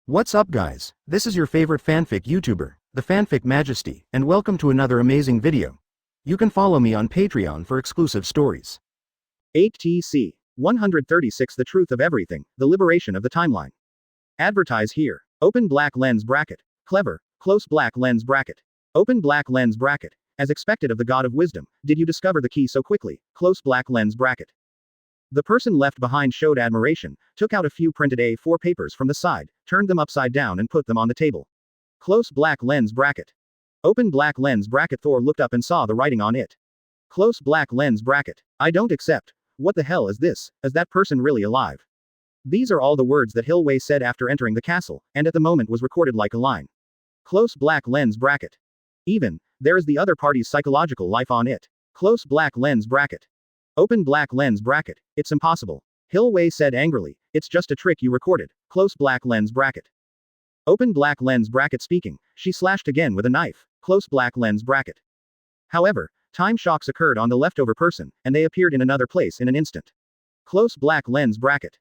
What's up guys, this is your favorite fanfic YouTuber, the Fanfic Majesty, and welcome to another amazing video. You can follow me on Patreon for exclusive stories. 8TC 136 The Truth of Everything, The Liberation of the Timeline. Advertise here. Open black lens bracket. Clever, close black lens bracket. Open black lens bracket. As expected of the God of Wisdom, did you discover the key so quickly? Close black lens bracket. The person left behind showed admiration, took out a few printed A4 papers from the side, turned them upside down and put them on the table. Close black lens bracket. Open black lens bracket. Thor looked up and saw the writing on it. Close black lens bracket. I don't accept. What the hell is this? Is that person really alive? These are all the words that Hilway said after entering the castle, and at the moment was recorded like a line. Close black lens bracket. Even, there is the other party's psychological life on it. Close black lens bracket. Open black lens bracket. It's impossible. Hilway said angrily, it's just a trick you recorded. Close black lens bracket. Open black lens bracket. Speaking, she slashed again with a knife. Close black lens bracket. However, time shocks occurred on the leftover person, and they appeared in another place in an instant. Close black lens bracket.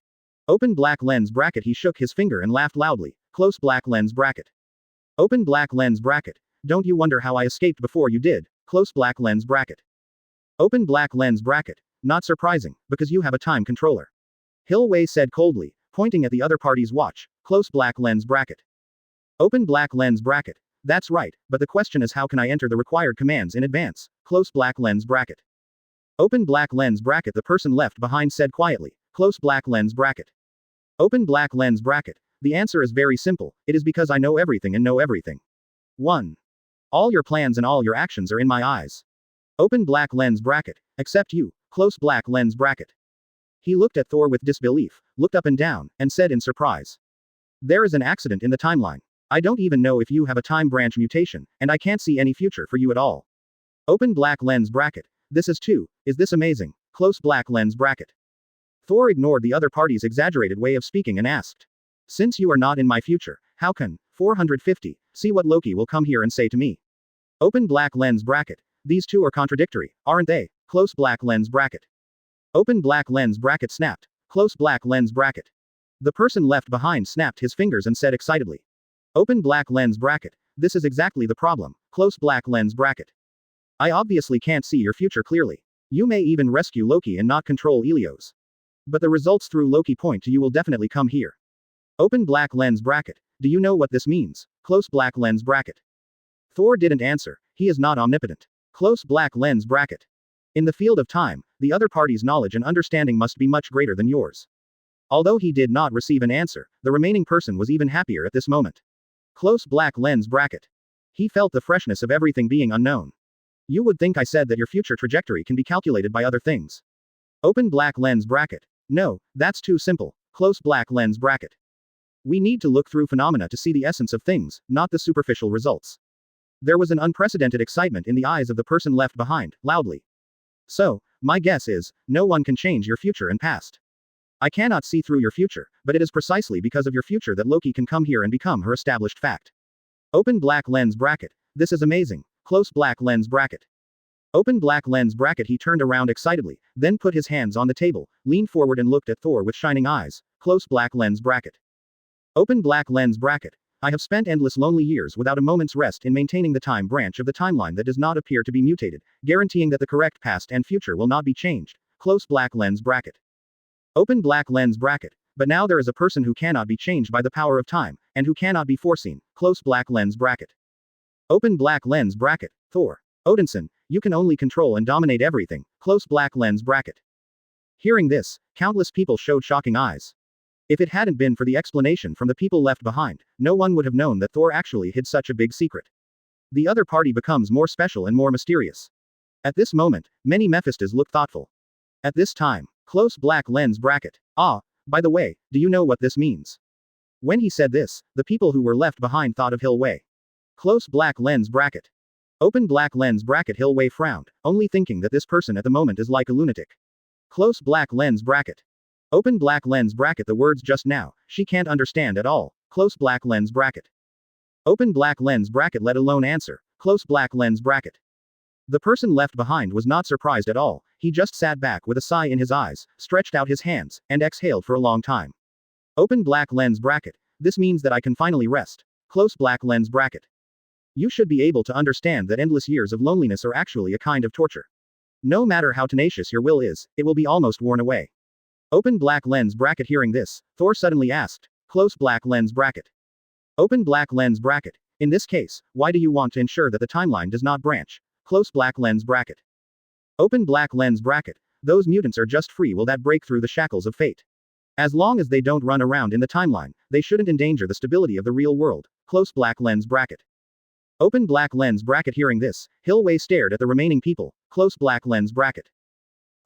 Open black lens bracket. He shook his finger and laughed loudly. Close black lens bracket. Open black lens bracket. Don't you wonder how I escaped before you did? Close black lens bracket. Open black lens bracket. Not surprising, because you have a time controller. Hilway said coldly, pointing at the other party's watch. Close black lens bracket. Open black lens bracket. That's right, but the question is how can I enter the required commands in advance? Close black lens bracket. Open black lens bracket. The person left behind said quietly. Close black lens bracket. Open black lens bracket. The answer is very simple, it is because I know everything and know everything. 1. All your plans and all your actions are in my eyes. Open black lens bracket. Except you. Close black lens bracket. He looked at Thor with disbelief, looked up and down, and said in surprise. There is an accident in the timeline. I don't even know if you have a time branch mutation, and I can't see any future for you at all. Open black lens bracket. This is too. Is this amazing? Close black lens bracket. Thor ignored the other party's exaggerated way of speaking and asked. Since you are not in my future, how can 450 see what Loki will come here and say to me? Open black lens bracket. These two are contradictory, aren't they? Close black lens bracket. Open black lens bracket. Snapped. Close black lens bracket. The person left behind snapped his fingers and said excitedly. Open black lens bracket. This is exactly the problem. Close black lens bracket. I obviously can't see your future clearly. You may even rescue Loki and not control Helios. But the results through Loki point to you will definitely come here. Open black lens bracket. Do you know what this means? Close black lens bracket. Thor didn't answer. He is not omnipotent. Close black lens bracket. In the field of time, the other party's knowledge and understanding must be much greater than yours. Although he did not receive an answer, the remaining person was even happier at this moment. Close black lens bracket. He felt the freshness of everything being unknown. You would think I said that your future trajectory can be calculated by other things. Open black lens bracket. No, that's too simple. Close black lens bracket. We need to look through phenomena to see the essence of things, not the superficial results. There was an unprecedented excitement in the eyes of the person left behind, loudly. So, my guess is, no one can change your future and past. I cannot see through your future, but it is precisely because of your future that Loki can come here and become her established fact. Open black lens bracket. This is amazing. Close black lens bracket. Open black lens bracket. He turned around excitedly, then put his hands on the table, leaned forward and looked at Thor with shining eyes. Close black lens bracket. Open black lens bracket. I have spent endless lonely years without a moment's rest in maintaining the time branch of the timeline that does not appear to be mutated, guaranteeing that the correct past and future will not be changed. Close black lens bracket. Open black lens bracket. But now there is a person who cannot be changed by the power of time, and who cannot be foreseen. Close black lens bracket. Open black lens bracket. Thor. Odinson, you can only control and dominate everything. Close black lens bracket. Hearing this, countless people showed shocking eyes. If it hadn't been for the explanation from the people left behind, no one would have known that Thor actually hid such a big secret. The other party becomes more special and more mysterious. At this moment, many Mephistos look thoughtful. At this time, close black lens bracket. Ah, by the way, do you know what this means? When he said this, the people who were left behind thought of Hilway. Close black lens bracket. Open black lens bracket. Hilway frowned, only thinking that this person at the moment is like a lunatic. Close black lens bracket. Open black lens bracket. The words just now, she can't understand at all. Close black lens bracket. Open black lens bracket. Let alone answer. Close black lens bracket. The person left behind was not surprised at all, he just sat back with a sigh in his eyes, stretched out his hands, and exhaled for a long time. Open black lens bracket. This means that I can finally rest. Close black lens bracket. You should be able to understand that endless years of loneliness are actually a kind of torture. No matter how tenacious your will is, it will be almost worn away. Open black lens bracket. Hearing this, Thor suddenly asked, close black lens bracket. Open black lens bracket. In this case, why do you want to ensure that the timeline does not branch? Close black lens bracket. Open black lens bracket. Those mutants are just free will that break through the shackles of fate. As long as they don't run around in the timeline, they shouldn't endanger the stability of the real world. Close black lens bracket. Open black lens bracket. Hearing this, Hillway stared at the remaining people. Close black lens bracket.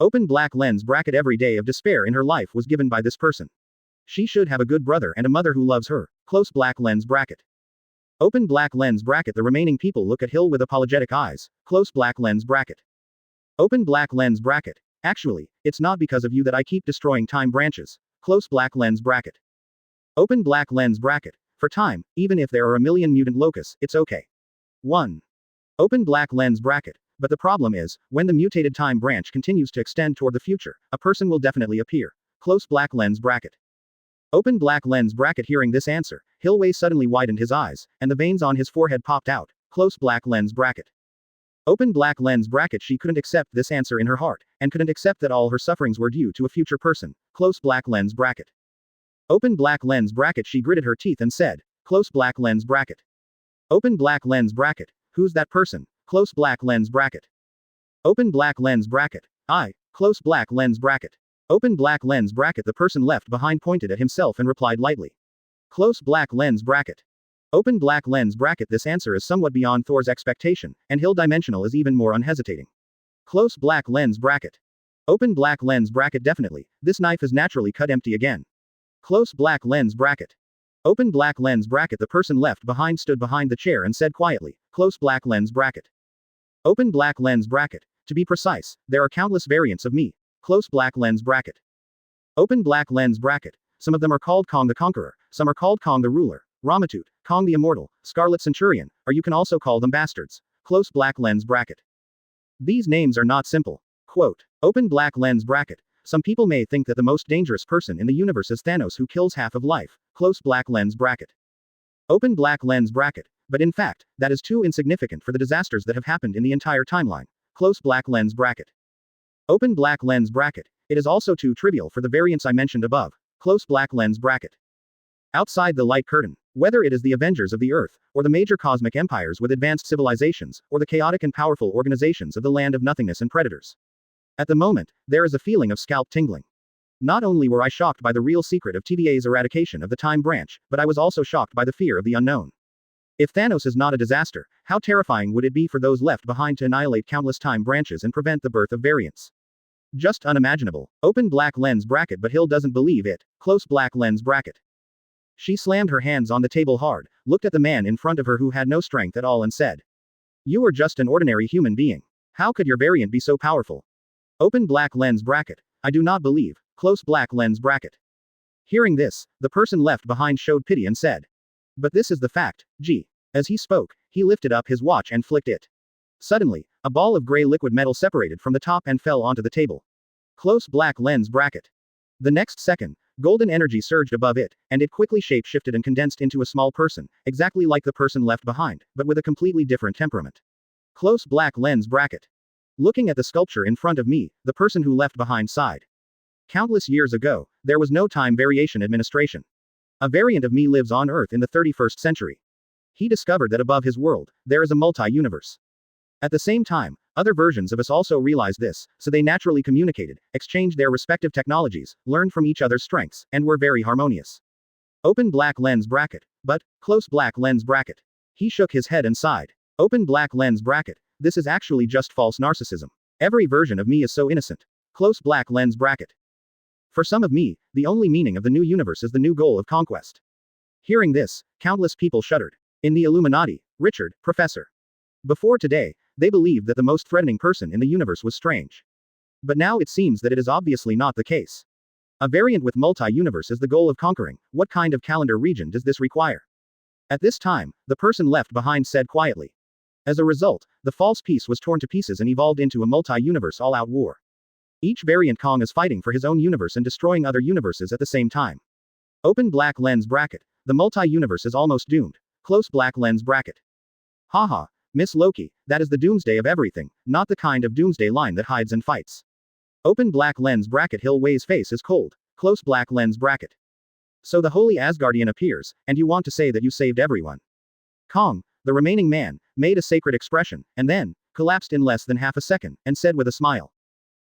Open black lens bracket. Every day of despair in her life was given by this person. She should have a good brother and a mother who loves her. Close black lens bracket. Open black lens bracket. The remaining people look at Hill with apologetic eyes. Close black lens bracket. Open black lens bracket. Actually, it's not because of you that I keep destroying time branches. Close black lens bracket. Open black lens bracket. For time, even if there are a million mutant locusts, it's okay. 1. Open black lens bracket. But the problem is, when the mutated time branch continues to extend toward the future, a person will definitely appear. Close black lens bracket. Open black lens bracket. Hearing this answer, Hillway suddenly widened his eyes, and the veins on his forehead popped out. Close black lens bracket. Open black lens bracket. She couldn't accept this answer in her heart, and couldn't accept that all her sufferings were due to a future person. Close black lens bracket. Open black lens bracket. She gritted her teeth and said, close black lens bracket. Open black lens bracket. Who's that person? Close black lens bracket. Open black lens bracket. I. Close black lens bracket. Open black lens bracket. The person left behind pointed at himself and replied lightly. Close black lens bracket. Open black lens bracket. This answer is somewhat beyond Thor's expectation, and Hill Dimensional is even more unhesitating. Close black lens bracket. Open black lens bracket. Definitely, this knife is naturally cut empty again. Close black lens bracket. Open black lens bracket. The person left behind stood behind the chair and said quietly, close black lens bracket. Open black lens bracket. To be precise, there are countless variants of me. Close black lens bracket. Open black lens bracket. Some of them are called Kong the Conqueror, some are called Kong the Ruler, Ramatut, Kong the Immortal, Scarlet Centurion, or you can also call them bastards. Close black lens bracket. These names are not simple. Quote. Open black lens bracket. Some people may think that the most dangerous person in the universe is Thanos, who kills half of life. Close black lens bracket. Open black lens bracket. But in fact, that is too insignificant for the disasters that have happened in the entire timeline. Close black lens bracket. Open black lens bracket. It is also too trivial for the variants I mentioned above. Close black lens bracket. Outside the light curtain, whether it is the Avengers of the Earth, or the major cosmic empires with advanced civilizations, or the chaotic and powerful organizations of the land of nothingness and predators. At the moment, there is a feeling of scalp tingling. Not only were I shocked by the real secret of TVA's eradication of the time branch, but I was also shocked by the fear of the unknown. If Thanos is not a disaster, how terrifying would it be for those left behind to annihilate countless time branches and prevent the birth of variants? Just unimaginable. Open black lens bracket. But Hill doesn't believe it. Close black lens bracket. She slammed her hands on the table hard, looked at the man in front of her who had no strength at all and said, you are just an ordinary human being. How could your variant be so powerful? Open black lens bracket. I do not believe. Close black lens bracket. Hearing this, the person left behind showed pity and said, but this is the fact, G. As he spoke, he lifted up his watch and flicked it. Suddenly, a ball of gray liquid metal separated from the top and fell onto the table. Close black lens bracket. The next second, golden energy surged above it, and it quickly shape-shifted and condensed into a small person, exactly like the person left behind, but with a completely different temperament. Close black lens bracket. Looking at the sculpture in front of me, the person who left behind sighed. Countless years ago, there was no time variation administration. A variant of me lives on Earth in the 31st century. He discovered that above his world, there is a multi-universe. At the same time, other versions of us also realized this, so they naturally communicated, exchanged their respective technologies, learned from each other's strengths, and were very harmonious. Open black lens bracket. But, close black lens bracket. He shook his head and sighed. Open black lens bracket. This is actually just false narcissism. Every version of me is so innocent. Close black lens bracket. For some of me, the only meaning of the new universe is the new goal of conquest. Hearing this, countless people shuddered. In the Illuminati, Richard, Professor. Before today, they believed that the most threatening person in the universe was Strange. But now it seems that it is obviously not the case. A variant with multi-universe is the goal of conquering. What kind of calendar region does this require? At this time, the person left behind said quietly. As a result, the false piece was torn to pieces and evolved into a multi-universe all-out war. Each variant Kong is fighting for his own universe and destroying other universes at the same time. Open black lens bracket. The multi-universe is almost doomed. Close black lens bracket. Haha, Miss Loki, that is the doomsday of everything, not the kind of doomsday line that hides and fights. Open black lens bracket. Hilway's face is cold. Close black lens bracket. So the holy Asgardian appears, and you want to say that you saved everyone. Kong, the remaining man, made a sacred expression, and then, collapsed in less than half a second, and said with a smile.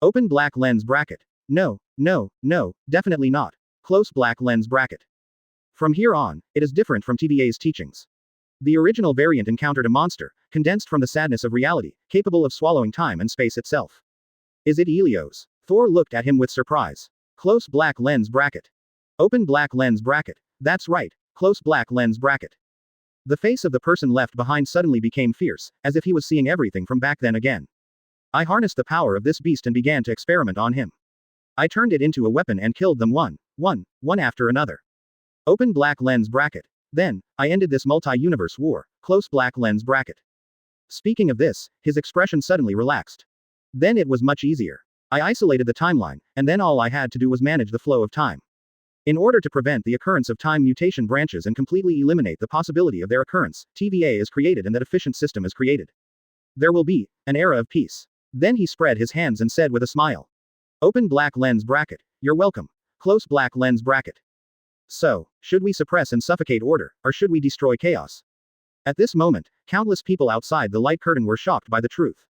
Open black lens bracket. No, no, no, definitely not. Close black lens bracket. From here on, it is different from TVA's teachings. The original variant encountered a monster, condensed from the sadness of reality, capable of swallowing time and space itself. Is it Helios? Thor looked at him with surprise. Close black lens bracket. Open black lens bracket. That's right, close black lens bracket. The face of the person left behind suddenly became fierce, as if he was seeing everything from back then again. I harnessed the power of this beast and began to experiment on him. I turned it into a weapon and killed them one after another. Open black lens bracket. Then, I ended this multi-universe war. Close black lens bracket. Speaking of this, his expression suddenly relaxed. Then it was much easier. I isolated the timeline, and then all I had to do was manage the flow of time. In order to prevent the occurrence of time mutation branches and completely eliminate the possibility of their occurrence, TVA is created and that efficient system is created. There will be an era of peace. Then he spread his hands and said with a smile. Open black lens bracket. You're welcome. Close black lens bracket. So, should we suppress and suffocate order, or should we destroy chaos? At this moment, countless people outside the light curtain were shocked by the truth.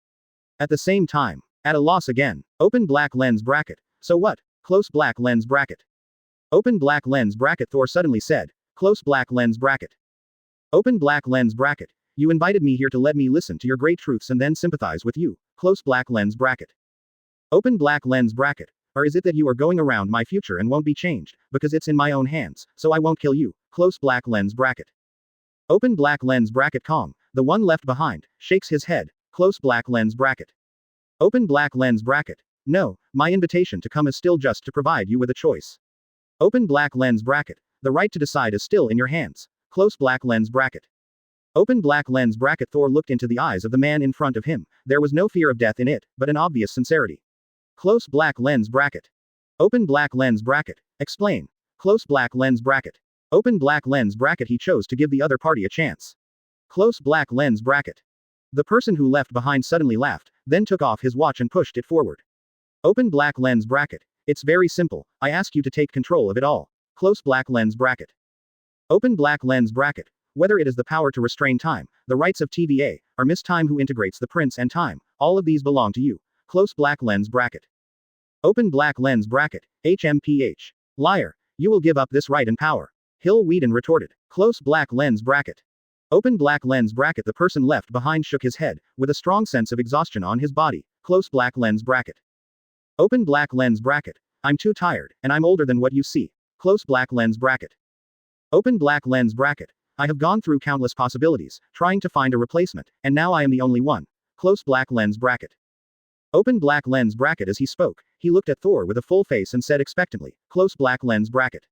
At the same time, at a loss again. Open black lens bracket. So what? Close black lens bracket. Open black lens bracket. Thor suddenly said. Close black lens bracket. Open black lens bracket. You invited me here to let me listen to your great truths and then sympathize with you. Close black lens bracket. Open black lens bracket. Or is it that you are going around my future and won't be changed, because it's in my own hands, so I won't kill you? Close black lens bracket. Open black lens bracket. Kong, the one left behind, shakes his head. Close black lens bracket. Open black lens bracket. No, my invitation to come is still just to provide you with a choice. Open black lens bracket. The right to decide is still in your hands. Close black lens bracket. Open black lens bracket. Thor looked into the eyes of the man in front of him. There was no fear of death in it, but an obvious sincerity. Close black lens bracket. Open black lens bracket. Explain. Close black lens bracket. Open black lens bracket. He chose to give the other party a chance. Close black lens bracket. The person who left behind suddenly laughed, then took off his watch and pushed it forward. Open black lens bracket. It's very simple, I ask you to take control of it all. Close black lens bracket. Open black lens bracket. Whether it is the power to restrain time, the rights of TVA, or Miss Time who integrates the prince and time, all of these belong to you. Close black lens bracket. Open black lens bracket. HMPH. Liar, you will give up this right and power. Hill Whedon retorted. Close black lens bracket. Open black lens bracket. The person left behind shook his head, with a strong sense of exhaustion on his body. Close black lens bracket. Open black lens bracket. I'm too tired, and I'm older than what you see. Close black lens bracket. Open black lens bracket. I have gone through countless possibilities, trying to find a replacement, and now I am the only one. Close black lens bracket. Open black lens bracket. As he spoke, he looked at Thor with a full face and said expectantly, close black lens bracket.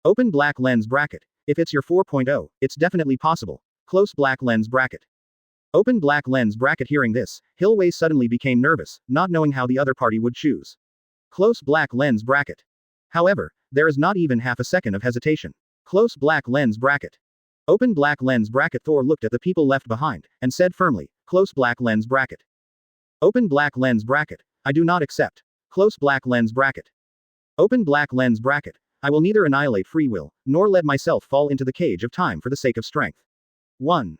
Open black lens bracket. If it's your 4.0, it's definitely possible. Close black lens bracket. Open black lens bracket. Hearing this, Hilway suddenly became nervous, not knowing how the other party would choose. Close black lens bracket. However, there is not even half a second of hesitation. Close black lens bracket. Open black lens bracket. Thor looked at the people left behind, and said firmly, close black lens bracket. Open black lens bracket. I do not accept. Close black lens bracket. Open black lens bracket. I will neither annihilate free will, nor let myself fall into the cage of time for the sake of strength. 1.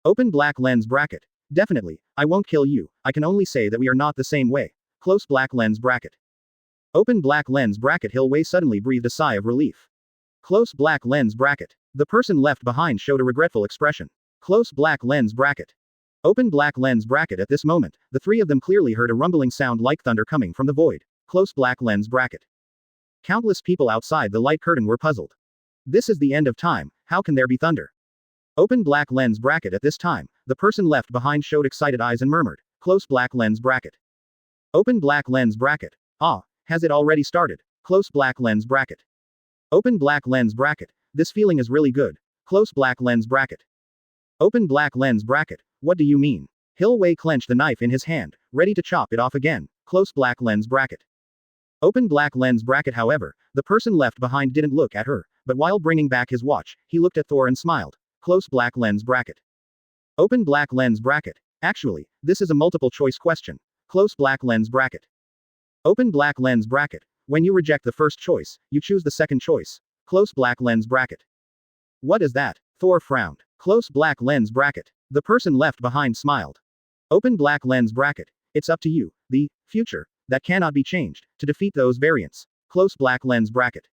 Open black lens bracket. Definitely, I won't kill you, I can only say that we are not the same way. Close black lens bracket. Open black lens bracket. Hilway suddenly breathed a sigh of relief. Close black lens bracket. The person left behind showed a regretful expression. Close black lens bracket. Open black lens bracket. At this moment, the three of them clearly heard a rumbling sound like thunder coming from the void. Close black lens bracket. Countless people outside the light curtain were puzzled. This is the end of time, how can there be thunder? Open black lens bracket. At this time, the person left behind showed excited eyes and murmured, close black lens bracket. Open black lens bracket. Ah, has it already started? Close black lens bracket. Open black lens bracket. This feeling is really good. Close black lens bracket. Open black lens bracket. What do you mean? Hilway clenched the knife in his hand, ready to chop it off again. Close black lens bracket. Open black lens bracket. However, the person left behind didn't look at her, but while bringing back his watch, he looked at Thor and smiled. Close black lens bracket. Open black lens bracket. Actually, this is a multiple choice question. Close black lens bracket. Open black lens bracket. When you reject the first choice, you choose the second choice. Close black lens bracket. What is that? Thor frowned. Close black lens bracket. The person left behind smiled. Open black lens bracket. It's up to you, the future, that cannot be changed, to defeat those variants. Close black lens bracket.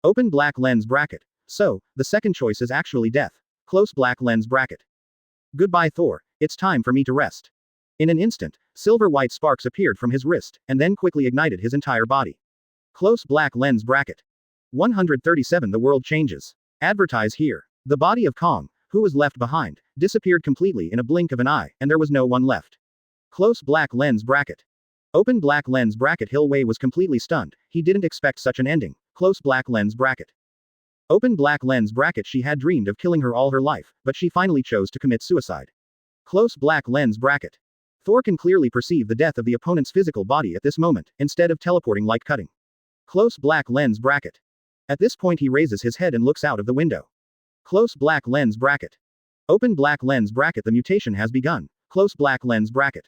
Open black lens bracket. So, the second choice is actually death. Close black lens bracket. Goodbye Thor, it's time for me to rest. In an instant, silver-white sparks appeared from his wrist, and then quickly ignited his entire body. Close black lens bracket. 137 The world changes. Advertise here. The body of Kong, who was left behind, disappeared completely in a blink of an eye, and there was no one left. Close black lens bracket. Open black lens bracket. Hillway was completely stunned, he didn't expect such an ending. Close black lens bracket. Open black lens bracket. She had dreamed of killing her all her life, but she finally chose to commit suicide. Close black lens bracket. Thor can clearly perceive the death of the opponent's physical body at this moment, instead of teleporting like cutting. Close black lens bracket. At this point he raises his head and looks out of the window. Close black lens bracket. Open black lens bracket. The mutation has begun. Close black lens bracket.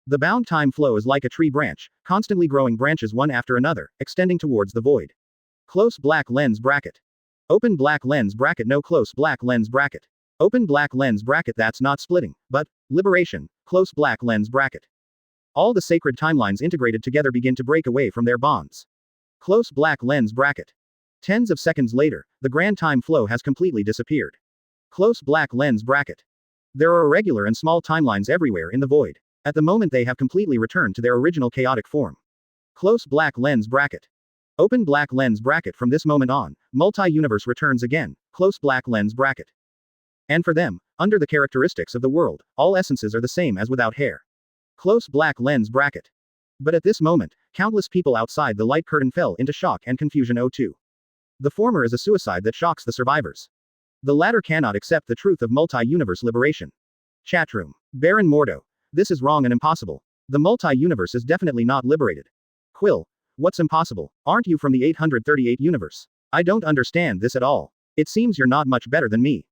The bound time flow is like a tree branch, constantly growing branches one after another, extending towards the void. Close black lens bracket. Open black lens bracket. No. Close black lens bracket. Open black lens bracket. That's not splitting, but liberation. Close black lens bracket. All the sacred timelines integrated together begin to break away from their bonds. Close black lens bracket. Tens of seconds later, the grand time flow has completely disappeared. Close black lens bracket. There are irregular and small timelines everywhere in the void. At the moment they have completely returned to their original chaotic form. Close black lens bracket. Open black lens bracket. From this moment on, multi-universe returns again. Close black lens bracket. And for them, under the characteristics of the world, all essences are the same as without hair. Close black lens bracket. But at this moment, countless people outside the light curtain fell into shock and confusion. 02. The former is a suicide that shocks the survivors. The latter cannot accept the truth of multi-universe liberation. Chatroom. Baron Mordo. This is wrong and impossible. The multi-universe is definitely not liberated. Quill. What's impossible? Aren't you from the 838 universe? I don't understand this at all. It seems you're not much better than me.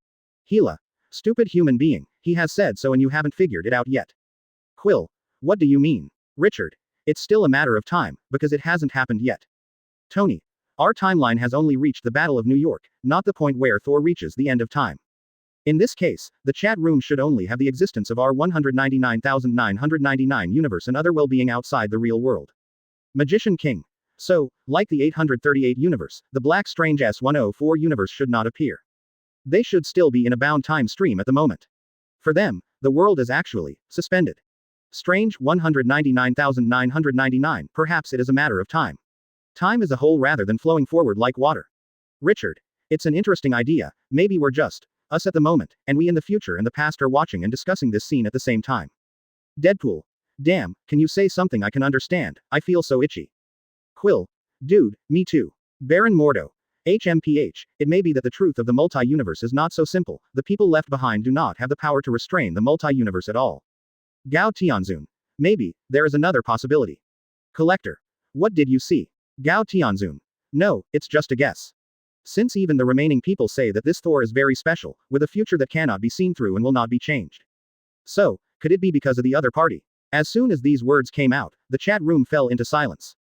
Gila. Stupid human being, he has said so and you haven't figured it out yet. Quill. What do you mean? Richard. It's still a matter of time, because it hasn't happened yet. Tony. Our timeline has only reached the Battle of New York, not the point where Thor reaches the end of time. In this case, the chat room should only have the existence of our 199,999 universe and other well-being outside the real world. Magician King. So, like the 838 universe, the Black Strange S104 universe should not appear. They should still be in a bound time stream at the moment. For them, the world is actually suspended. Strange 199,999, perhaps it is a matter of time. Time as a whole rather than flowing forward like water. Richard. It's an interesting idea, maybe we're just us at the moment, and we in the future and the past are watching and discussing this scene at the same time. Deadpool. Damn, can you say something I can understand? I feel so itchy. Quill. Dude, me too. Baron Mordo. HMPH, it may be that the truth of the multi-universe is not so simple, the people left behind do not have the power to restrain the multi-universe at all. Gao Tianzun. Maybe, there is another possibility. Collector. What did you see? Gao Tianzun. No, it's just a guess. Since even the remaining people say that this Thor is very special, with a future that cannot be seen through and will not be changed. So, could it be because of the other party? As soon as these words came out, the chat room fell into silence.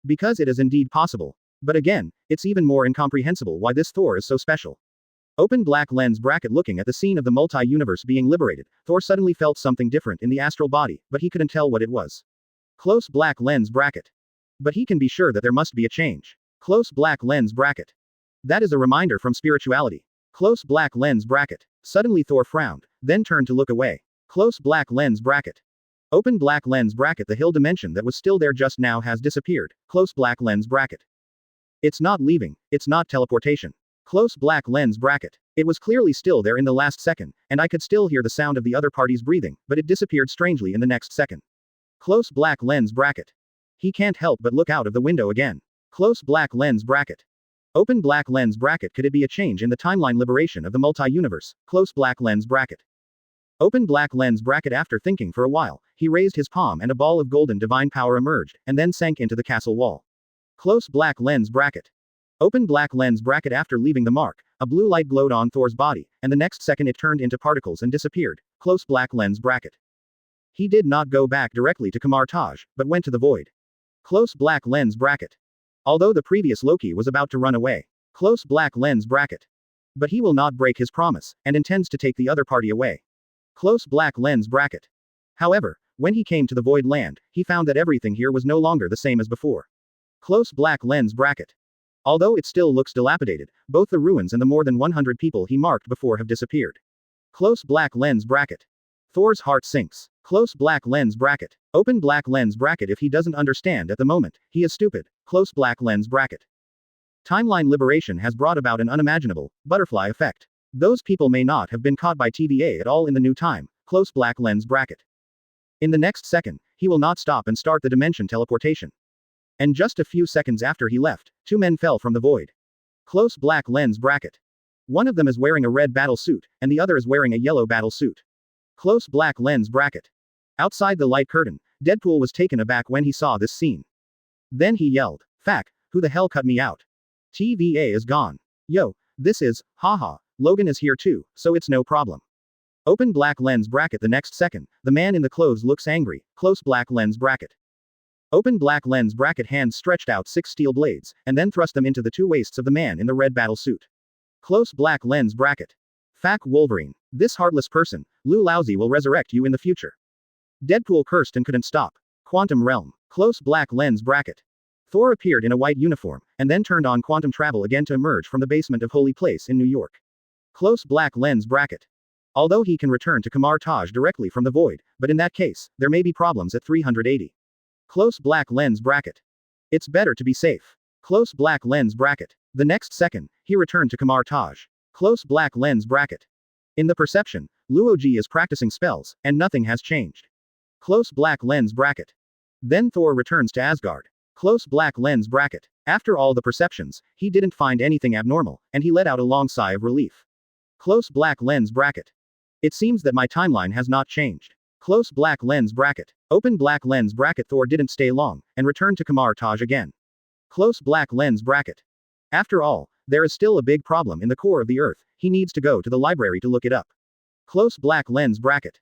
Because it is indeed possible. But again, it's even more incomprehensible why this Thor is so special. Open black lens bracket. Looking at the scene of the multi-universe being liberated, Thor suddenly felt something different in the astral body, but he couldn't tell what it was. Close black lens bracket. But he can be sure that there must be a change. Close black lens bracket. That is a reminder from spirituality. Close black lens bracket. Suddenly Thor frowned, then turned to look away. Close black lens bracket. Open black lens bracket. The hill dimension that was still there just now has disappeared. Close black lens bracket. It's not leaving, it's not teleportation. Close black lens bracket. It was clearly still there in the last second, and I could still hear the sound of the other party's breathing, but it disappeared strangely in the next second. Close black lens bracket. He can't help but look out of the window again. Close black lens bracket. Open black lens bracket. Could it be a change in the timeline liberation of the multi-universe? Close black lens bracket. Open black lens bracket. After thinking for a while, he raised his palm and a ball of golden divine power emerged, and then sank into the castle wall. Close black lens bracket. Open black lens bracket. After leaving the mark, a blue light glowed on Thor's body, and the next second it turned into particles and disappeared. Close black lens bracket. He did not go back directly to Kamar-Taj, but went to the void. Close black lens bracket. Although the previous Loki was about to run away. Close black lens bracket. But he will not break his promise, and intends to take the other party away. Close black lens bracket. However, when he came to the void land, he found that everything here was no longer the same as before. Close black lens bracket. Although it still looks dilapidated, both the ruins and the more than 100 people he marked before have disappeared. Close black lens bracket. Thor's heart sinks. Close black lens bracket. Open black lens bracket. If he doesn't understand at the moment, he is stupid. Close black lens bracket. Timeline liberation has brought about an unimaginable butterfly effect. Those people may not have been caught by TVA at all in the new time. Close black lens bracket. In the next second, he will not stop and start the dimension teleportation. And just a few seconds after he left, 2 men fell from the void. Close black lens bracket. One of them is wearing a red battle suit, and the other is wearing a yellow battle suit. Close black lens bracket. Outside the light curtain, Deadpool was taken aback when he saw this scene. Then he yelled, "Fuck, who the hell cut me out? TVA is gone. Yo, this is, haha, Logan is here too, so it's no problem." Open black lens bracket. The next second, the man in the clothes looks angry. Close black lens bracket. Open black lens bracket. Hands stretched out 6 steel blades, and then thrust them into the 2 waists of the man in the red battle suit. Close black lens bracket. Fuck Wolverine. This heartless person, Lou Lousy, will resurrect you in the future. Deadpool cursed and couldn't stop. Quantum realm. Close black lens bracket. Thor appeared in a white uniform, and then turned on quantum travel again to emerge from the basement of Holy Place in New York. Close black lens bracket. Although he can return to Kamar-Taj directly from the void, but in that case, there may be problems at 380. Close black lens bracket. It's better to be safe. Close black lens bracket. The next second, he returned to Kamar-Taj. Close black lens bracket. In the perception, Luoji is practicing spells, and nothing has changed. Close black lens bracket. Then Thor returns to Asgard. Close black lens bracket. After all the perceptions, he didn't find anything abnormal, and he let out a long sigh of relief. Close black lens bracket. It seems that my timeline has not changed. Close black lens bracket. Open black lens bracket. Thor didn't stay long, and returned to Kamar-Taj again. Close black lens bracket. After all, there is still a big problem in the core of the Earth. He needs to go to the library to look it up. Close black lens bracket.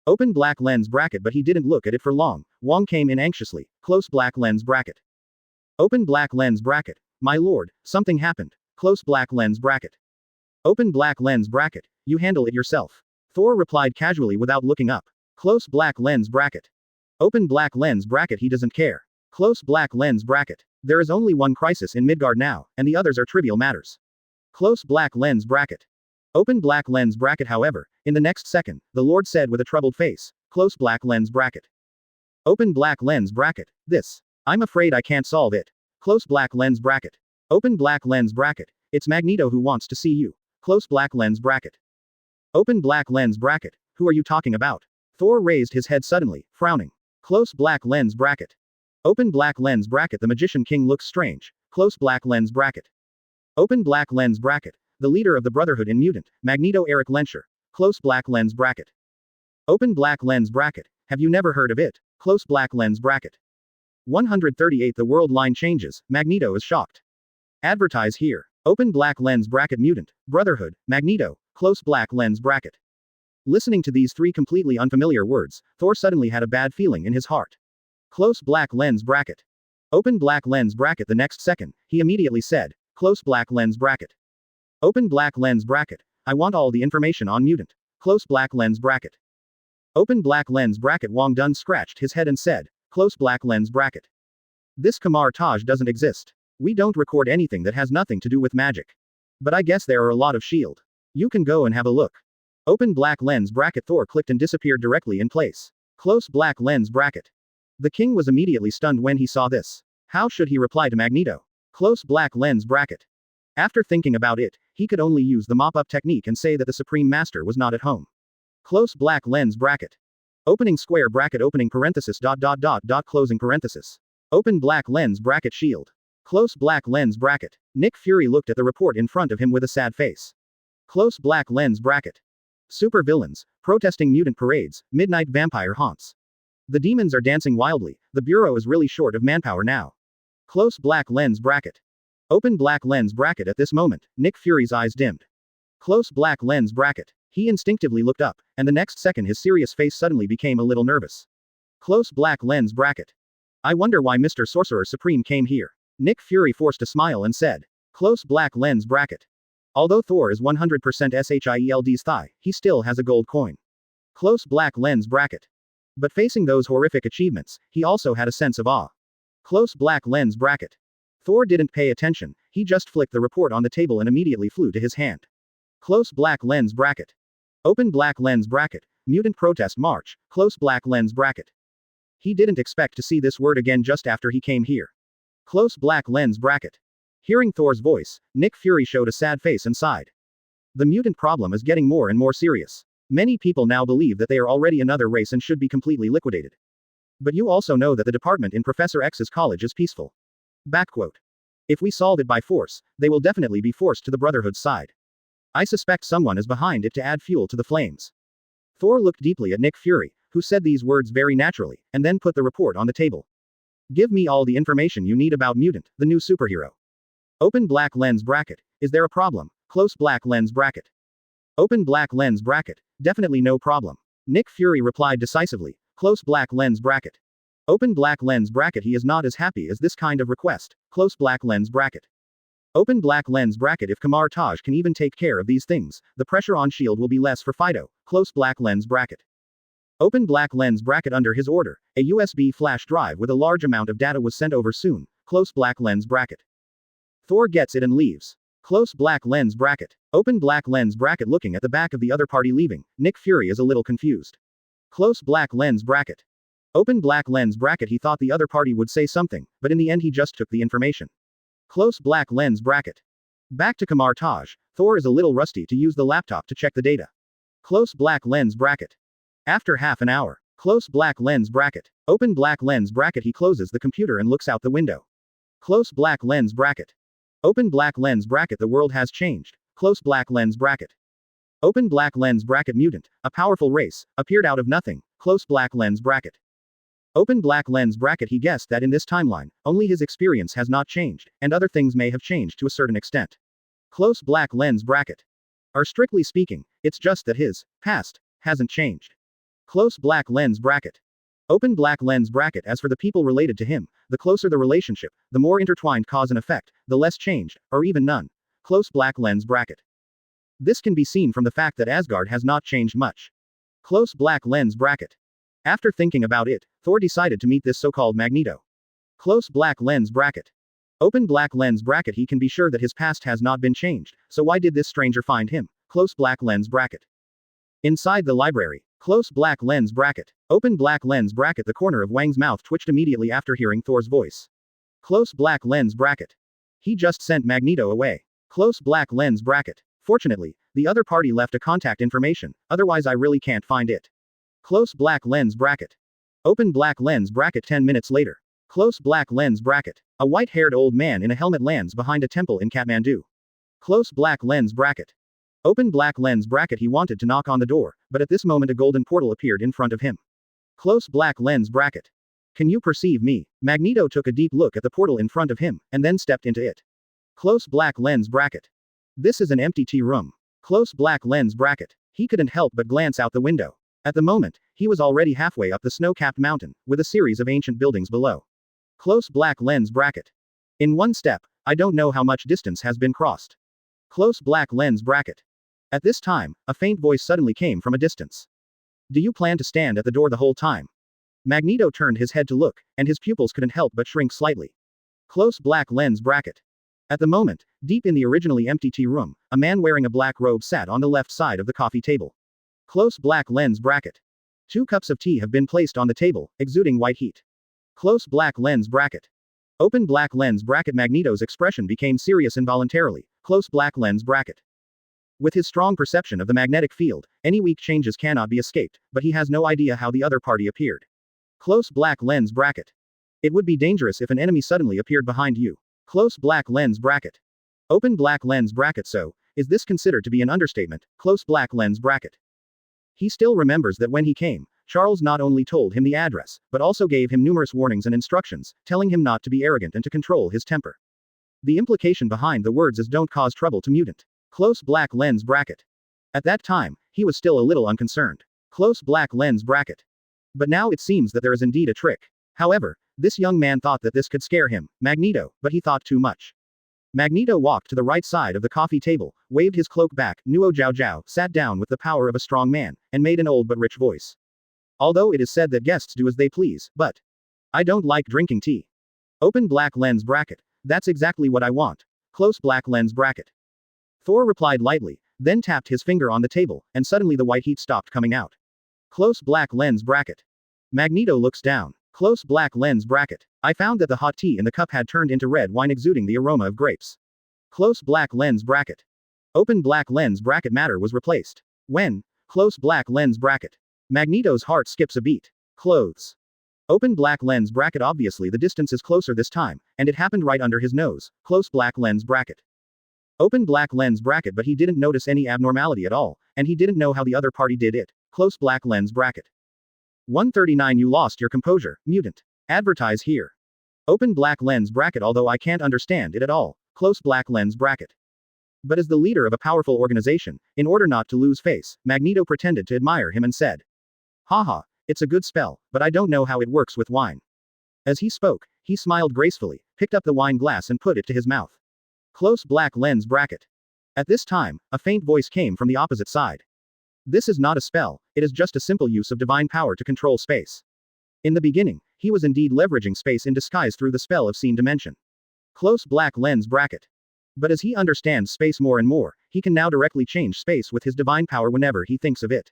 Open black lens bracket. But he didn't look at it for long. Wong came in anxiously. Close black lens bracket. Open black lens bracket. My lord, something happened. Close black lens bracket. Open black lens bracket. You handle it yourself. Thor replied casually without looking up. Close black lens bracket. Open black lens bracket. He doesn't care. Close black lens bracket. There is only one crisis in Midgard now, and the others are trivial matters. Close black lens bracket. Open black lens bracket. However, in the next second, the Lord said with a troubled face, close black lens bracket. Open black lens bracket. This. I'm afraid I can't solve it. Close black lens bracket. Open black lens bracket. It's Magneto who wants to see you. Close black lens bracket. Open black lens bracket. Who are you talking about? Thor raised his head suddenly, frowning. Close black lens bracket. Open black lens bracket. The Magician King looks strange. Close black lens bracket. Open black lens bracket. The leader of the Brotherhood in Mutant, Magneto Eric Lenscher. Close black lens bracket. Open black lens bracket. Have you never heard of it? Close black lens bracket. 138. The world line changes. Magneto is shocked. Advertise here. Open black lens bracket. Mutant, Brotherhood, Magneto. Close black lens bracket. Listening to these 3 completely unfamiliar words, Thor suddenly had a bad feeling in his heart. Close black lens bracket. Open black lens bracket. The next second, he immediately said, close black lens bracket. Open black lens bracket. I want all the information on Mutant. Close black lens bracket. Open black lens bracket. Wong Dun scratched his head and said, close black lens bracket. This Kamar-Taj doesn't exist. We don't record anything that has nothing to do with magic. But I guess there are a lot of shield. You can go and have a look. Open black lens bracket. Thor clicked and disappeared directly in place. Close black lens bracket. The king was immediately stunned when he saw this. How should he reply to Magneto? Close black lens bracket. After thinking about it, he could only use the mop-up technique and say that the Supreme Master was not at home. Close black lens bracket. Opening square bracket. Opening parenthesis. Closing parenthesis. Open black lens bracket. Shield. Close black lens bracket. Nick Fury looked at the report in front of him with a sad face. Close black lens bracket. Super villains, protesting mutant parades, midnight vampire haunts. The demons are dancing wildly. The bureau is really short of manpower now. Close black lens bracket. Open black lens bracket. At this moment, Nick Fury's eyes dimmed. Close black lens bracket. He instinctively looked up, and the next second his serious face suddenly became a little nervous. Close black lens bracket. I wonder why Mr. Sorcerer Supreme came here. Nick Fury forced a smile and said. Close black lens bracket. Although Thor is 100% Shield's thigh, he still has a gold coin. Close black lens bracket. But facing those horrific achievements, he also had a sense of awe. Close black lens bracket. Thor didn't pay attention, he just flicked the report on the table and immediately flew to his hand. Close black lens bracket. Open black lens bracket. Mutant protest march. Close black lens bracket. He didn't expect to see this word again just after he came here. Close black lens bracket. Hearing Thor's voice, Nick Fury showed a sad face and sighed. The mutant problem is getting more and more serious. Many people now believe that they are already another race and should be completely liquidated. But you also know that the department in Professor X's college is peaceful. Backquote. If we solve it by force, they will definitely be forced to the Brotherhood's side. I suspect someone is behind it to add fuel to the flames. Thor looked deeply at Nick Fury, who said these words very naturally, and then put the report on the table. Give me all the information you need about Mutant, the new superhero. Open black lens bracket. Is there a problem? Close black lens bracket. Open black lens bracket. Definitely no problem. Nick Fury replied decisively. Close black lens bracket. Open black lens bracket. He is not as happy as this kind of request. Close black lens bracket. Open black lens bracket. If Kamar Taj can even take care of these things, the pressure on shield will be less for Fido. Close black lens bracket. Open black lens bracket. Under his order, a USB flash drive with a large amount of data was sent over soon. Close black lens bracket. Thor gets it and leaves. Close black lens bracket. Open black lens bracket. Looking at the back of the other party leaving, Nick Fury is a little confused. Close black lens bracket. Open black lens bracket. He thought the other party would say something, but in the end he just took the information. Close black lens bracket. Back to Kamar Taj. Thor is a little rusty to use the laptop to check the data. Close black lens bracket. After half an hour. Close black lens bracket. Open black lens bracket. He closes the computer and looks out the window. Close black lens bracket. Open black lens bracket. The world has changed. Close black lens bracket. Open black lens bracket. Mutant, a powerful race, appeared out of nothing. Close black lens bracket. Open black lens bracket. He guessed that in this timeline, only his experience has not changed, and other things may have changed to a certain extent. Close black lens bracket. Or strictly speaking, it's just that his past hasn't changed. Close black lens bracket. Open black lens bracket. As for the people related to him, the closer the relationship, the more intertwined cause and effect, the less changed, or even none. Close black lens bracket. This can be seen from the fact that Asgard has not changed much. Close black lens bracket. After thinking about it, Thor decided to meet this so-called Magneto. Close black lens bracket. Open black lens bracket. He can be sure that his past has not been changed, so why did this stranger find him? Close black lens bracket. Inside the library. Close black lens bracket. Open black lens bracket. The corner of Wang's mouth twitched immediately after hearing Thor's voice. Close black lens bracket. He just sent Magneto away. Close black lens bracket. Fortunately, the other party left a contact information, otherwise I really can't find it. Close black lens bracket. Open black lens bracket. 10 minutes later. Close black lens bracket. A white-haired old man in a helmet lands behind a temple in Kathmandu. Close black lens bracket. Open black lens bracket. He wanted to knock on the door, but at this moment a golden portal appeared in front of him. Close black lens bracket. Can you perceive me? Magneto took a deep look at the portal in front of him, and then stepped into it. Close black lens bracket. This is an empty tea room. Close black lens bracket. He couldn't help but glance out the window. At the moment, he was already halfway up the snow-capped mountain, with a series of ancient buildings below. Close black lens bracket. In one step, I don't know how much distance has been crossed. Close black lens bracket. At this time, a faint voice suddenly came from a distance. Do you plan to stand at the door the whole time? Magneto turned his head to look, and his pupils couldn't help but shrink slightly. Close black lens bracket. At the moment, deep in the originally empty tea room, a man wearing a black robe sat on the left side of the coffee table. Close black lens bracket. 2 cups of tea have been placed on the table, exuding white heat. Close black lens bracket. Open black lens bracket. Magneto's expression became serious involuntarily. Close black lens bracket. With his strong perception of the magnetic field, any weak changes cannot be escaped, but he has no idea how the other party appeared. Close black lens bracket. It would be dangerous if an enemy suddenly appeared behind you. Close black lens bracket. Open black lens bracket. So, is this considered to be an understatement? Close black lens bracket. He still remembers that when he came, Charles not only told him the address, but also gave him numerous warnings and instructions, telling him not to be arrogant and to control his temper. The implication behind the words is don't cause trouble to mutant. Close black lens bracket. At that time, he was still a little unconcerned. Close black lens bracket. But now it seems that there is indeed a trick. However, this young man thought that this could scare him, Magneto, but he thought too much. Magneto walked to the right side of the coffee table, waved his cloak back, Nuo Jiao Jiao, sat down with the power of a strong man, and made an old but rich voice. Although it is said that guests do as they please, but I don't like drinking tea. Open black lens bracket. That's exactly what I want. Close black lens bracket. Thor replied lightly, then tapped his finger on the table, and suddenly the white heat stopped coming out. Close black lens bracket. Magneto looks down. Close black lens bracket. I found that the hot tea in the cup had turned into red wine exuding the aroma of grapes. Close black lens bracket. Open black lens bracket. Matter was replaced. When? Close black lens bracket. Magneto's heart skips a beat. Clothes. Open black lens bracket. Obviously the distance is closer this time, and it happened right under his nose. Close black lens bracket. Open black lens bracket. But he didn't notice any abnormality at all, and he didn't know how the other party did it. Close black lens bracket. 139. You lost your composure, mutant. Advertise here. Open black lens bracket. Although I can't understand it at all. Close black lens bracket. But as the leader of a powerful organization, in order not to lose face, Magneto pretended to admire him and said, haha, it's a good spell, but I don't know how it works with wine. As he spoke, he smiled gracefully, picked up the wine glass and put it to his mouth. Close black lens bracket. At this time, a faint voice came from the opposite side. This is not a spell, it is just a simple use of divine power to control space. In the beginning, he was indeed leveraging space in disguise through the spell of Scene Dimension. Close black lens bracket. But as he understands space more and more, he can now directly change space with his divine power whenever he thinks of it.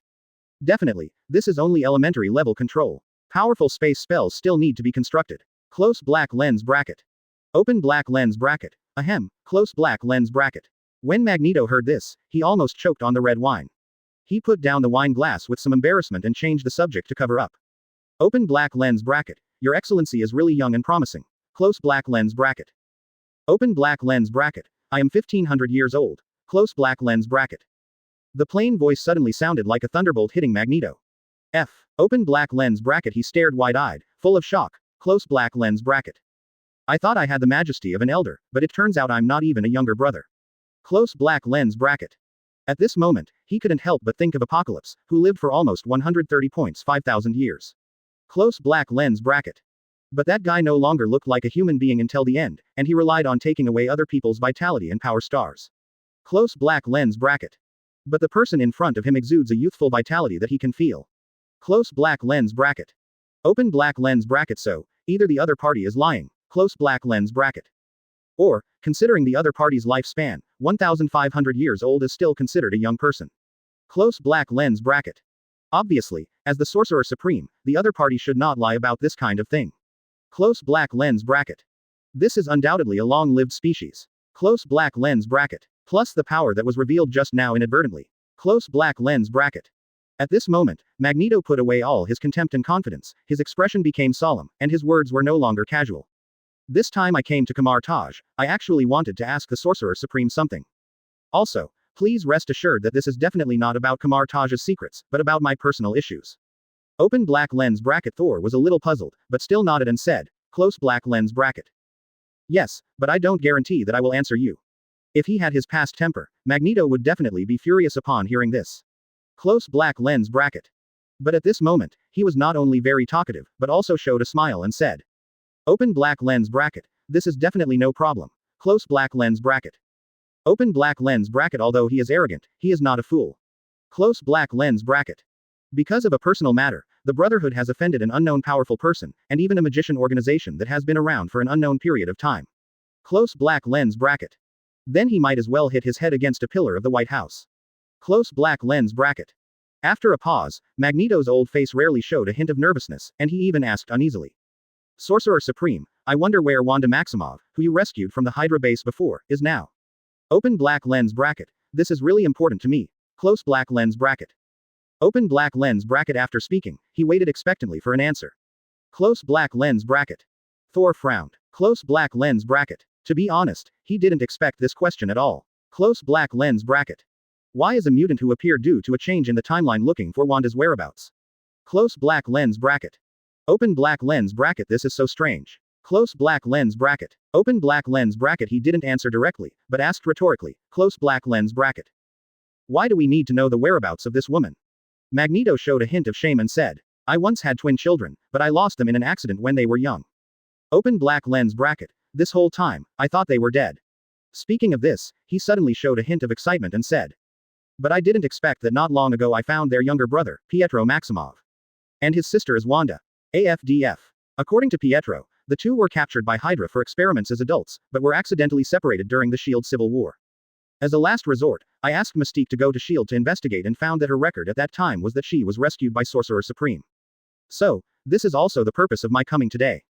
Definitely, this is only elementary level control. Powerful space spells still need to be constructed. Close black lens bracket. Open black lens bracket. Ahem, close black lens bracket. When Magneto heard this, he almost choked on the red wine. He put down the wine glass with some embarrassment and changed the subject to cover up. Open black lens bracket. Your Excellency is really young and promising. Close black lens bracket. Open black lens bracket. I am 1500 years old. Close black lens bracket. The plain voice suddenly sounded like a thunderbolt hitting Magneto. Open black lens bracket. He stared wide-eyed, full of shock. Close black lens bracket. I thought I had the majesty of an elder, but it turns out I'm not even a younger brother. Close black lens bracket. At this moment, he couldn't help but think of Apocalypse, who lived for almost 130.5,000 years. Close black lens bracket. But that guy no longer looked like a human being until the end, and he relied on taking away other people's vitality and power stars. Close black lens bracket. But the person in front of him exudes a youthful vitality that he can feel. Close black lens bracket. Open black lens bracket. So, either the other party is lying. Close black lens bracket. Or, considering the other party's lifespan, 1,500 years old is still considered a young person. Close black lens bracket. Obviously, as the Sorcerer Supreme, the other party should not lie about this kind of thing. Close black lens bracket. This is undoubtedly a long-lived species. Close black lens bracket. Plus the power that was revealed just now inadvertently. Close black lens bracket. At this moment, Magneto put away all his contempt and confidence, his expression became solemn, and his words were no longer casual. This time I came to Kamar Taj, I actually wanted to ask the Sorcerer Supreme something. Also, please rest assured that this is definitely not about Kamar Taj's secrets, but about my personal issues. Open black lens bracket. Thor was a little puzzled, but still nodded and said, close black lens bracket. Yes, but I don't guarantee that I will answer you. If he had his past temper, Magneto would definitely be furious upon hearing this. Close black lens bracket. But at this moment, he was not only very talkative, but also showed a smile and said, open black lens bracket. This is definitely no problem. Close black lens bracket. Open black lens bracket. Although he is arrogant, he is not a fool. Close black lens bracket. Because of a personal matter, the Brotherhood has offended an unknown powerful person, and even a magician organization that has been around for an unknown period of time. Close black lens bracket. Then he might as well hit his head against a pillar of the White House. Close black lens bracket. After a pause, Magneto's old face rarely showed a hint of nervousness, and he even asked uneasily. Sorcerer Supreme, I wonder where Wanda Maximoff, who you rescued from the Hydra base before, is now. Open black lens bracket. This is really important to me. Close black lens bracket. Open black lens bracket. After speaking, he waited expectantly for an answer. Close black lens bracket. Thor frowned. Close black lens bracket. To be honest, he didn't expect this question at all. Close black lens bracket. Why is a mutant who appeared due to a change in the timeline looking for Wanda's whereabouts? Close black lens bracket. Open black lens bracket. This is so strange. Close black lens bracket. Open black lens bracket. He didn't answer directly, but asked rhetorically. Close black lens bracket. Why do we need to know the whereabouts of this woman? Magneto showed a hint of shame and said, I once had twin children, but I lost them in an accident when they were young. Open black lens bracket. This whole time, I thought they were dead. Speaking of this, he suddenly showed a hint of excitement and said, but I didn't expect that not long ago I found their younger brother, Pietro Maximov. And his sister is Wanda. AFDF. According to Pietro, the two were captured by Hydra for experiments as adults, but were accidentally separated during the S.H.I.E.L.D. Civil War. As a last resort, I asked Mystique to go to S.H.I.E.L.D. to investigate and found that her record at that time was that she was rescued by Sorcerer Supreme. So, this is also the purpose of my coming today.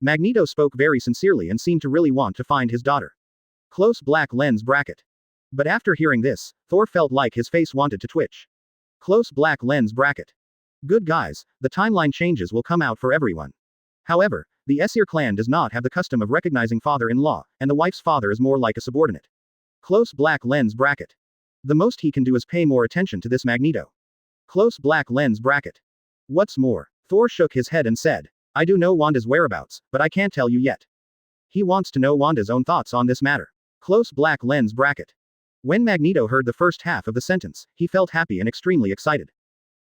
Magneto spoke very sincerely and seemed to really want to find his daughter. Close black lens bracket. But after hearing this, Thor felt like his face wanted to twitch. Close black lens bracket. Good guys, the timeline changes will come out for everyone. However, the Aesir clan does not have the custom of recognizing father-in-law, and the wife's father is more like a subordinate. Close black lens bracket. The most he can do is pay more attention to this Magneto. Close black lens bracket. What's more, Thor shook his head and said, I do know Wanda's whereabouts, but I can't tell you yet. He wants to know Wanda's own thoughts on this matter. Close black lens bracket. When Magneto heard the first half of the sentence, he felt happy and extremely excited.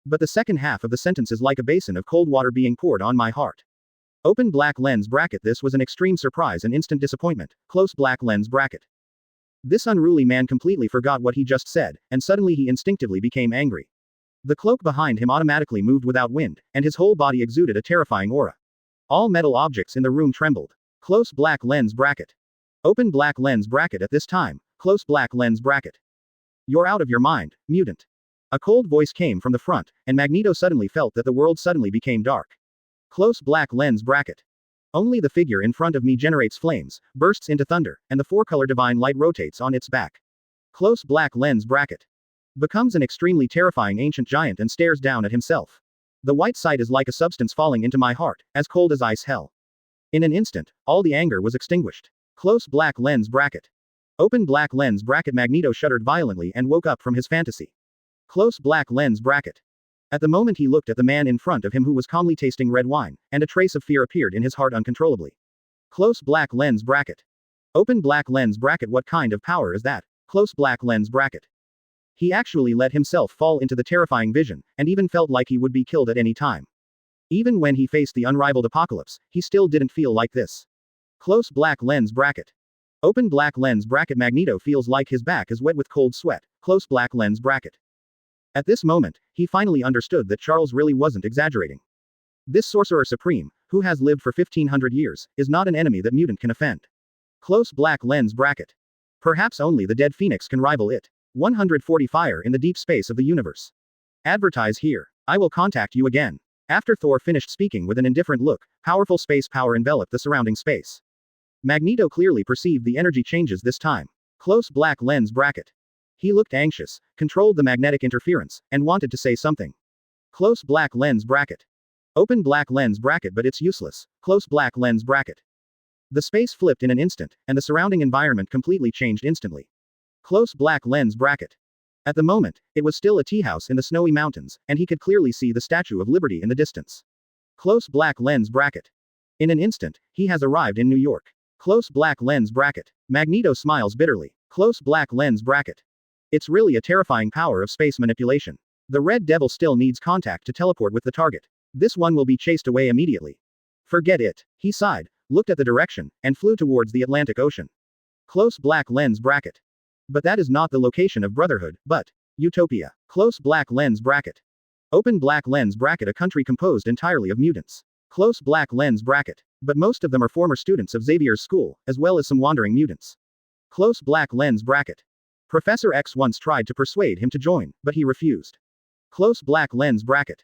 But the second half of the sentence is like a basin of cold water being poured on my heart. Open black lens bracket. This was an extreme surprise and instant disappointment. Close black lens bracket. This unruly man completely forgot what he just said, and suddenly he instinctively became angry. The cloak behind him automatically moved without wind, and his whole body exuded a terrifying aura. All metal objects in the room trembled. Close black lens bracket. Open black lens bracket. At this time, close black lens bracket. You're out of your mind, mutant. A cold voice came from the front, and Magneto suddenly felt that the world suddenly became dark. Close black lens bracket. Only the figure in front of me generates flames, bursts into thunder, and the four-color divine light rotates on its back. Close black lens bracket. Becomes an extremely terrifying ancient giant and stares down at himself. The white sight is like a substance falling into my heart, as cold as ice hell. In an instant, all the anger was extinguished. Close black lens bracket. Open black lens bracket. Magneto shuddered violently and woke up from his fantasy. Close black lens bracket. At the moment he looked at the man in front of him who was calmly tasting red wine, and a trace of fear appeared in his heart uncontrollably. Close black lens bracket. Open black lens bracket. What kind of power is that? Close black lens bracket. He actually let himself fall into the terrifying vision, and even felt like he would be killed at any time. Even when he faced the unrivaled apocalypse, he still didn't feel like this. Close black lens bracket. Open black lens bracket. Magneto feels like his back is wet with cold sweat. Close black lens bracket. At this moment, he finally understood that Charles really wasn't exaggerating. This Sorcerer Supreme, who has lived for 1500 years, is not an enemy that mutant can offend. Close black lens bracket. Perhaps only the dead Phoenix can rival it. 140 Fire in the deep space of the universe. Advertise here. I will contact you again. After Thor finished speaking with an indifferent look, powerful space power enveloped the surrounding space. Magneto clearly perceived the energy changes this time. Close black lens bracket. He looked anxious, controlled the magnetic interference, and wanted to say something. Close black lens bracket. Open black lens bracket, but it's useless. Close black lens bracket. The space flipped in an instant, and the surrounding environment completely changed instantly. Close black lens bracket. At the moment, it was still a tea house in the snowy mountains, and he could clearly see the Statue of Liberty in the distance. Close black lens bracket. In an instant, he has arrived in New York. Close black lens bracket. Magneto smiles bitterly. Close black lens bracket. It's really a terrifying power of space manipulation. The Red Devil still needs contact to teleport with the target. This one will be chased away immediately. Forget it. He sighed, looked at the direction, and flew towards the Atlantic Ocean. Close black lens bracket. But that is not the location of Brotherhood, but Utopia. Close black lens bracket. Open black lens bracket. A country composed entirely of mutants. Close black lens bracket. But most of them are former students of Xavier's school, as well as some wandering mutants. Close black lens bracket. Professor X once tried to persuade him to join, but he refused. Close black lens bracket.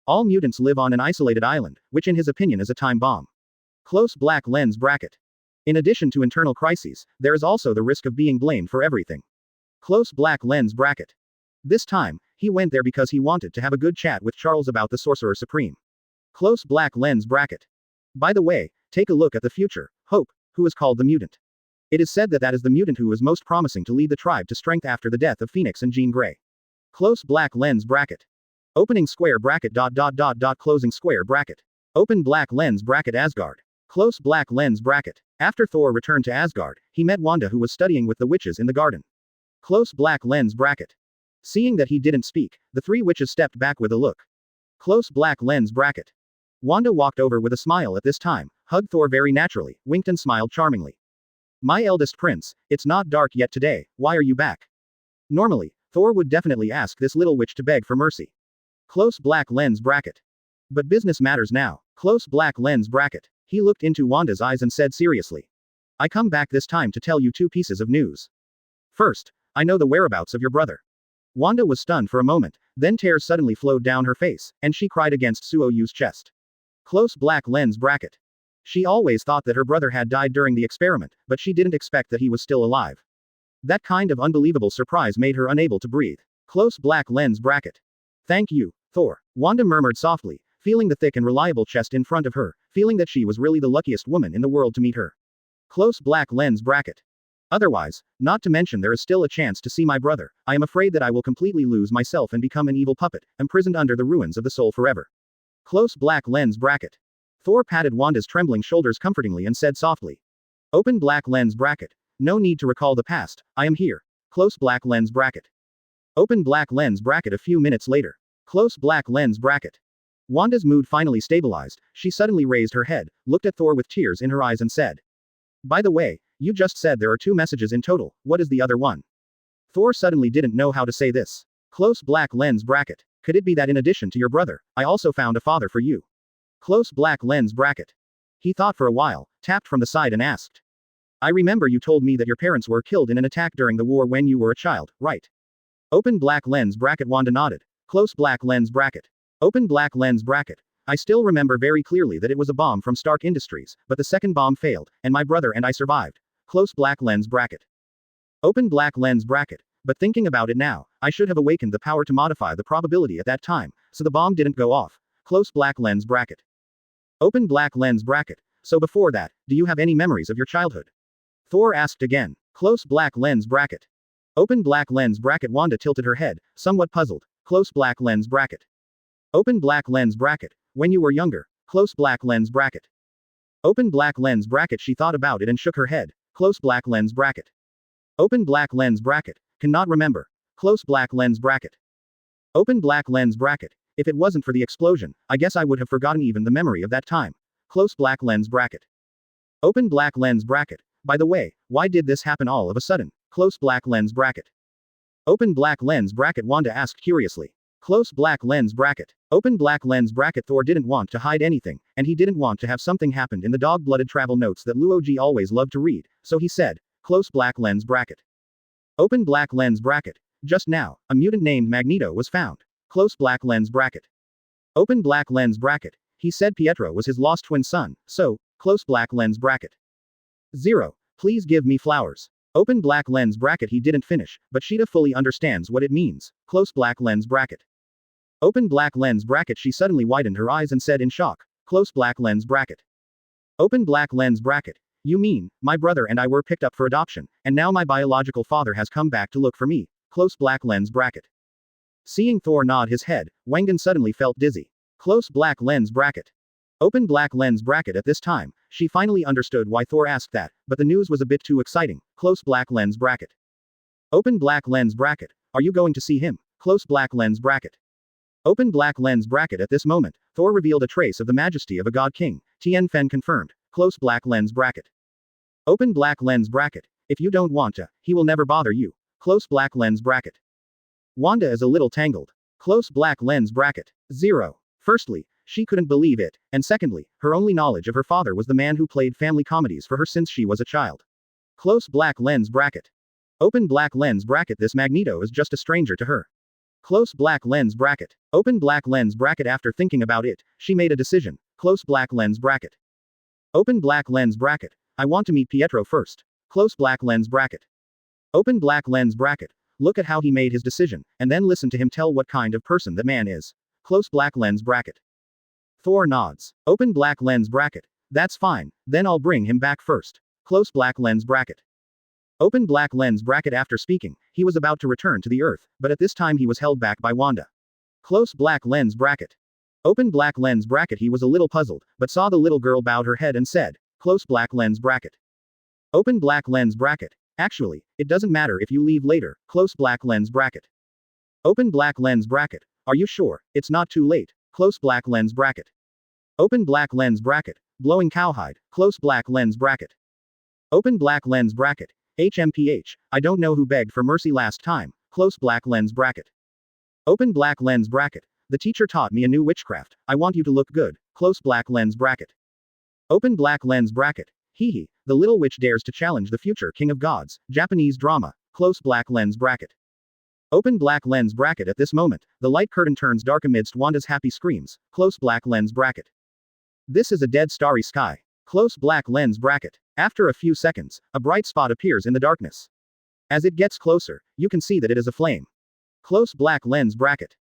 All mutants live on an isolated island, which in his opinion is a time bomb. Close black lens bracket. In addition to internal crises, there is also the risk of being blamed for everything. Close black lens bracket. This time, he went there because he wanted to have a good chat with Charles about the Sorcerer Supreme. Close black lens bracket. By the way, take a look at the future, Hope, who is called the mutant. It is said that that is the mutant who is most promising to lead the tribe to strength after the death of Phoenix and Jean Grey. Close black lens bracket. Opening square bracket. Closing square bracket. Open black lens bracket. Asgard. Close black lens bracket. After Thor returned to Asgard, he met Wanda, who was studying with the witches in the garden. Close black lens bracket. Seeing that he didn't speak, the three witches stepped back with a look. Close black lens bracket. Wanda walked over with a smile at this time, hugged Thor very naturally, winked and smiled charmingly. My eldest prince, it's not dark yet today, why are you back? Normally, Thor would definitely ask this little witch to beg for mercy. Close black lens bracket. But business matters now. Close black lens bracket. He looked into Wanda's eyes and said seriously. I come back this time to tell you two pieces of news. First, I know the whereabouts of your brother. Wanda was stunned for a moment, then tears suddenly flowed down her face, and she cried against Suoyu's chest. Close black lens bracket. She always thought that her brother had died during the experiment, but she didn't expect that he was still alive. That kind of unbelievable surprise made her unable to breathe. Close black lens bracket. Thank you, Thor. Wanda murmured softly, feeling the thick and reliable chest in front of her, feeling that she was really the luckiest woman in the world to meet her. Close black lens bracket. Otherwise, not to mention there is still a chance to see my brother, I am afraid that I will completely lose myself and become an evil puppet, imprisoned under the ruins of the soul forever. Close black lens bracket. Thor patted Wanda's trembling shoulders comfortingly and said softly. Open black lens bracket. No need to recall the past, I am here. Close black lens bracket. Open black lens bracket a few minutes later. Close black lens bracket. Wanda's mood finally stabilized, she suddenly raised her head, looked at Thor with tears in her eyes and said. By the way, you just said there are two messages in total, what is the other one? Thor suddenly didn't know how to say this. Close black lens bracket. Could it be that in addition to your brother, I also found a father for you? Close black lens bracket. He thought for a while, tapped from the side and asked. I remember you told me that your parents were killed in an attack during the war when you were a child, right? Open black lens bracket. Wanda nodded. Close black lens bracket. Open black lens bracket. I still remember very clearly that it was a bomb from Stark Industries, but the second bomb failed, and my brother and I survived. Close black lens bracket. Open black lens bracket. But thinking about it now, I should have awakened the power to modify the probability at that time, so the bomb didn't go off. Close black lens bracket. Open black lens bracket. So before that, do you have any memories of your childhood? Thor asked again. Close black lens bracket. Open black lens bracket. Wanda tilted her head, somewhat puzzled. Close black lens bracket. Open black lens bracket. When you were younger. Close black lens bracket. Open black lens bracket. She thought about it and shook her head. Close black lens bracket. Open black lens bracket. Cannot remember. Close black lens bracket. Open black lens bracket. If it wasn't for the explosion, I guess I would have forgotten even the memory of that time. Close black lens bracket. Open black lens bracket. By the way, why did this happen all of a sudden? Close black lens bracket. Open black lens bracket. Wanda asked curiously. Close black lens bracket. Open black lens bracket. Thor didn't want to hide anything, and he didn't want to have something happen in the dog-blooded travel notes that Luoji always loved to read, so he said, close black lens bracket. Open black lens bracket. Just now, a mutant named Magneto was found. Close black lens bracket. Open black lens bracket. He said Pietro was his lost twin son, so, close black lens bracket. 0. Please give me flowers. Open black lens bracket. He didn't finish, but Sheeta fully understands what it means. Close black lens bracket. Open black lens bracket. She suddenly widened her eyes and said in shock. Close black lens bracket. Open black lens bracket. You mean, my brother and I were picked up for adoption, and now my biological father has come back to look for me. Close black lens bracket. Seeing Thor nod his head, Wengen suddenly felt dizzy. Close black lens bracket. Open black lens bracket. At this time, she finally understood why Thor asked that, but the news was a bit too exciting. Close black lens bracket. Open black lens bracket. Are you going to see him? Close black lens bracket. Open black lens bracket. At this moment, Thor revealed a trace of the majesty of a god king. Tien Fen confirmed. Close black lens bracket. Open black lens bracket. If you don't want to, he will never bother you. Close black lens bracket. Wanda is a little tangled. Close black lens bracket. 0. Firstly, she couldn't believe it, and secondly, her only knowledge of her father was the man who played family comedies for her since she was a child. Close black lens bracket. Open black lens bracket. This Magneto is just a stranger to her. Close black lens bracket. Open black lens bracket. After thinking about it, she made a decision. Close black lens bracket. Open black lens bracket. I want to meet Pietro first. Close black lens bracket. Open black lens bracket. Look at how he made his decision, and then listen to him tell what kind of person that man is. Close black lens bracket. Thor nods. Open black lens bracket. That's fine, then I'll bring him back first. Close black lens bracket. Open black lens bracket. After speaking, he was about to return to the Earth, but at this time he was held back by Wanda. Close black lens bracket. Open black lens bracket. He was a little puzzled, but saw the little girl bowed her head and said, close black lens bracket. Open black lens bracket. Actually, it doesn't matter if you leave later, close black lens bracket. Open black lens bracket. Are you sure? It's not too late, close black lens bracket. Open black lens bracket. Blowing cowhide, close black lens bracket. Open black lens bracket. HMPH, I don't know who begged for mercy last time, close black lens bracket. Open black lens bracket. The teacher taught me a new witchcraft, I want you to look good, close black lens bracket. Open black lens bracket. Hee hee, the little witch dares to challenge the future king of gods, Japanese drama, close black lens bracket. Open black lens bracket. At this moment, the light curtain turns dark amidst Wanda's happy screams, close black lens bracket. This is a dead starry sky. Close black lens bracket. After a few seconds, a bright spot appears in the darkness. As it gets closer, you can see that it is a flame. Close black lens bracket.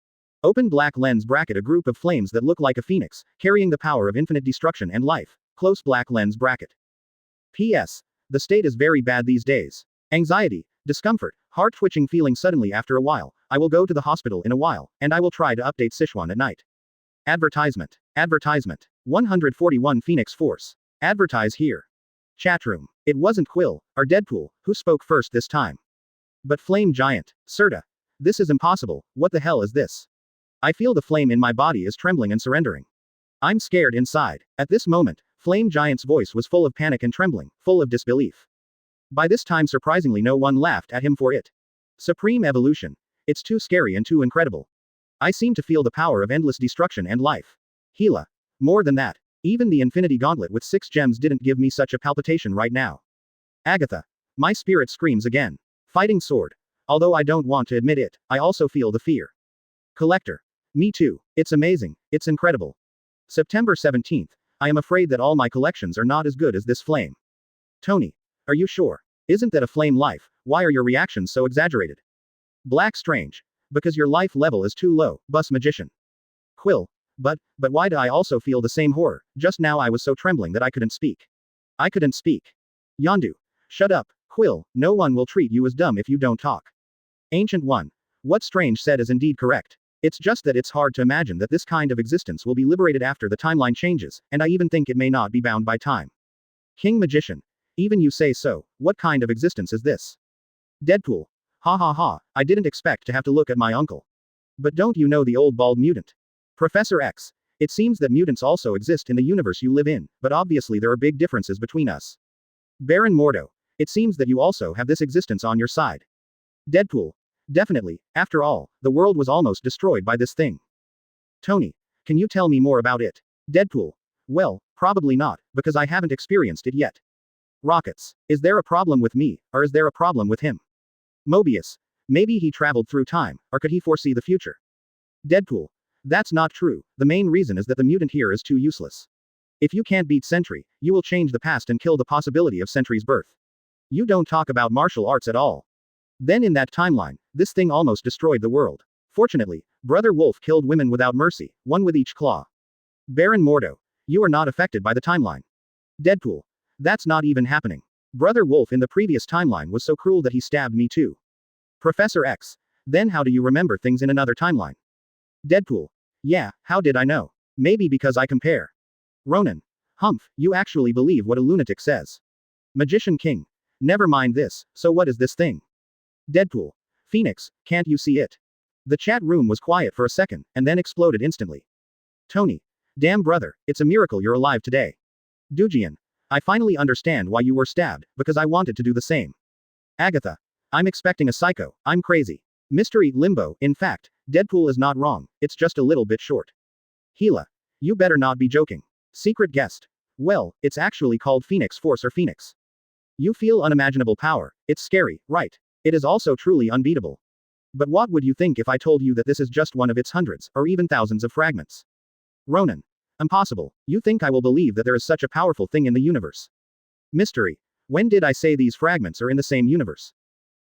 Open black lens bracket. A group of flames that look like a phoenix, carrying the power of infinite destruction and life. Close black lens bracket. P.S. The state is very bad these days. Anxiety, discomfort, heart-twitching feeling suddenly after a while. I will go to the hospital in a while, and I will try to update Sichuan at night. Advertisement. Advertisement. 141 Phoenix Force. Advertise here. Chatroom. It wasn't Quill, or Deadpool, who spoke first this time. But Flame Giant. Serta. This is impossible, what the hell is this? I feel the flame in my body is trembling and surrendering. I'm scared inside. At this moment, Flame Giant's voice was full of panic and trembling, full of disbelief. By this time surprisingly no one laughed at him for it. Supreme evolution. It's too scary and too incredible. I seem to feel the power of endless destruction and life. Gila. More than that. Even the Infinity Gauntlet with 6 gems didn't give me such a palpitation right now. Agatha. My spirit screams again. Fighting sword. Although I don't want to admit it, I also feel the fear. Collector. Me too. It's amazing, it's incredible. September 17th. I am afraid that all my collections are not as good as this flame. Tony. Are you sure? Isn't that a flame life? Why are your reactions so exaggerated? Black Strange. Because your life level is too low, Bus Magician. Quill. But why do I also feel the same horror? Just now I was so trembling that I couldn't speak. I couldn't speak. Yondu. Shut up, Quill, no one will treat you as dumb if you don't talk. Ancient One. What Strange said is indeed correct. It's just that it's hard to imagine that this kind of existence will be liberated after the timeline changes, and I even think it may not be bound by time. King Magician. Even you say so, what kind of existence is this? Deadpool. Ha ha ha, I didn't expect to have to look at my uncle. But don't you know the old bald mutant? Professor X. It seems that mutants also exist in the universe you live in, but obviously there are big differences between us. Baron Mordo. It seems that you also have this existence on your side. Deadpool. Definitely, after all, the world was almost destroyed by this thing. Tony. Can you tell me more about it? Deadpool. Well, probably not, because I haven't experienced it yet. Rockets. Is there a problem with me, or is there a problem with him? Mobius. Maybe he traveled through time, or could he foresee the future? Deadpool. That's not true, the main reason is that the mutant here is too useless. If you can't beat Sentry, you will change the past and kill the possibility of Sentry's birth. You don't talk about martial arts at all. Then in that timeline, this thing almost destroyed the world. Fortunately, Brother Wolf killed women without mercy, one with each claw. Baron Mordo. You are not affected by the timeline. Deadpool. That's not even happening. Brother Wolf in the previous timeline was so cruel that he stabbed me too. Professor X. Then how do you remember things in another timeline? Deadpool. Yeah, how did I know? Maybe because I compare. Ronan. Humph, you actually believe what a lunatic says. Magician King. Never mind this, so what is this thing? Deadpool. Phoenix, can't you see it? The chat room was quiet for a second, and then exploded instantly. Tony. Damn brother, it's a miracle you're alive today. Dujian. I finally understand why you were stabbed, because I wanted to do the same. Agatha. I'm expecting a psycho, I'm crazy. Mystery, Limbo, in fact, Deadpool is not wrong, it's just a little bit short. Gila. You better not be joking. Secret guest. Well, it's actually called Phoenix Force or Phoenix. You feel unimaginable power, it's scary, right? It is also truly unbeatable. But what would you think if I told you that this is just one of its hundreds, or even thousands of fragments? Ronan. Impossible. You think I will believe that there is such a powerful thing in the universe? Mystery. When did I say these fragments are in the same universe?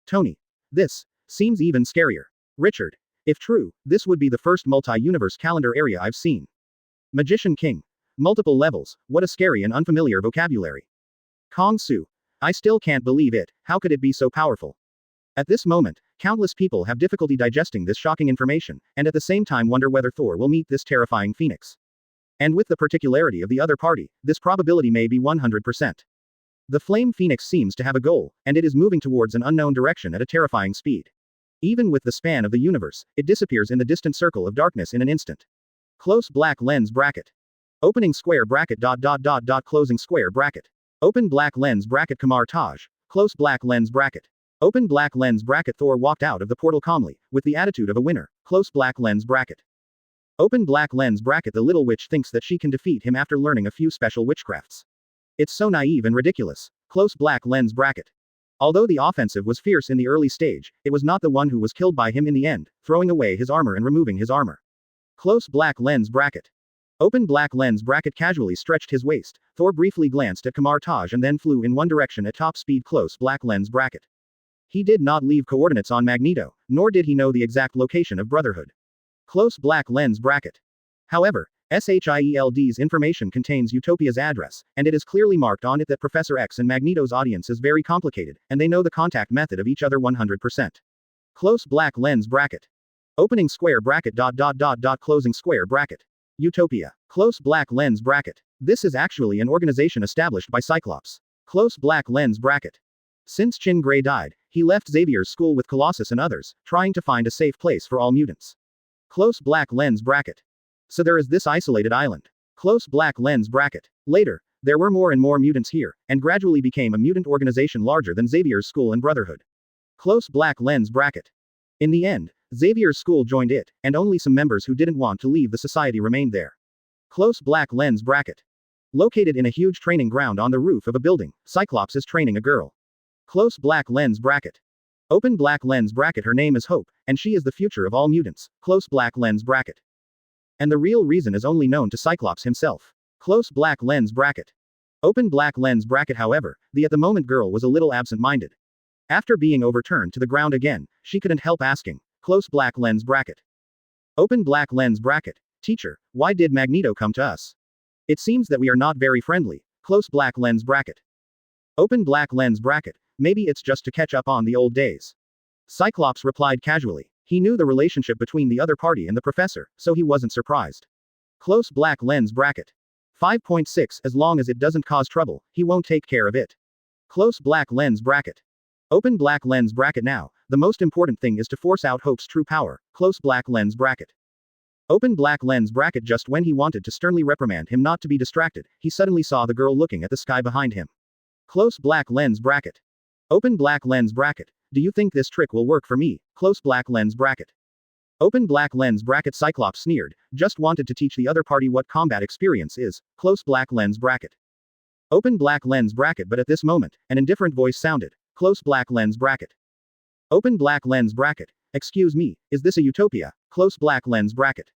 Tony. This seems even scarier. Richard. If true, this would be the first multi-universe calendar area I've seen. Magician King. Multiple levels, what a scary and unfamiliar vocabulary. Kong Su. I still can't believe it, how could it be so powerful? At this moment, Countless people have difficulty digesting this shocking information, and at the same time wonder whether Thor will meet this terrifying phoenix. And with the particularity of the other party, this probability may be 100%. The flame phoenix seems to have a goal, and it is moving towards an unknown direction at a terrifying speed. Even with the span of the universe, it disappears in the distant circle of darkness in an instant. Close black lens bracket. Opening square bracket ... closing square bracket. Open black lens bracket Kamar Taj. Close black lens bracket. Open black lens bracket. Thor walked out of the portal calmly, with the attitude of a winner. Close black lens bracket. Open black lens bracket. The little witch thinks that she can defeat him after learning a few special witchcrafts. It's so naive and ridiculous. Close black lens bracket. Although the offensive was fierce in the early stage, it was not the one who was killed by him in the end, throwing away his armor and removing his armor. Close black lens bracket. Open black lens bracket. Casually stretched his waist, Thor briefly glanced at Kamar Taj and then flew in one direction at top speed. Close black lens bracket. He did not leave coordinates on Magneto, nor did he know the exact location of Brotherhood. Close black lens bracket. However, SHIELD's information contains Utopia's address, and it is clearly marked on it that Professor X and Magneto's audience is very complicated, and they know the contact method of each other 100%. Close black lens bracket. Opening square bracket ... closing square bracket. Utopia. Close black lens bracket. This is actually an organization established by Cyclops. Close black lens bracket. Since Chin Gray died, he left Xavier's school with Colossus and others, trying to find a safe place for all mutants. Close black lens bracket. So there is this isolated island. Close black lens bracket. Later, there were more and more mutants here, and gradually became a mutant organization larger than Xavier's school and Brotherhood. Close black lens bracket. In the end, Xavier's school joined it, and only some members who didn't want to leave the society remained there. Close black lens bracket. Located in a huge training ground on the roof of a building, Cyclops is training a girl. Close black lens bracket. Open black lens bracket. Her name is Hope, and she is the future of all mutants. Close black lens bracket. And the real reason is only known to Cyclops himself. Close black lens bracket. Open black lens bracket. However, the at the moment girl was a little absent-minded. After being overturned to the ground again, she couldn't help asking. Close black lens bracket. Open black lens bracket. Teacher, why did Magneto come to us? It seems that we are not very friendly. Close black lens bracket. Open black lens bracket. Maybe it's just to catch up on the old days. Cyclops replied casually. He knew the relationship between the other party and the professor, so he wasn't surprised. Close black lens bracket. 5.6 As long as it doesn't cause trouble, he won't take care of it. Close black lens bracket. Open black lens bracket. Now, the most important thing is to force out Hope's true power. Close black lens bracket. Open black lens bracket. Just when he wanted to sternly reprimand him not to be distracted, he suddenly saw the girl looking at the sky behind him. Close black lens bracket. Open black lens bracket. Do you think this trick will work for me? Close black lens bracket. Open black lens bracket. Cyclops sneered, just wanted to teach the other party what combat experience is. Close black lens bracket. Open black lens bracket. But at this moment, an indifferent voice sounded. Close black lens bracket. Open black lens bracket. Excuse me, is this a utopia? Close black lens bracket.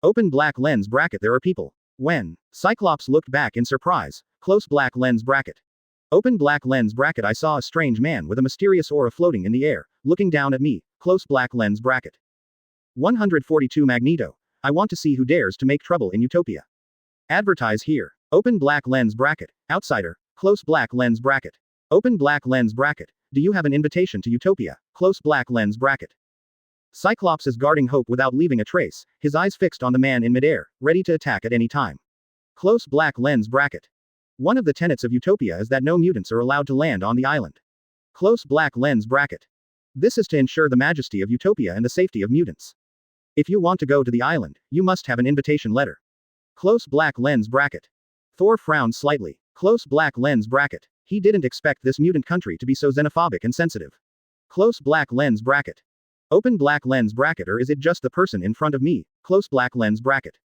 Open black lens bracket. There are people. When Cyclops looked back in surprise. Close black lens bracket. Open black lens bracket. I saw a strange man with a mysterious aura floating in the air, looking down at me. Close black lens bracket. 142 Magneto. I want to see who dares to make trouble in Utopia. Advertise here. Open black lens bracket. Outsider. Close black lens bracket. Open black lens bracket. Do you have an invitation to Utopia? Close black lens bracket. Cyclops is guarding Hope without leaving a trace, his eyes fixed on the man in midair, ready to attack at any time. Close black lens bracket. One of the tenets of Utopia is that no mutants are allowed to land on the island. Close black lens bracket. This is to ensure the majesty of Utopia and the safety of mutants. If you want to go to the island, you must have an invitation letter. Close black lens bracket. Thor frowned slightly. Close black lens bracket. He didn't expect this mutant country to be so xenophobic and sensitive. Close black lens bracket. Open black lens bracket. Or is it just the person in front of me? Close black lens bracket.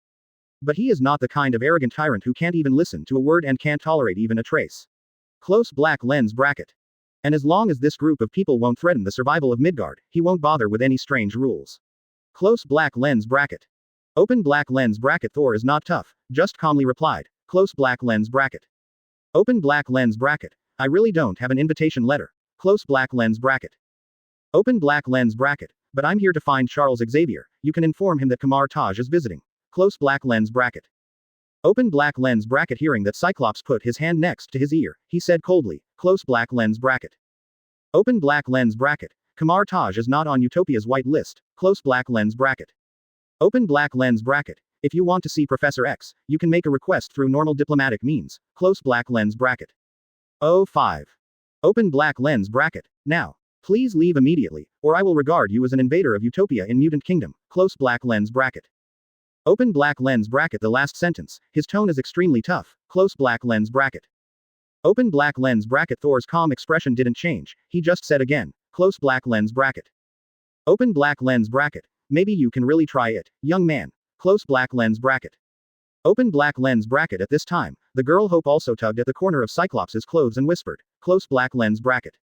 But he is not the kind of arrogant tyrant who can't even listen to a word and can't tolerate even a trace. Close black lens bracket. And as long as this group of people won't threaten the survival of Midgard, he won't bother with any strange rules. Close black lens bracket. Open black lens bracket. Thor is not tough, just calmly replied. Close black lens bracket. Open black lens bracket. I really don't have an invitation letter. Close black lens bracket. Open black lens bracket. But I'm here to find Charles Xavier. You can inform him that Kamar Taj is visiting. Close black lens bracket. Open black lens bracket. Hearing that Cyclops put his hand next to his ear, he said coldly, close black lens bracket. Open black lens bracket. Kamar Taj is not on Utopia's white list. Close black lens bracket. Open black lens bracket. If you want to see Professor X, you can make a request through normal diplomatic means. Close black lens bracket. 05. Open black lens bracket. Now. Please leave immediately, or I will regard you as an invader of Utopia in Mutant Kingdom. Close black lens bracket. Open black lens bracket. The last sentence. His tone is extremely tough. Close black lens bracket. Open black lens bracket. Thor's calm expression didn't change. He just said again. Close black lens bracket. Open black lens bracket. Maybe you can really try it, young man. Close black lens bracket. Open black lens bracket. At this time, the girl Hope also tugged at the corner of Cyclops' clothes and whispered. Close black lens bracket.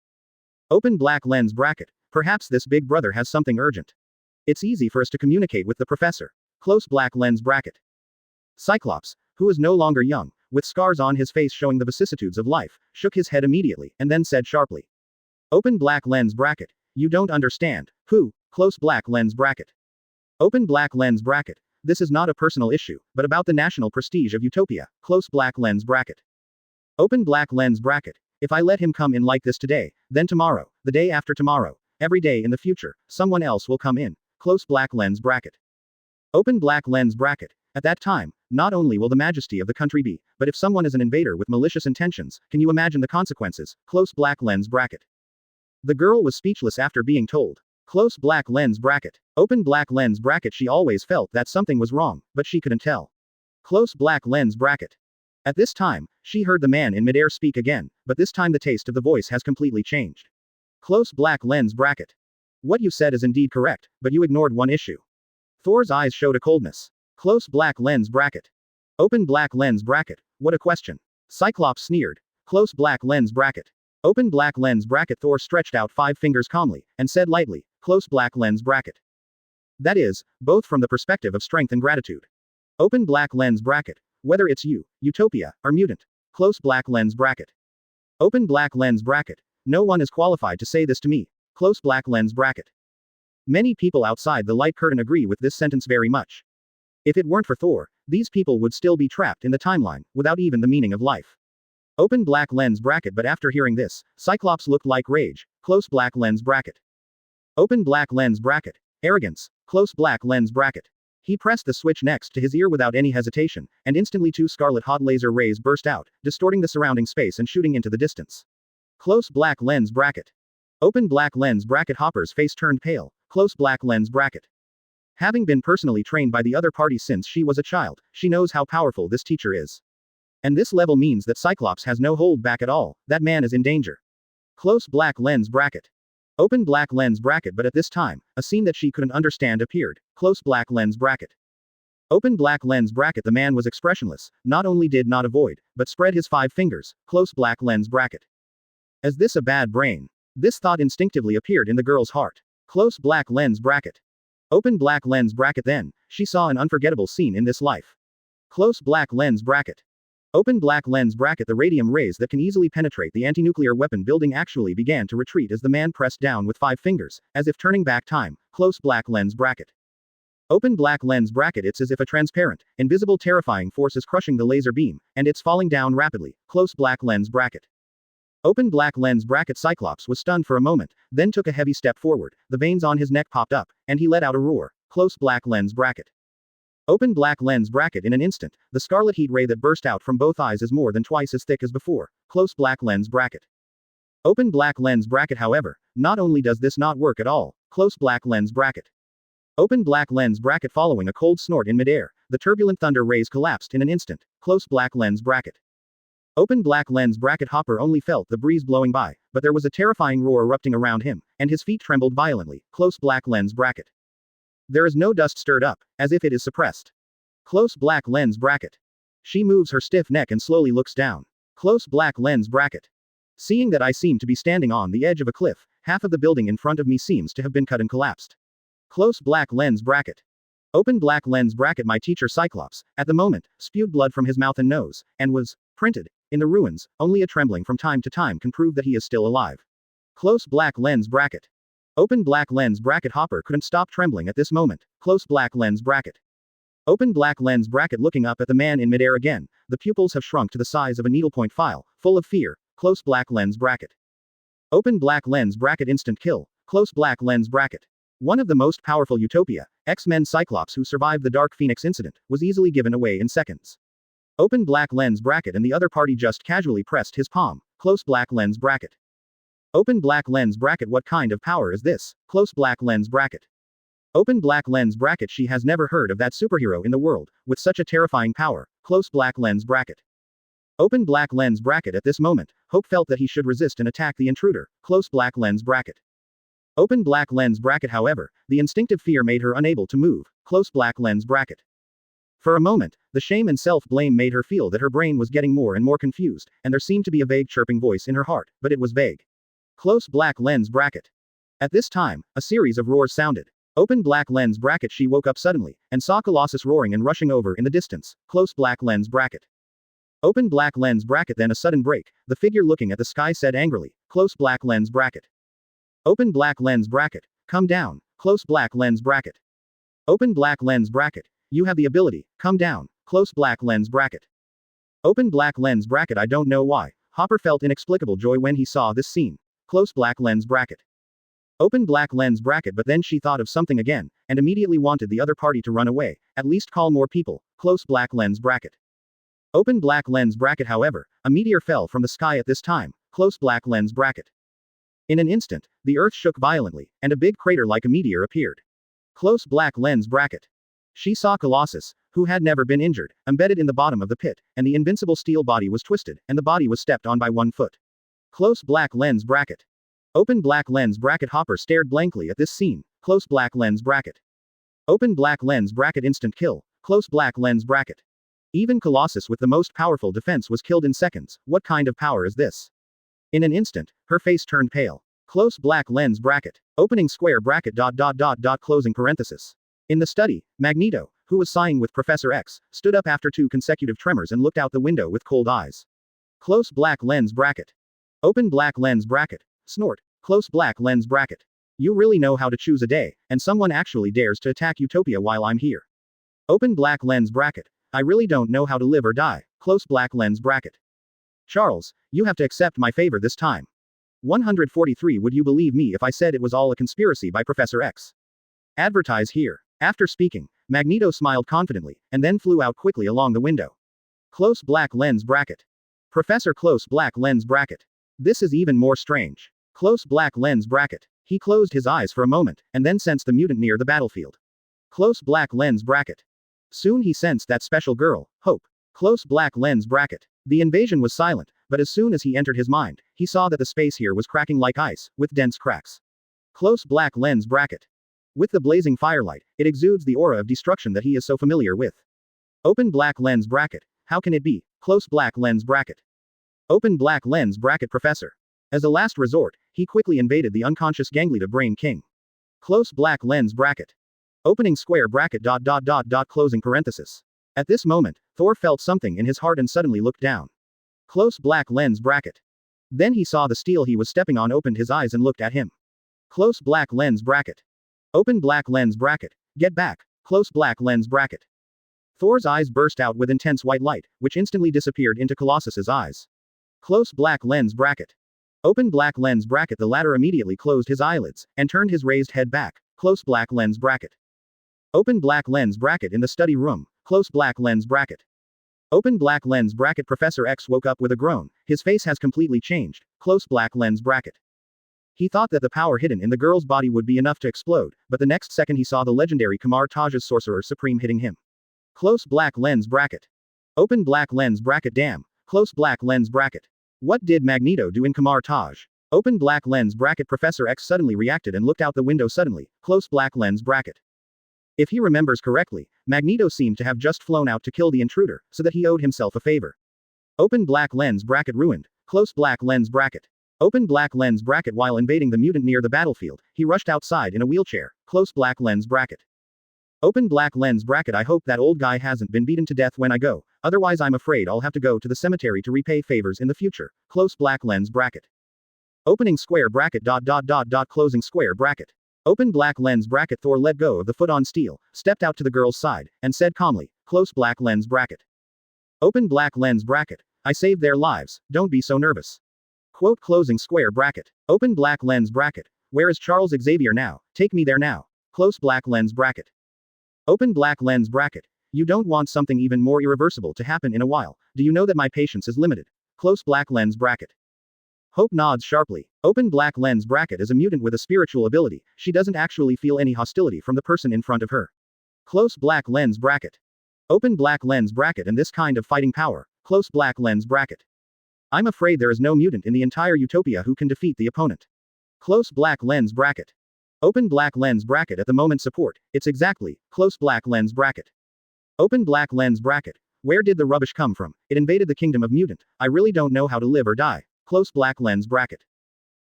Open black lens bracket. Perhaps this big brother has something urgent. It's easy for us to communicate with the professor. Close black lens bracket. Cyclops, who is no longer young, with scars on his face showing the vicissitudes of life, shook his head immediately, and then said sharply. Open black lens bracket. You don't understand. Who? Close black lens bracket. Open black lens bracket. This is not a personal issue, but about the national prestige of Utopia. Close black lens bracket. Open black lens bracket. If I let him come in like this today, then tomorrow, the day after tomorrow, every day in the future, someone else will come in. Close black lens bracket. Open black lens bracket. At that time, not only will the majesty of the country be, but if someone is an invader with malicious intentions, can you imagine the consequences? Close black lens bracket. The girl was speechless after being told. Close black lens bracket. Open black lens bracket. She always felt that something was wrong, but she couldn't tell. Close black lens bracket. At this time, she heard the man in midair speak again, but this time the taste of the voice has completely changed. Close black lens bracket. What you said is indeed correct, but you ignored one issue. Thor's eyes showed a coldness. Close black lens bracket. Open black lens bracket. What a question. Cyclops sneered. Close black lens bracket. Open black lens bracket. Thor stretched out 5 fingers calmly, and said lightly, close black lens bracket. That is, both from the perspective of strength and gratitude. Open black lens bracket. Whether it's you, Utopia, or mutant. Close black lens bracket. Open black lens bracket. No one is qualified to say this to me. Close black lens bracket. Many people outside the light curtain agree with this sentence very much. If it weren't for Thor, these people would still be trapped in the timeline, without even the meaning of life. Open black lens bracket. But after hearing this, Cyclops looked like rage. Close black lens bracket. Open black lens bracket. Arrogance. Close black lens bracket. He pressed the switch next to his ear without any hesitation, and instantly 2 scarlet hot laser rays burst out, distorting the surrounding space and shooting into the distance. Close black lens bracket. Open black lens bracket. Hopper's face turned pale. Close black lens bracket. Having been personally trained by the other party since she was a child, she knows how powerful this teacher is. And this level means that Cyclops has no hold back at all. That man is in danger. Close black lens bracket. Open black lens bracket. But at this time, a scene that she couldn't understand appeared. Close black lens bracket. Open black lens bracket. The man was expressionless, not only did not avoid, but spread his 5 fingers. Close black lens bracket. Is this a bad brain? This thought instinctively appeared in the girl's heart. Close black lens bracket. Open black lens bracket. Then, she saw an unforgettable scene in this life. Close black lens bracket. Open black lens bracket. The radium rays that can easily penetrate the anti-nuclear weapon building actually began to retreat as the man pressed down with 5 fingers, as if turning back time. Close black lens bracket. Open black lens bracket. It's as if a transparent, invisible terrifying force is crushing the laser beam, and it's falling down rapidly. Close black lens bracket. Open black lens bracket. Cyclops was stunned for a moment, then took a heavy step forward, the veins on his neck popped up, and he let out a roar. Close black lens bracket. Open black lens bracket. In an instant, the scarlet heat ray that burst out from both eyes is more than twice as thick as before. Close black lens bracket. Open black lens bracket. However, not only does this not work at all, close black lens bracket. Open black lens bracket. Following a cold snort in midair, the turbulent thunder rays collapsed in an instant. Close black lens bracket. Open black lens bracket. Hopper only felt the breeze blowing by, but there was a terrifying roar erupting around him, and his feet trembled violently. Close black lens bracket. There is no dust stirred up, as if it is suppressed. Close black lens bracket. She moves her stiff neck and slowly looks down. Close black lens bracket. Seeing that I seem to be standing on the edge of a cliff, half of the building in front of me seems to have been cut and collapsed. Close black lens bracket. Open black lens bracket. My teacher Cyclops, at the moment, spewed blood from his mouth and nose, and was printed in the ruins. Only a trembling from time to time can prove that he is still alive. Close black lens bracket. Open black lens bracket. Hopper couldn't stop trembling at this moment. Close black lens bracket. Open black lens bracket. Looking up at the man in midair again, the pupils have shrunk to the size of a needlepoint file, full of fear. Close black lens bracket. Open black lens bracket. Instant kill. close black lens bracket. One of the most powerful Utopia, X-Men Cyclops who survived the Dark Phoenix incident, was easily given away in seconds. Open black lens bracket and the other party just casually pressed his palm, close black lens bracket. Open black lens bracket. What kind of power is this? Close black lens bracket. Open black lens bracket. She has never heard of that superhero in the world, with such a terrifying power, close black lens bracket. Open black lens bracket. At this moment, Hope felt that he should resist and attack the intruder, close black lens bracket. Open black lens bracket. However, the instinctive fear made her unable to move, close black lens bracket. For a moment, the shame and self-blame made her feel that her brain was getting more and more confused, and there seemed to be a vague chirping voice in her heart, but it was vague. Close black lens bracket. At this time, a series of roars sounded. Open black lens bracket. She woke up suddenly, and saw Colossus roaring and rushing over in the distance, close black lens bracket. Open black lens bracket. Then a sudden break, the figure looking at the sky said angrily, close black lens bracket. Open black lens bracket. Come down, close black lens bracket. Open black lens bracket. You have the ability, come down, close black lens bracket. Open black lens bracket. I don't know why, Hopper felt inexplicable joy when he saw this scene. Close black lens bracket. Open black lens bracket. But then she thought of something again, and immediately wanted the other party to run away, at least call more people, close black lens bracket. Open black lens bracket. However, a meteor fell from the sky at this time, close black lens bracket. In an instant, the earth shook violently, and a big crater like a meteor appeared. Close black lens bracket. She saw Colossus, who had never been injured, embedded in the bottom of the pit, and the invincible steel body was twisted, and the body was stepped on by one foot. Close black lens bracket. Open black lens bracket. Hopper stared blankly at this scene, close black lens bracket. Open black lens bracket. Instant kill, close black lens bracket. Even Colossus with the most powerful defense was killed in seconds. What kind of power is this? In an instant, her face turned pale. Close black lens bracket. Opening square bracket. Closing parenthesis. In the study, Magneto, who was sighing with Professor X, stood up after 2 consecutive tremors and looked out the window with cold eyes. Close black lens bracket. Open black lens bracket. Snort. Close black lens bracket. You really know how to choose a day, and someone actually dares to attack Utopia while I'm here. Open black lens bracket. I really don't know how to live or die, close black lens bracket. Charles, you have to accept my favor this time. 143. Would you believe me if I said it was all a conspiracy by Professor X? Advertise here. After speaking, Magneto smiled confidently, and then flew out quickly along the window. Close black lens bracket. Professor close black lens bracket. This is even more strange. Close black lens bracket. He closed his eyes for a moment, and then sensed the mutant near the battlefield. Close black lens bracket. Soon he sensed that special girl, Hope. Close black lens bracket. The invasion was silent, but as soon as he entered his mind, he saw that the space here was cracking like ice, with dense cracks. Close black lens bracket. With the blazing firelight, it exudes the aura of destruction that he is so familiar with. Open black lens bracket. How can it be? Close black lens bracket. Open black lens bracket. Professor. As a last resort, he quickly invaded the unconscious Ganglied of Brain King. Close black lens bracket. Opening square bracket. Closing parenthesis. At this moment, Thor felt something in his heart and suddenly looked down. Close black lens bracket. Then he saw the steel he was stepping on, opened his eyes and looked at him. Close black lens bracket. Open black lens bracket. Get back. Close black lens bracket. Thor's eyes burst out with intense white light, which instantly disappeared into Colossus's eyes. Close black lens bracket. Open black lens bracket. The latter immediately closed his eyelids, and turned his raised head back. Close black lens bracket. Open black lens bracket. In the study room, close black lens bracket. Open black lens bracket. Professor X woke up with a groan, his face has completely changed, close black lens bracket. He thought that the power hidden in the girl's body would be enough to explode, but the next second he saw the legendary Kamar Taj's Sorcerer Supreme hitting him. Close black lens bracket. Open black lens bracket. Damn. Close black lens bracket. What did Magneto do in Kamar Taj? Open black lens bracket. Professor X suddenly reacted and looked out the window suddenly, close black lens bracket. If he remembers correctly, Magneto seemed to have just flown out to kill the intruder, so that he owed himself a favor. Open black lens bracket. Ruined. Close black lens bracket. Open black lens bracket. While invading the mutant near the battlefield, he rushed outside in a wheelchair, close black lens bracket. Open black lens bracket. I hope that old guy hasn't been beaten to death when I go, otherwise I'm afraid I'll have to go to the cemetery to repay favors in the future, close black lens bracket. Opening square bracket. Closing square bracket. Open black lens bracket. Thor let go of the foot on steel, stepped out to the girl's side, and said calmly, close black lens bracket. Open black lens bracket. I saved their lives, don't be so nervous. Quote. Closing square bracket. Open black lens bracket. Where is Charles Xavier now? Take me there now. Close black lens bracket. Open black lens bracket. You don't want something even more irreversible to happen in a while. Do you know that my patience is limited? Close black lens bracket. Hope nods sharply. Open black lens bracket is a mutant with a spiritual ability. She doesn't actually feel any hostility from the person in front of her. Close black lens bracket. Open black lens bracket and this kind of fighting power. Close black lens bracket. I'm afraid there is no mutant in the entire utopia who can defeat the opponent. Close black lens bracket. Open black lens bracket at the moment support. It's exactly. Close black lens bracket. Open black lens bracket. Where did the rubbish come from? It invaded the kingdom of mutant. I really don't know how to live or die. Close black lens bracket.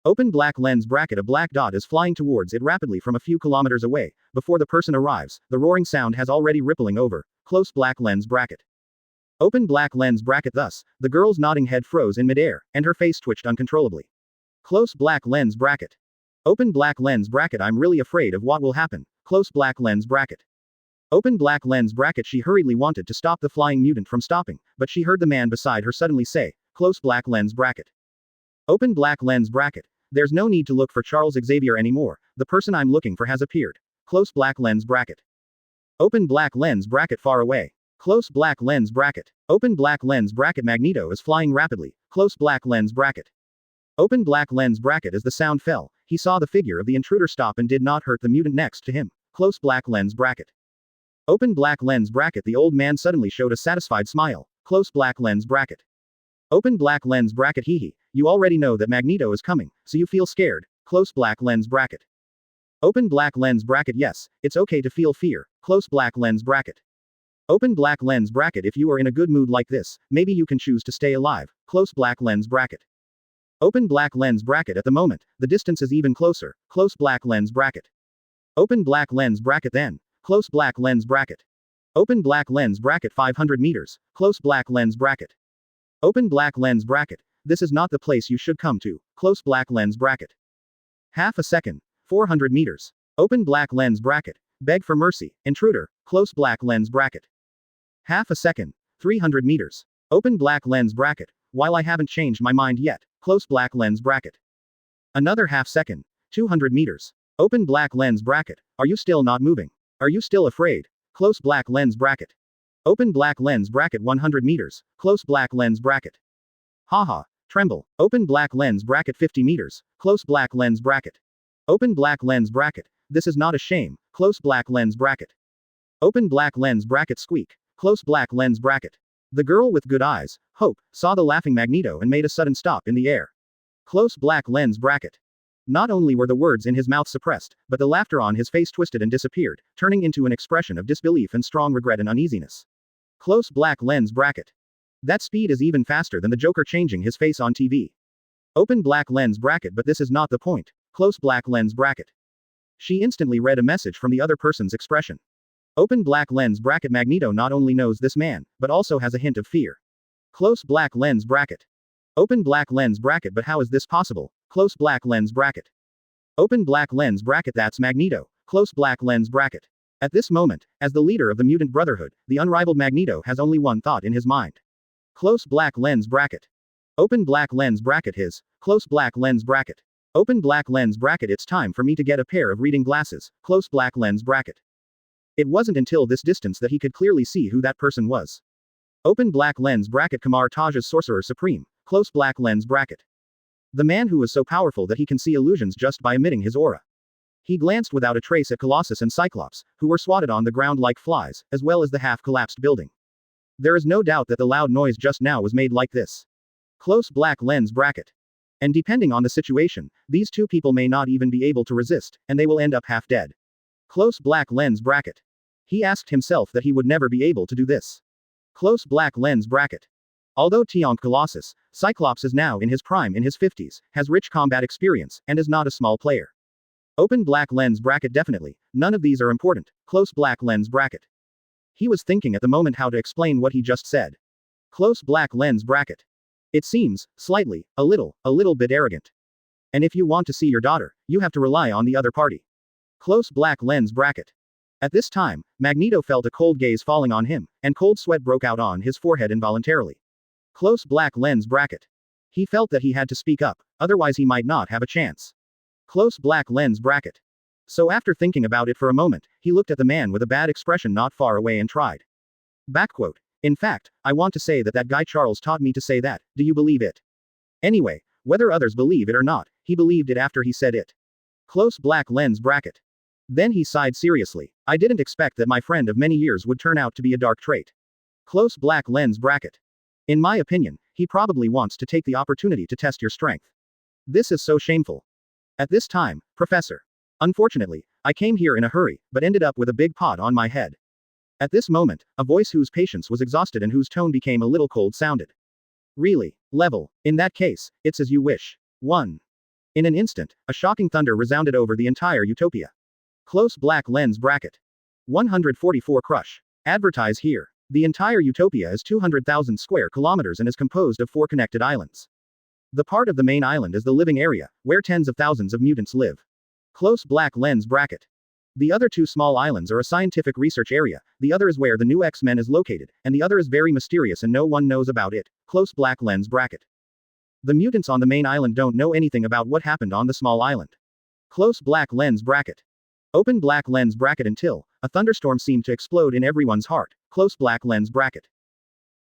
Open black lens bracket. A black dot is flying towards it rapidly from a few kilometers away. Before the person arrives, the roaring sound has already rippling over. Close black lens bracket. Open black lens bracket. Thus, the girl's nodding head froze in midair, and her face twitched uncontrollably. Close black lens bracket. Open black lens bracket. I'm really afraid of what will happen. Close black lens bracket. Open black lens bracket. She hurriedly wanted to stop the flying mutant from stopping, but she heard the man beside her suddenly say, close black lens bracket. Open black lens bracket. There's no need to look for Charles Xavier anymore. The person I'm looking for has appeared. Close black lens bracket. Open black lens bracket. Far away. Close black lens bracket. Open black lens bracket. Magneto is flying rapidly. Close black lens bracket. Open black lens bracket. As the sound fell, he saw the figure of the intruder stop and did not hurt the mutant next to him. Close black lens bracket. Open black lens bracket. The old man suddenly showed a satisfied smile. Close black lens bracket. Open black lens bracket. Hee. You already know that Magneto is coming, so you feel scared. Close black lens bracket. Open black lens bracket. Yes, it's okay to feel fear. Close black lens bracket. Open black lens bracket. If you are in a good mood like this, maybe you can choose to stay alive. Close black lens bracket. Open black lens bracket. At the moment, the distance is even closer. Close black lens bracket. Open black lens bracket. Then. Close black lens bracket. Open black lens bracket. 500 meters. Close black lens bracket. Open black lens bracket. This is not the place you should come to. Close black lens bracket. Half a second. 400 meters. Open black lens bracket. Beg for mercy. Intruder. Close black lens bracket. Half a second. 300 meters. Open black lens bracket. While I haven't changed my mind yet. Close black lens bracket. Another half second. 200 meters. Open black lens bracket. Are you still not moving? Are you still afraid? Close black lens bracket. Open black lens bracket. 100 meters. Close black lens bracket. Haha. Tremble. Open black lens bracket. 50 meters. Close black lens bracket. Open black lens bracket. This is not a shame. Close black lens bracket. Open black lens bracket. Squeak. Close black lens bracket. The girl with good eyes, Hope, saw the laughing Magneto and made a sudden stop in the air. Close black lens bracket. Not only were the words in his mouth suppressed, but the laughter on his face twisted and disappeared, turning into an expression of disbelief and strong regret and uneasiness. Close black lens bracket. That speed is even faster than the Joker changing his face on TV. Open black lens bracket. But this is not the point. Close black lens bracket. She instantly read a message from the other person's expression. Open black lens bracket. Magneto not only knows this man, but also has a hint of fear. Close black lens bracket. Open black lens bracket. But how is this possible? Close black lens bracket. Open black lens bracket. That's Magneto. Close black lens bracket. At this moment, as the leader of the Mutant Brotherhood, the unrivaled Magneto has only one thought in his mind. Close black lens bracket. Open black lens bracket. His. Close black lens bracket. Open black lens bracket. It's time for me to get a pair of reading glasses. Close black lens bracket. It wasn't until this distance that he could clearly see who that person was. Open black lens bracket. Kamar Taj's Sorcerer Supreme. Close black lens bracket. The man who was so powerful that he can see illusions just by emitting his aura. He glanced without a trace at Colossus and Cyclops, who were swatted on the ground like flies, as well as the half-collapsed building. There is no doubt that the loud noise just now was made like this. Close black lens bracket. And depending on the situation, these two people may not even be able to resist, and they will end up half dead. Close black lens bracket. He asked himself that he would never be able to do this. Close black lens bracket. Although Tionk Colossus, Cyclops is now in his prime in his 50s, has rich combat experience, and is not a small player. Open black lens bracket. Definitely, none of these are important. Close black lens bracket. He was thinking at the moment how to explain what he just said. Close black lens bracket. It seems, slightly, a little bit arrogant. And if you want to see your daughter, you have to rely on the other party. Close black lens bracket. At this time, Magneto felt a cold gaze falling on him, and cold sweat broke out on his forehead involuntarily. Close black lens bracket. He felt that he had to speak up, otherwise he might not have a chance. Close black lens bracket. So after thinking about it for a moment, he looked at the man with a bad expression not far away and tried. Backquote. In fact, I want to say that guy Charles taught me to say that, do you believe it? Anyway, whether others believe it or not, he believed it after he said it. Close black lens bracket. Then he sighed seriously. I didn't expect that my friend of many years would turn out to be a dark trait. Close black lens bracket. In my opinion, he probably wants to take the opportunity to test your strength. This is so shameful. At this time, Professor. Unfortunately, I came here in a hurry, but ended up with a big pot on my head. At this moment, a voice whose patience was exhausted and whose tone became a little cold sounded. Really? Level. In that case, it's as you wish. 1. In an instant, a shocking thunder resounded over the entire utopia. Close black lens bracket. 144 crush. Advertise here. The entire utopia is 200,000 square kilometers and is composed of 4 connected islands. The part of the main island is the living area, where tens of thousands of mutants live. Close black lens bracket. The other 2 small islands are a scientific research area, the other is where the new X-Men is located, and the other is very mysterious and no one knows about it. Close black lens bracket. The mutants on the main island don't know anything about what happened on the small island. Close black lens bracket. Open black lens bracket until a thunderstorm seemed to explode in everyone's heart. Close black lens bracket.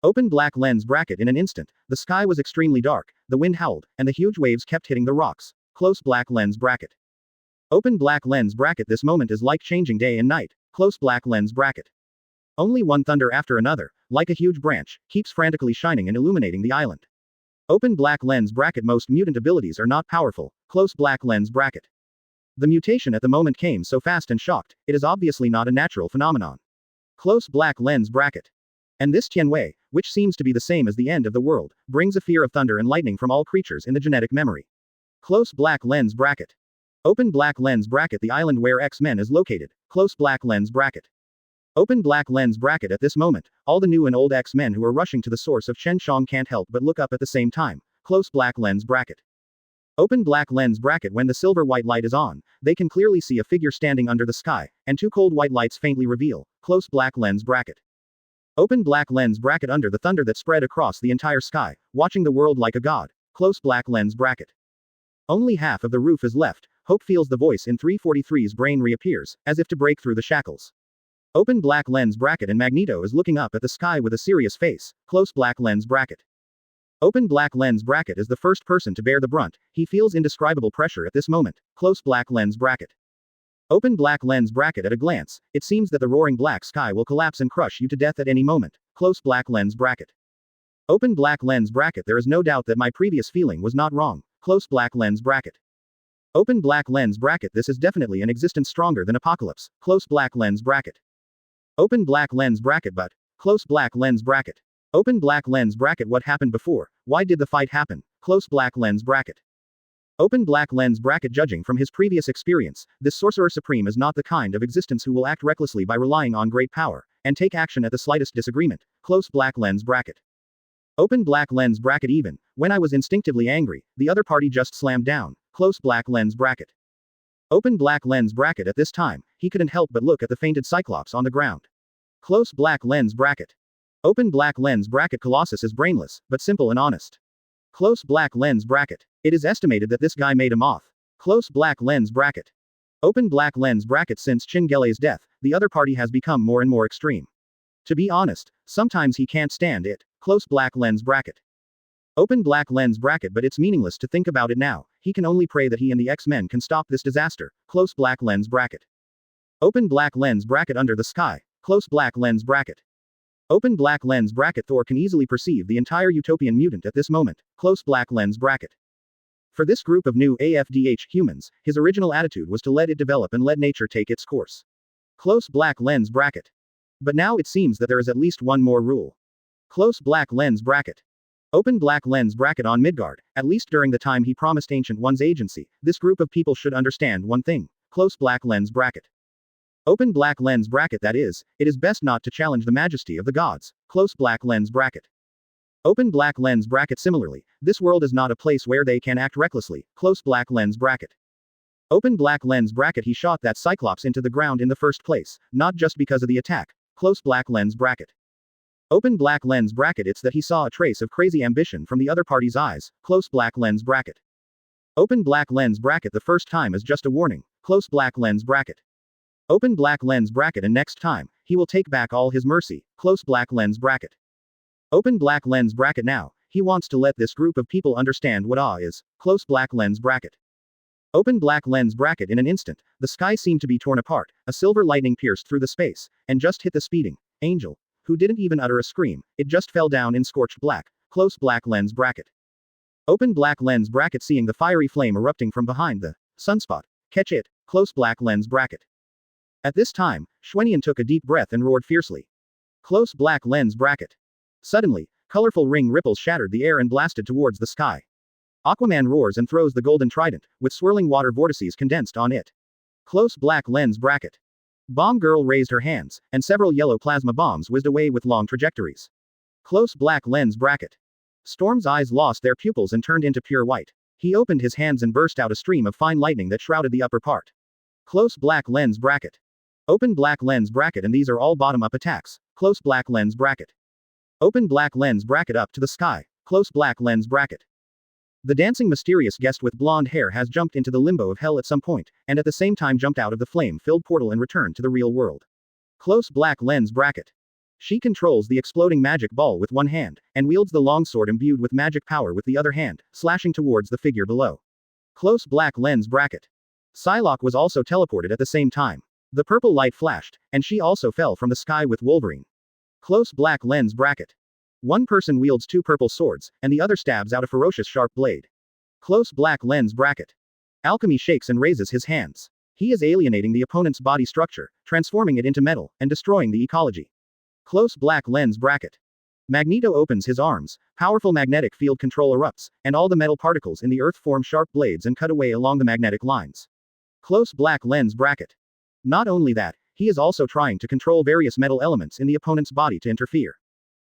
Open black lens bracket. In an instant, the sky was extremely dark, the wind howled, and the huge waves kept hitting the rocks. Close black lens bracket. Open black lens bracket. This moment is like changing day and night. Close black lens bracket. Only one thunder after another, like a huge branch, keeps frantically shining and illuminating the island. Open black lens bracket. Most mutant abilities are not powerful. Close black lens bracket. The mutation at the moment came so fast and shocked, it is obviously not a natural phenomenon. Close black lens bracket. And this Tianwei, which seems to be the same as the end of the world, brings a fear of thunder and lightning from all creatures in the genetic memory. Close black lens bracket. Open black lens bracket. The island where X-Men is located. Close black lens bracket. Open black lens bracket. At this moment, all the new and old X-Men who are rushing to the source of Chen Shang can't help but look up at the same time. Close black lens bracket. Open black lens bracket. When the silver white light is on, they can clearly see a figure standing under the sky, and 2 cold white lights faintly reveal. Close black lens bracket. Open black lens bracket. Under the thunder that spread across the entire sky, watching the world like a god. Close black lens bracket. Only half of the roof is left. Hope feels the voice in 343's brain reappears, as if to break through the shackles. Open black lens bracket. And Magneto is looking up at the sky with a serious face. Close black lens bracket. Open black lens bracket. As the first person to bear the brunt, he feels indescribable pressure at this moment. Close black lens bracket. Open black lens bracket. At a glance, it seems that the roaring black sky will collapse and crush you to death at any moment. Close black lens bracket. Open black lens bracket. There is no doubt that my previous feeling was not wrong. Close black lens bracket. Open black lens bracket. This is definitely an existence stronger than Apocalypse. Close black lens bracket. Open black lens bracket. But close black lens bracket. Open black lens bracket. What happened before? Why did the fight happen? Close black lens bracket. Open black lens bracket. Judging from his previous experience, this Sorcerer Supreme is not the kind of existence who will act recklessly by relying on great power, and take action at the slightest disagreement. Close black lens bracket. Open black lens bracket. Even when I was instinctively angry, the other party just slammed down. Close black lens bracket. Open black lens bracket. At this time, he couldn't help but look at the fainted Cyclops on the ground. Close black lens bracket. Open black lens bracket. Colossus is brainless, but simple and honest. Close black lens bracket. It is estimated that this guy made a moth. Close black lens bracket. Open black lens bracket. Since Chingelei's death, the other party has become more and more extreme. To be honest, sometimes he can't stand it. Close black lens bracket. Open black lens bracket. But it's meaningless to think about it now. He can only pray that he and the X-Men can stop this disaster. Close black lens bracket. Open black lens bracket. Under the sky. Close black lens bracket. Open black lens bracket. Thor can easily perceive the entire utopian mutant at this moment. Close black lens bracket. For this group of new AFDH humans, his original attitude was to let it develop and let nature take its course. Close black lens bracket. But now it seems that there is at least one more rule. Close black lens bracket. Open black lens bracket. On Midgard, at least during the time he promised Ancient One's agency, this group of people should understand one thing. Close black lens bracket. Open black lens bracket. That is, it is best not to challenge the majesty of the gods. Close black lens bracket. Open black lens bracket. Similarly, this world is not a place where they can act recklessly. Close black lens bracket. Open black lens bracket. He shot that Cyclops into the ground in the first place, not just because of the attack. Close black lens bracket. Open black lens bracket. It's that he saw a trace of crazy ambition from the other party's eyes. Close black lens bracket. Open black lens bracket the first time is just a warning, close black lens bracket. Open black lens bracket and next time, he will take back all his mercy, close black lens bracket. Open black lens bracket now, he wants to let this group of people understand what awe is, close black lens bracket. Open black lens bracket in an instant, the sky seemed to be torn apart, a silver lightning pierced through the space, and just hit the speeding angel, who didn't even utter a scream, it just fell down in scorched black, close black lens bracket. Open black lens bracket seeing the fiery flame erupting from behind the sunspot, catch it, close black lens bracket. At this time, Schwenian took a deep breath and roared fiercely. Close black lens bracket. Suddenly, colorful ring ripples shattered the air and blasted towards the sky. Aquaman roars and throws the golden trident, with swirling water vortices condensed on it. Close black lens bracket. Bomb Girl raised her hands, and several yellow plasma bombs whizzed away with long trajectories. Close black lens bracket. Storm's eyes lost their pupils and turned into pure white. He opened his hands and burst out a stream of fine lightning that shrouded the upper part. Close black lens bracket. Open black lens bracket and these are all bottom-up attacks. Close black lens bracket. Open black lens bracket up to the sky. Close black lens bracket. The dancing mysterious guest with blonde hair has jumped into the limbo of hell at some point, and at the same time jumped out of the flame-filled portal and returned to the real world. Close black lens bracket. She controls the exploding magic ball with one hand, and wields the longsword imbued with magic power with the other hand, slashing towards the figure below. Close black lens bracket. Psylocke was also teleported at the same time. The purple light flashed, and she also fell from the sky with Wolverine. Close black lens bracket. One person wields two purple swords, and the other stabs out a ferocious sharp blade. Close black lens bracket. Alchemy shakes and raises his hands. He is alienating the opponent's body structure, transforming it into metal, and destroying the ecology. Close black lens bracket. Magneto opens his arms, powerful magnetic field control erupts, and all the metal particles in the earth form sharp blades and cut away along the magnetic lines. Close black lens bracket. Not only that, he is also trying to control various metal elements in the opponent's body to interfere.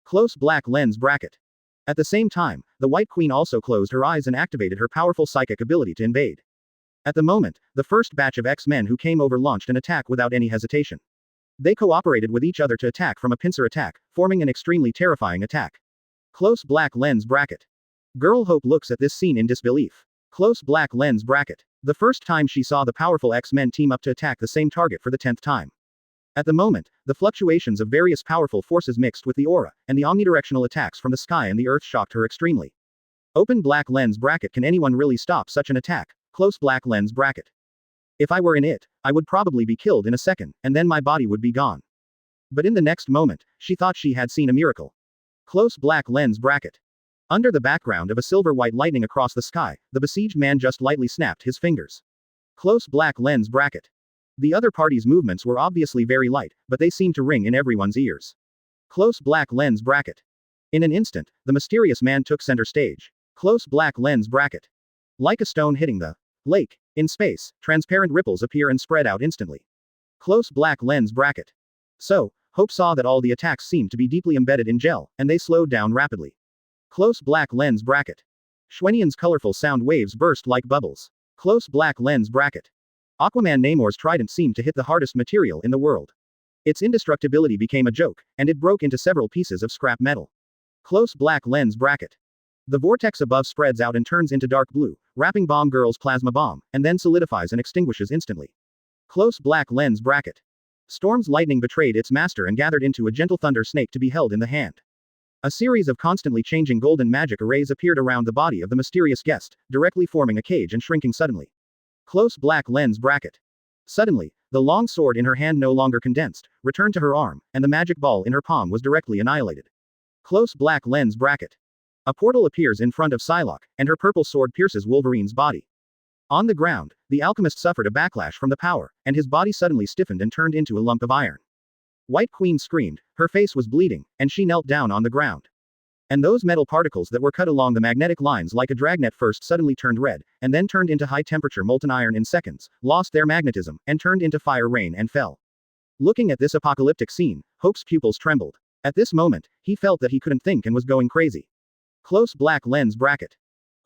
Close black lens bracket. At the same time, the White Queen also closed her eyes and activated her powerful psychic ability to invade. At the moment, the first batch of X-Men who came over launched an attack without any hesitation. They cooperated with each other to attack from a pincer attack, forming an extremely terrifying attack. Close black lens bracket. Girl Hope looks at this scene in disbelief. Close black lens bracket. The first time she saw the powerful X-Men team up to attack the same target for the 10th time. At the moment, the fluctuations of various powerful forces mixed with the aura, and the omnidirectional attacks from the sky and the earth shocked her extremely. Open black lens bracket. Can anyone really stop such an attack? Close black lens bracket. If I were in it, I would probably be killed in a second, and then my body would be gone. But in the next moment, she thought she had seen a miracle. Close black lens bracket. Under the background of a silver-white lightning across the sky, the besieged man just lightly snapped his fingers. Close black lens bracket. The other party's movements were obviously very light, but they seemed to ring in everyone's ears. Close black lens bracket. In an instant, the mysterious man took center stage. Close black lens bracket. Like a stone hitting the lake in space, transparent ripples appear and spread out instantly. Close black lens bracket. So, Hope saw that all the attacks seemed to be deeply embedded in gel, and they slowed down rapidly. Close black lens bracket. Schwenian's colorful sound waves burst like bubbles. Close black lens bracket. Aquaman Namor's trident seemed to hit the hardest material in the world. Its indestructibility became a joke, and it broke into several pieces of scrap metal. Close black lens bracket. The vortex above spreads out and turns into dark blue, wrapping Bomb Girl's plasma bomb, and then solidifies and extinguishes instantly. Close black lens bracket. Storm's lightning betrayed its master and gathered into a gentle thunder snake to be held in the hand. A series of constantly changing golden magic arrays appeared around the body of the mysterious guest, directly forming a cage and shrinking suddenly. Close black lens bracket. Suddenly, the long sword in her hand no longer condensed, returned to her arm, and the magic ball in her palm was directly annihilated. Close black lens bracket. A portal appears in front of Psylocke, and her purple sword pierces Wolverine's body. On the ground, the alchemist suffered a backlash from the power, and his body suddenly stiffened and turned into a lump of iron. White Queen screamed, her face was bleeding, and she knelt down on the ground. And those metal particles that were cut along the magnetic lines like a dragnet first suddenly turned red, and then turned into high-temperature molten iron in seconds, lost their magnetism, and turned into fire rain and fell. Looking at this apocalyptic scene, Hope's pupils trembled. At this moment, he felt that he couldn't think and was going crazy. Close black lens bracket.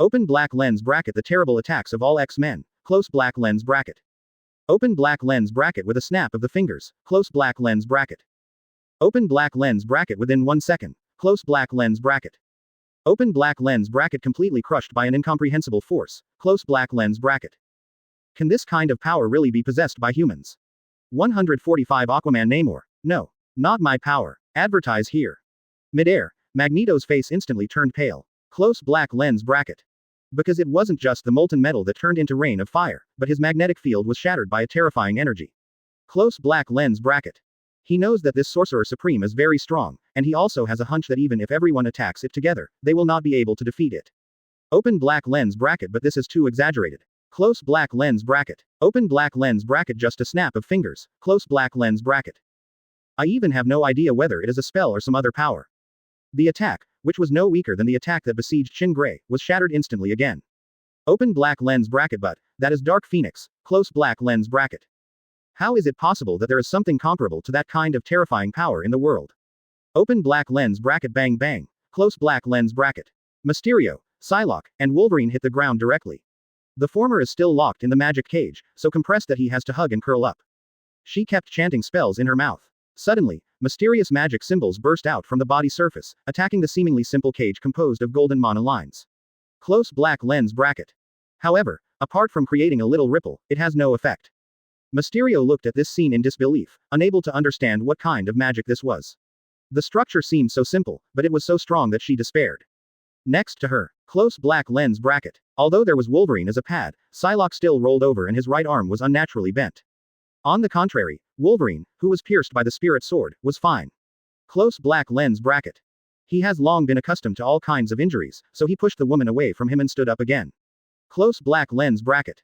Open black lens bracket. The terrible attacks of all X-Men. Close black lens bracket. Open black lens bracket with a snap of the fingers. Close black lens bracket. Open black lens bracket within 1 second. Close black lens bracket. Open black lens bracket completely crushed by an incomprehensible force. Close black lens bracket. Can this kind of power really be possessed by humans? 145 Aquaman Namor. No. Not my power. Advertise here. Midair, Magneto's face instantly turned pale. Close black lens bracket. Because it wasn't just the molten metal that turned into rain of fire, but his magnetic field was shattered by a terrifying energy. Close black lens bracket. He knows that this Sorcerer Supreme is very strong, and he also has a hunch that even if everyone attacks it together, they will not be able to defeat it. Open black lens bracket, but this is too exaggerated. Close black lens bracket. Open black lens bracket, just a snap of fingers. Close black lens bracket. I even have no idea whether it is a spell or some other power. The attack, which was no weaker than the attack that besieged Shin Gray, was shattered instantly again. Open black lens bracket, but that is Dark Phoenix. Close black lens bracket. How is it possible that there is something comparable to that kind of terrifying power in the world? Open black lens bracket, bang bang. Close black lens bracket. Mysterio, Psylocke, and Wolverine hit the ground directly. The former is still locked in the magic cage, so compressed that he has to hug and curl up. She kept chanting spells in her mouth. Suddenly, mysterious magic symbols burst out from the body surface, attacking the seemingly simple cage composed of golden mana lines. Close black lens bracket. However, apart from creating a little ripple, it has no effect. Mysterio looked at this scene in disbelief, unable to understand what kind of magic this was. The structure seemed so simple, but it was so strong that she despaired. Next to her, close black lens bracket. Although there was Wolverine as a pad, Psylocke still rolled over and his right arm was unnaturally bent. On the contrary, Wolverine, who was pierced by the spirit sword, was fine. Close black lens bracket. He has long been accustomed to all kinds of injuries, so he pushed the woman away from him and stood up again. Close black lens bracket.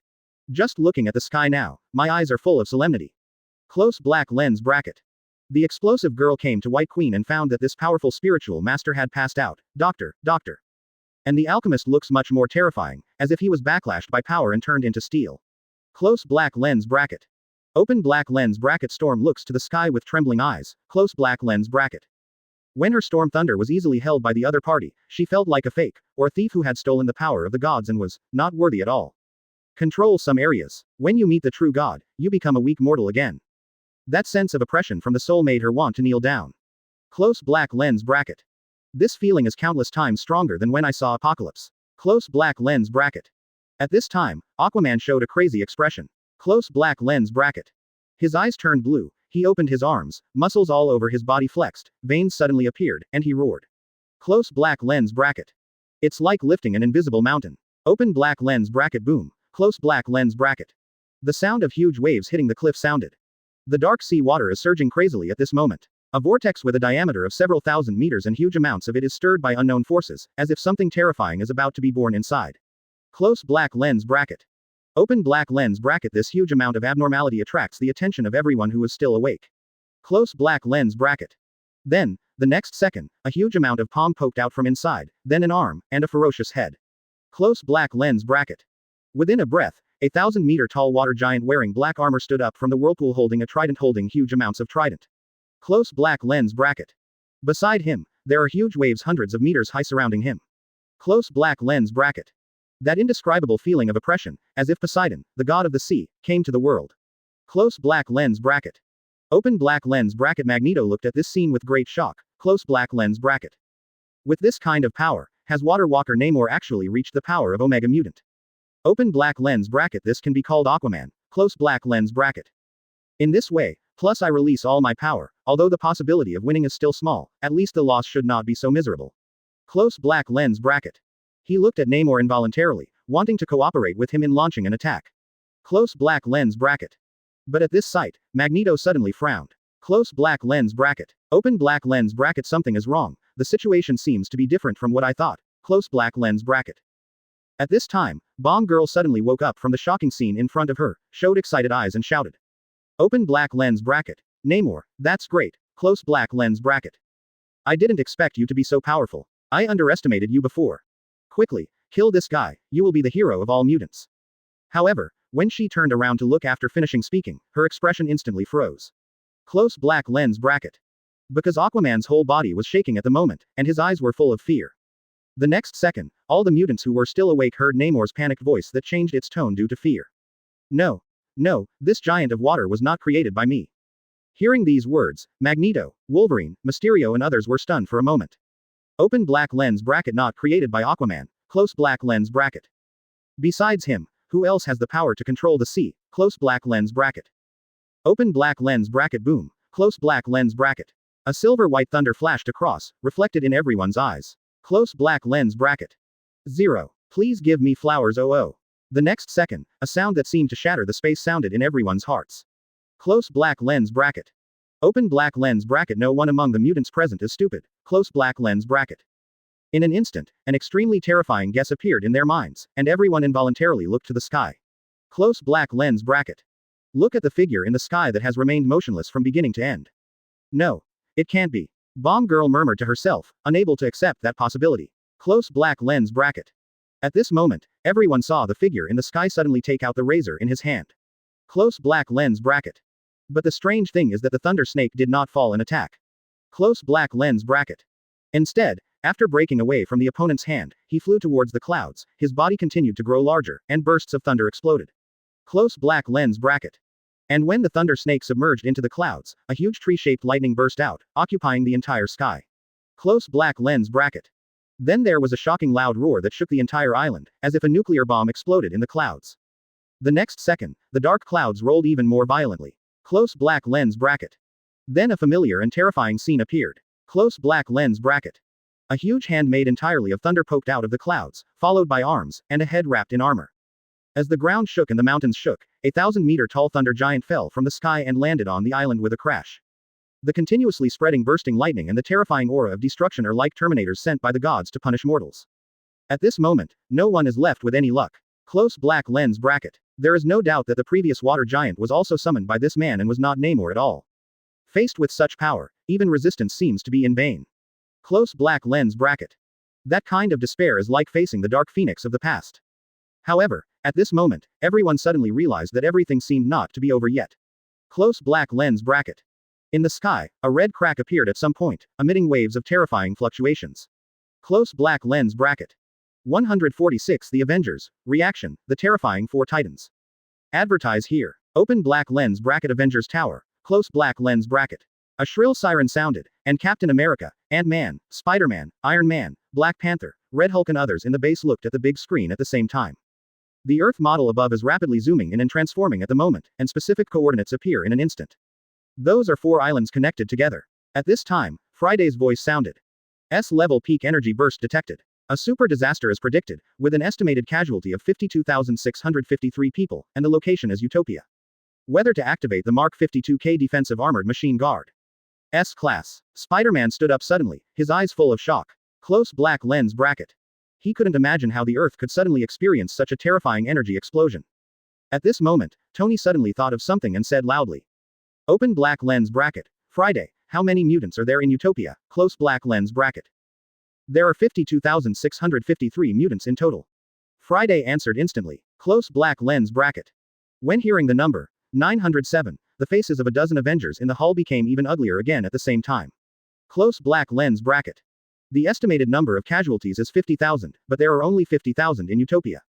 Just looking at the sky now, my eyes are full of solemnity. Close black lens bracket. The explosive girl came to White Queen and found that this powerful spiritual master had passed out. Doctor. And the alchemist looks much more terrifying, as if he was backlashed by power and turned into steel. Close black lens bracket. Open black lens bracket. Storm looks to the sky with trembling eyes. Close black lens bracket. When her Storm Thunder was easily held by the other party, she felt like a fake, or a thief who had stolen the power of the gods and was not worthy at all. Control some areas. When you meet the true god, you become a weak mortal again. That sense of oppression from the soul made her want to kneel down. Close black lens bracket. This feeling is countless times stronger than when I saw Apocalypse. Close black lens bracket. At this time, Aquaman showed a crazy expression. Close black lens bracket. His eyes turned blue, he opened his arms, muscles all over his body flexed, veins suddenly appeared, and he roared. Close black lens bracket. It's like lifting an invisible mountain. Open black lens bracket. Boom. Close black lens bracket. The sound of huge waves hitting the cliff sounded. The dark sea water is surging crazily at this moment. A vortex with a diameter of several thousand meters and huge amounts of it is stirred by unknown forces, as if something terrifying is about to be born inside. Close black lens bracket. Open black lens bracket. This huge amount of abnormality attracts the attention of everyone who is still awake. Close black lens bracket. Then, the next second, a huge amount of palm poked out from inside, then an arm, and a ferocious head. Close black lens bracket. Within a breath, a 1,000-meter-tall water giant wearing black armor stood up from the whirlpool holding a trident holding huge amounts of trident. Close black lens bracket. Beside him, there are huge waves hundreds of meters high surrounding him. Close black lens bracket. That indescribable feeling of oppression, as if Poseidon, the god of the sea, came to the world. Close black lens bracket. Open black lens bracket. Magneto looked at this scene with great shock. Close black lens bracket. With this kind of power, has Water Walker Namor actually reached the power of Omega Mutant? Open black lens bracket. This can be called Aquaman. Close black lens bracket. In this way, plus I release all my power, although the possibility of winning is still small, at least the loss should not be so miserable. Close black lens bracket. He looked at Namor involuntarily, wanting to cooperate with him in launching an attack. Close black lens bracket. But at this sight, Magneto suddenly frowned. Close black lens bracket. Open black lens bracket. Something is wrong. The situation seems to be different from what I thought. Close black lens bracket. At this time, Bomb Girl suddenly woke up from the shocking scene in front of her, showed excited eyes and shouted. Open black lens bracket. Namor, that's great. Close black lens bracket. I didn't expect you to be so powerful. I underestimated you before. Quickly, kill this guy, you will be the hero of all mutants. However, when she turned around to look after finishing speaking, her expression instantly froze. Close black lens bracket. Because Aquaman's whole body was shaking at the moment, and his eyes were full of fear. The next second, all the mutants who were still awake heard Namor's panicked voice that changed its tone due to fear. No, this giant of water was not created by me. Hearing these words, Magneto, Wolverine, Mysterio and others were stunned for a moment. Open black lens bracket not created by Aquaman, close black lens bracket. Besides him, who else has the power to control the sea, close black lens bracket. Open black lens bracket boom, close black lens bracket. A silver-white thunder flashed across, reflected in everyone's eyes. Close black lens bracket. 0. Please give me flowers oh. The next second, a sound that seemed to shatter the space sounded in everyone's hearts. Close black lens bracket. Open black lens bracket. No one among the mutants present is stupid, close black lens bracket. In an instant, an extremely terrifying guess appeared in their minds, and everyone involuntarily looked to the sky. Close black lens bracket. Look at the figure in the sky that has remained motionless from beginning to end. No. It can't be. Bomb Girl murmured to herself, unable to accept that possibility. Close black lens bracket. At this moment, everyone saw the figure in the sky suddenly take out the razor in his hand. Close black lens bracket. But the strange thing is that the thunder snake did not fall in attack. Close black lens bracket. Instead, after breaking away from the opponent's hand, he flew towards the clouds, his body continued to grow larger, and bursts of thunder exploded. Close black lens bracket. And when the thunder snake submerged into the clouds, a huge tree-shaped lightning burst out, occupying the entire sky. Close black lens bracket. Then there was a shocking loud roar that shook the entire island, as if a nuclear bomb exploded in the clouds. The next second, the dark clouds rolled even more violently. Close black lens bracket. Then a familiar and terrifying scene appeared. Close black lens bracket. A huge hand made entirely of thunder poked out of the clouds, followed by arms, and a head wrapped in armor. As the ground shook and the mountains shook, a 1,000-meter-tall thunder giant fell from the sky and landed on the island with a crash. The continuously spreading bursting lightning and the terrifying aura of destruction are like terminators sent by the gods to punish mortals. At this moment, no one is left with any luck. Close black lens bracket. There is no doubt that the previous water giant was also summoned by this man and was not Namor at all. Faced with such power, even resistance seems to be in vain. Close black lens bracket. That kind of despair is like facing the dark phoenix of the past. However, at this moment, everyone suddenly realized that everything seemed not to be over yet. Close black lens bracket. In the sky, a red crack appeared at some point, emitting waves of terrifying fluctuations. Close black lens bracket. 146 The Avengers. Reaction, the terrifying four titans. Advertise here. Open black lens bracket Avengers Tower, close black lens bracket. A shrill siren sounded, and Captain America, Ant-Man, Spider-Man, Iron Man, Black Panther, Red Hulk and others in the base looked at the big screen at the same time. The Earth model above is rapidly zooming in and transforming at the moment, and specific coordinates appear in an instant. Those are 4 islands connected together. At this time, Friday's voice sounded. S-level peak energy burst detected. A super disaster is predicted, with an estimated casualty of 52,653 people, and the location is Utopia. Whether to activate the Mark 52K defensive armored machine guard. S-class. Spider-Man stood up suddenly, his eyes full of shock. Close black lens bracket. He couldn't imagine how the Earth could suddenly experience such a terrifying energy explosion. At this moment, Tony suddenly thought of something and said loudly. Open black lens bracket. Friday, how many mutants are there in Utopia? Close black lens bracket. There are 52,653 mutants in total. Friday answered instantly. Close black lens bracket. When hearing the number, 907, the faces of a dozen Avengers in the hall became even uglier again at the same time. Close black lens bracket. The estimated number of casualties is 50,000, but there are only 50,000 in Utopia.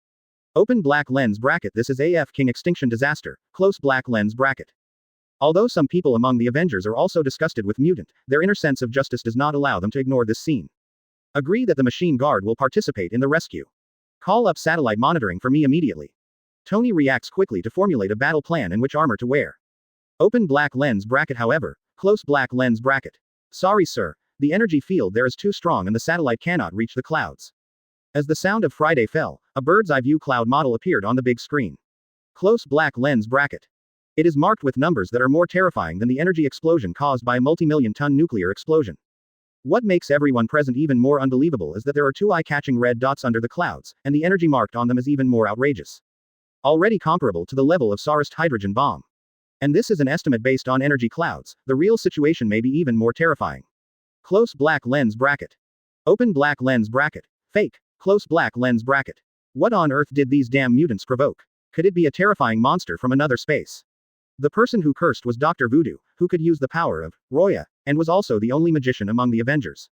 Open black lens bracket. This is AF King extinction disaster, close black lens bracket. Although some people among the Avengers are also disgusted with mutant, their inner sense of justice does not allow them to ignore this scene. Agree that the machine guard will participate in the rescue. Call up satellite monitoring for me immediately. Tony reacts quickly to formulate a battle plan and which armor to wear. Open black lens bracket. However, close black lens bracket. Sorry sir, the energy field there is too strong and the satellite cannot reach the clouds. As the sound of Friday fell, a bird's eye view cloud model appeared on the big screen. Close black lens bracket. It is marked with numbers that are more terrifying than the energy explosion caused by a multi-million-ton nuclear explosion. What makes everyone present even more unbelievable is that there are 2 eye-catching red dots under the clouds, and the energy marked on them is even more outrageous. Already comparable to the level of Tsarist hydrogen bomb. And this is an estimate based on energy clouds, the real situation may be even more terrifying. Close black lens bracket. Open black lens bracket. Fake. Close black lens bracket. What on earth did these damn mutants provoke? Could it be a terrifying monster from another space? The person who cursed was Dr. Voodoo, who could use the power of Roya, and was also the only magician among the Avengers.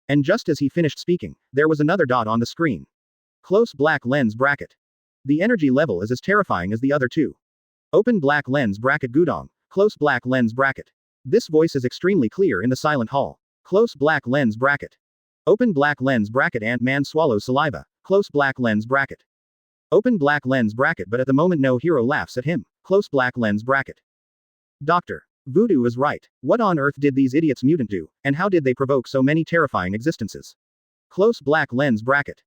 And just as he finished speaking, there was another dot on the screen. Close black lens bracket. The energy level is as terrifying as the other 2. Open black lens bracket Gudong, close black lens bracket. This voice is extremely clear in the silent hall. Close black lens bracket. Open black lens bracket. Ant-Man swallows saliva. Close black lens bracket. Open black lens bracket. But at the moment no hero laughs at him. Close black lens bracket. Dr. Voodoo is right. What on earth did these idiots mutant do, and how did they provoke so many terrifying existences? Close black lens bracket.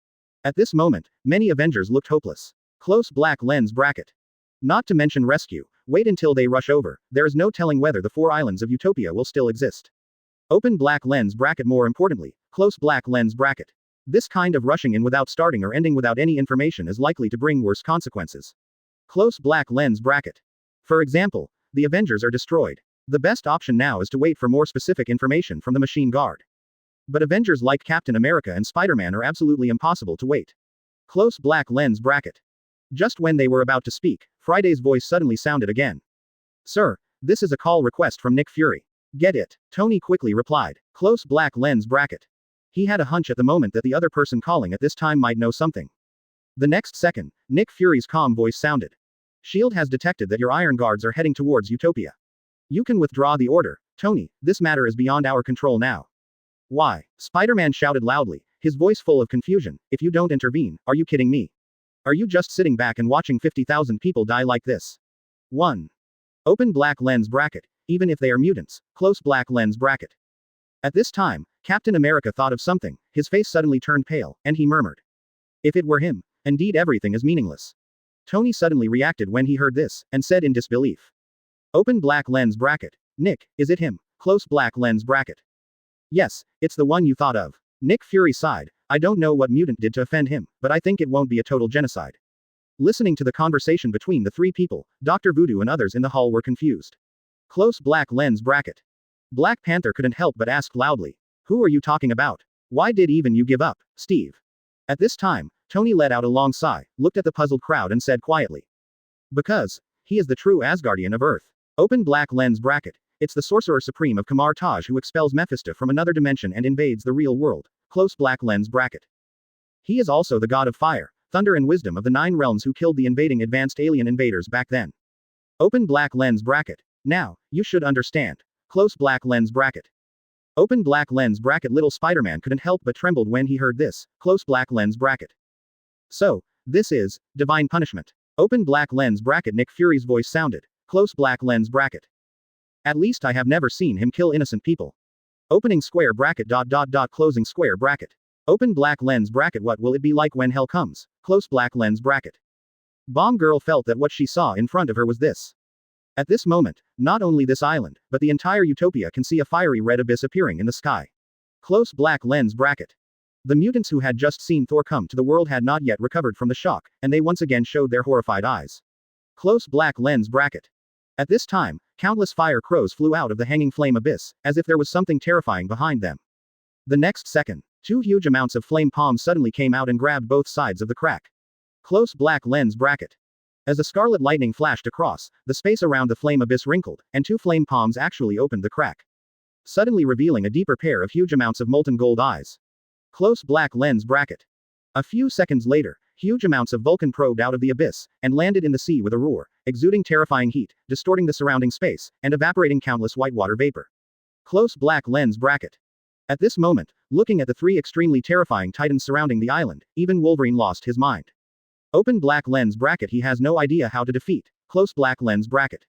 At this moment, many Avengers looked hopeless. Close black lens bracket. Not to mention rescue. Wait until they rush over. There is no telling whether the 4 islands of Utopia will still exist. Open black lens bracket. More importantly, close black lens bracket. This kind of rushing in without starting or ending without any information is likely to bring worse consequences. Close black lens bracket. For example, the Avengers are destroyed. The best option now is to wait for more specific information from the Machine Guard. But Avengers like Captain America and Spider-Man are absolutely impossible to wait. Close black lens bracket. Just when they were about to speak, Friday's voice suddenly sounded again. Sir, this is a call request from Nick Fury. Get it? Tony quickly replied. Close black lens bracket. He had a hunch at the moment that the other person calling at this time might know something. The next second, Nick Fury's calm voice sounded. S.H.I.E.L.D. has detected that your Iron Guards are heading towards Utopia. You can withdraw the order, Tony. This matter is beyond our control now. Why? Spider-Man shouted loudly, his voice full of confusion. If you don't intervene, are you kidding me? Are you just sitting back and watching 50,000 people die like this? 1. Open black lens bracket. Even if they are mutants, close black lens bracket. At this time, Captain America thought of something, his face suddenly turned pale, and he murmured. If it were him, indeed everything is meaningless. Tony suddenly reacted when he heard this, and said in disbelief. Open black lens bracket. Nick, is it him? Close black lens bracket. Yes, it's the one you thought of. Nick Fury sighed. I don't know what mutant did to offend him, but I think it won't be a total genocide. Listening to the conversation between the 3 people, Dr. Voodoo and others in the hall were confused. Close black lens bracket. Black Panther couldn't help but ask loudly. Who are you talking about? Why did even you give up, Steve? At this time, Tony let out a long sigh, looked at the puzzled crowd and said quietly. Because he is the true Asgardian of Earth. Open black lens bracket. It's the Sorcerer Supreme of Kamar Taj who expels Mephisto from another dimension and invades the real world. Close black lens bracket. He is also the god of fire, thunder and wisdom of the 9 realms who killed the invading advanced alien invaders back then. Open black lens bracket. Now, you should understand. Close black lens bracket. Open black lens bracket. Little Spider-Man couldn't help but trembled when he heard this. Close black lens bracket. So, this is divine punishment. Open black lens bracket. Nick Fury's voice sounded. Close black lens bracket. At least I have never seen him kill innocent people. Opening square bracket. Closing square bracket. Open black lens bracket. What will it be like when hell comes? Close black lens bracket. Bomb Girl felt that what she saw in front of her was this. At this moment, not only this island, but the entire Utopia can see a fiery red abyss appearing in the sky. Close black lens bracket. The mutants who had just seen Thor come to the world had not yet recovered from the shock, and they once again showed their horrified eyes. Close black lens bracket. At this time, countless fire crows flew out of the hanging flame abyss, as if there was something terrifying behind them. The next second, 2 huge amounts of flame palms suddenly came out and grabbed both sides of the crack. Close black lens bracket. As the scarlet lightning flashed across, the space around the flame abyss wrinkled, and 2 flame palms actually opened the crack, suddenly revealing a deeper pair of huge amounts of molten gold eyes. Close black lens bracket. A few seconds later, huge amounts of Vulcan probed out of the abyss, and landed in the sea with a roar, exuding terrifying heat, distorting the surrounding space, and evaporating countless whitewater vapor. Close black lens bracket. At this moment, looking at the 3 extremely terrifying titans surrounding the island, even Wolverine lost his mind. Open black lens bracket. He has no idea how to defeat. Close black lens bracket.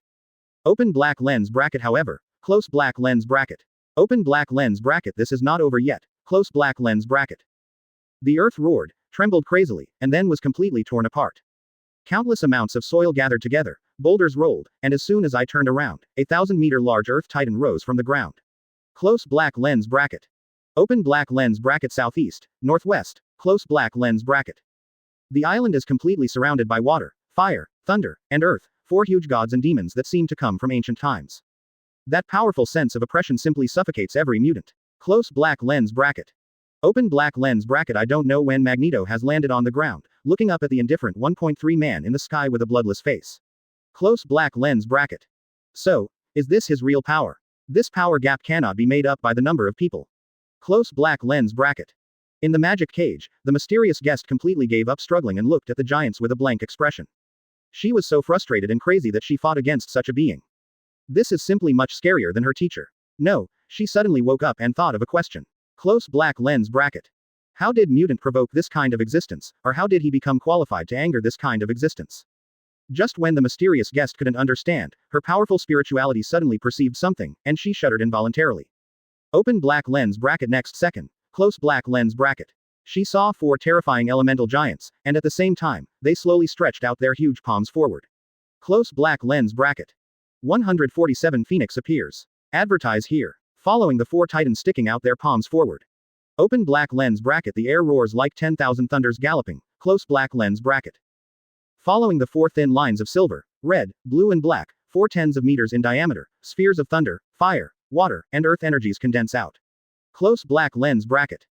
Open black lens bracket. However, close black lens bracket. Open black lens bracket. This is not over yet. Close black lens bracket. The earth roared, trembled crazily, and then was completely torn apart. Countless amounts of soil gathered together, boulders rolled, and as soon as I turned around, a 1,000-meter large earth titan rose from the ground. Close black lens bracket. Open black lens bracket. Southeast, northwest, close black lens bracket. The island is completely surrounded by water, fire, thunder, and earth, 4 huge gods and demons that seem to come from ancient times. That powerful sense of oppression simply suffocates every mutant. Close black lens bracket. Open black lens bracket. I don't know when Magneto has landed on the ground, looking up at the indifferent 1.3 man in the sky with a bloodless face. Close black lens bracket. So, is this his real power? This power gap cannot be made up by the number of people. Close black lens bracket. In the magic cage, the mysterious guest completely gave up struggling and looked at the giants with a blank expression. She was so frustrated and crazy that she fought against such a being. This is simply much scarier than her teacher. No, she suddenly woke up and thought of a question. Close black lens bracket. How did mutant provoke this kind of existence, or how did he become qualified to anger this kind of existence? Just when the mysterious guest couldn't understand, her powerful spirituality suddenly perceived something, and she shuddered involuntarily. Open black lens bracket next second. Close black lens bracket. She saw 4 terrifying elemental giants, and at the same time, they slowly stretched out their huge palms forward. Close black lens bracket. 147 Phoenix appears. Advertise here. Following the 4 titans sticking out their palms forward. Open black lens bracket. The air roars like 10,000 thunders galloping. Close black lens bracket. Following the 4 thin lines of silver, red, blue and black, 4 tens of meters in diameter, spheres of thunder, fire, water, and earth energies condense out. Close black lens bracket.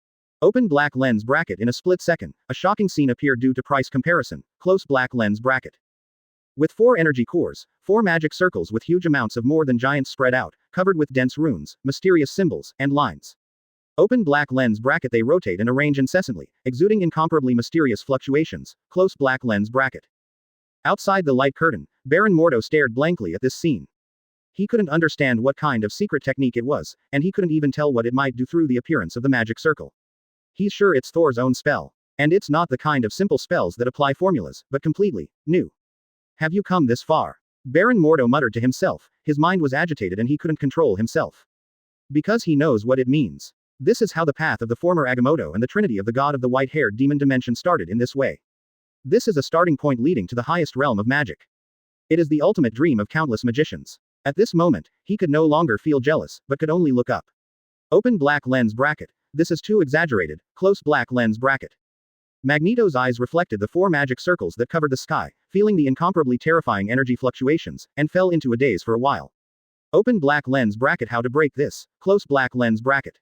Open black lens bracket. In a split second, a shocking scene appeared due to price comparison. Close black lens bracket. With 4 energy cores, 4 magic circles with huge amounts of more than giants spread out, covered with dense runes, mysterious symbols, and lines. Open black lens bracket. They rotate and arrange incessantly, exuding incomparably mysterious fluctuations. Close black lens bracket. Outside the light curtain, Baron Mordo stared blankly at this scene. He couldn't understand what kind of secret technique it was, and he couldn't even tell what it might do through the appearance of the magic circle. He's sure it's Thor's own spell. And it's not the kind of simple spells that apply formulas, but completely new. Have you come this far? Baron Mordo muttered to himself, his mind was agitated and he couldn't control himself. Because he knows what it means. This is how the path of the former Agamotto and the trinity of the god of the white-haired demon dimension started in this way. This is a starting point leading to the highest realm of magic. It is the ultimate dream of countless magicians. At this moment, he could no longer feel jealous, but could only look up. Open black lens bracket. This is too exaggerated. Close black lens bracket. Magneto's eyes reflected the 4 magic circles that covered the sky, feeling the incomparably terrifying energy fluctuations, and fell into a daze for a while. Open black lens bracket. How to break this? Close black lens bracket.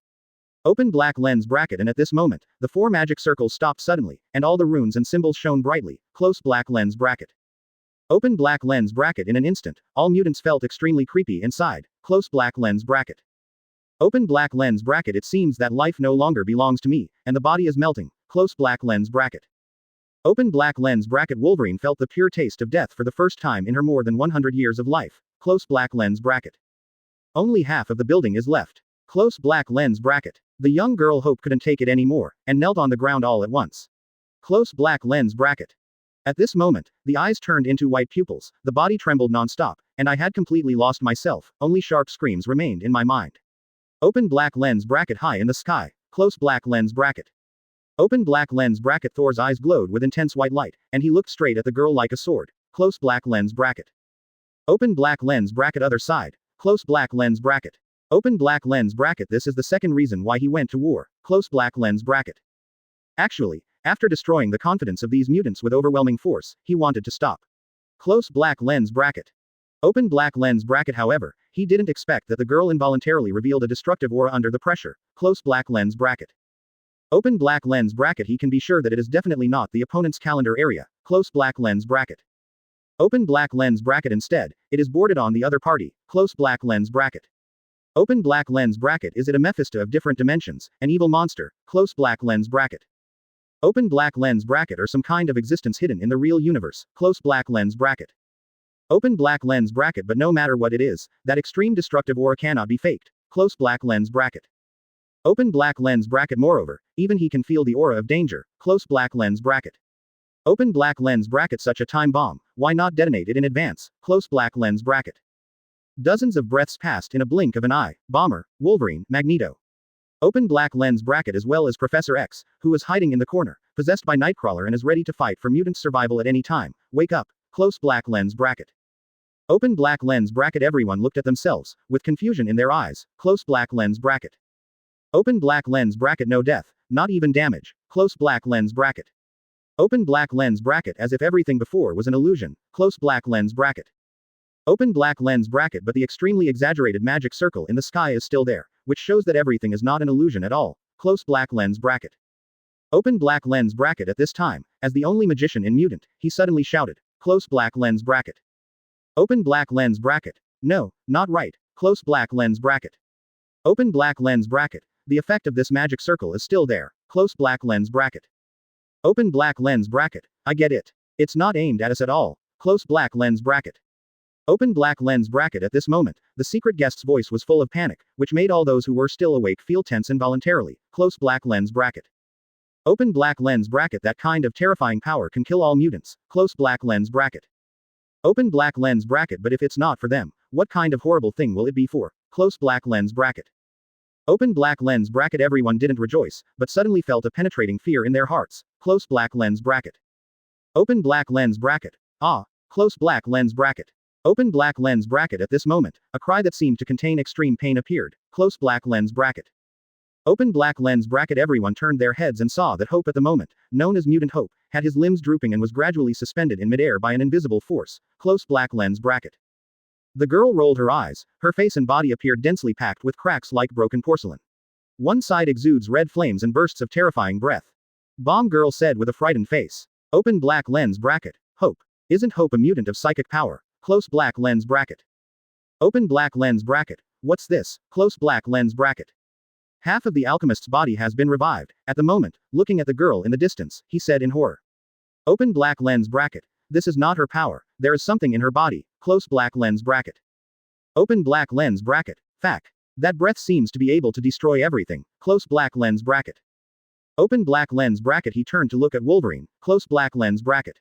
Open black lens bracket. And at this moment, the 4 magic circles stopped suddenly, and all the runes and symbols shone brightly. Close black lens bracket. Open black lens bracket. In an instant, all mutants felt extremely creepy inside. Close black lens bracket. Open black lens bracket. It seems that life no longer belongs to me, and the body is melting. Close black lens bracket. Open black lens bracket. Wolverine felt the pure taste of death for the first time in her more than 100 years of life. Close black lens bracket. Only half of the building is left. Close black lens bracket. The young girl Hope couldn't take it anymore, and knelt on the ground all at once. Close black lens bracket. At this moment, the eyes turned into white pupils, the body trembled non-stop, and I had completely lost myself, only sharp screams remained in my mind. Open black lens bracket. High in the sky. Close black lens bracket. Open black lens bracket. Thor's eyes glowed with intense white light, and he looked straight at the girl like a sword. Close black lens bracket. Open black lens bracket. Other side. Close black lens bracket. Open black lens bracket. This is the second reason why he went to war. Close black lens bracket. Actually, after destroying the confidence of these mutants with overwhelming force, he wanted to stop. Close black lens bracket. Open black lens bracket. However, he didn't expect that the girl involuntarily revealed a destructive aura under the pressure. Close black lens bracket. Open black lens bracket. He can be sure that it is definitely not the opponent's calendar area. Close black lens bracket. Open black lens bracket. Instead, it is boarded on the other party. Close black lens bracket. Open black lens bracket. Is it a Mephisto of different dimensions, an evil monster? Close black lens bracket. Open black lens bracket. Or some kind of existence hidden in the real universe. Close black lens bracket. Open black lens bracket. But no matter what it is, that extreme destructive aura cannot be faked. Close black lens bracket. Open black lens bracket. Moreover, even he can feel the aura of danger. Close black lens bracket. Open black lens bracket. Such a time bomb, why not detonate it in advance? Close black lens bracket. Dozens of breaths passed in a blink of an eye. Bomber, Wolverine, Magneto. Open black lens bracket, as well as Professor X, who was hiding in the corner, possessed by Nightcrawler and is ready to fight for mutant survival at any time. Wake up. Close black lens bracket. Open black lens bracket. Everyone looked at themselves, with confusion in their eyes. Close black lens bracket. Open black lens bracket. No death, not even damage. Close black lens bracket. Open black lens bracket. As if everything before was an illusion. Close black lens bracket. Open black lens bracket. But the extremely exaggerated magic circle in the sky is still there, which shows that everything is not an illusion at all. Close black lens bracket. Open black lens bracket. At this time, as the only magician in mutant, he suddenly shouted, close black lens bracket. Open black lens bracket. No, not right. Close black lens bracket. Open black lens bracket. The effect of this magic circle is still there. Close black lens bracket. Open black lens bracket. I get it. It's not aimed at us at all. Close black lens bracket. Open black lens bracket. At this moment, the secret guest's voice was full of panic, which made all those who were still awake feel tense involuntarily. Close black lens bracket. Open black lens bracket. That kind of terrifying power can kill all mutants. Close black lens bracket. Open black lens bracket. But if it's not for them, what kind of horrible thing will it be for? Close black lens bracket. Open black lens bracket. Everyone didn't rejoice, but suddenly felt a penetrating fear in their hearts. Close black lens bracket. Open black lens bracket. Ah. Close black lens bracket. Open black lens bracket. At this moment, a cry that seemed to contain extreme pain appeared. Close black lens bracket. Open black lens bracket. Everyone turned their heads and saw that Hope at the moment, known as Mutant Hope, had his limbs drooping and was gradually suspended in midair by an invisible force. Close black lens bracket. The girl rolled her eyes, her face and body appeared densely packed with cracks like broken porcelain. One side exudes red flames and bursts of terrifying breath. Bomb girl said with a frightened face. Open black lens bracket. Hope. Isn't Hope a mutant of psychic power? Close black lens bracket. Open black lens bracket. What's this? Close black lens bracket. Half of the alchemist's body has been revived. At the moment, looking at the girl in the distance, he said in horror. Open black lens bracket. This is not her power. There is something in her body. Close black lens bracket. Open black lens bracket. Fact. That breath seems to be able to destroy everything. Close black lens bracket. Open black lens bracket. He turned to look at Wolverine. Close black lens bracket.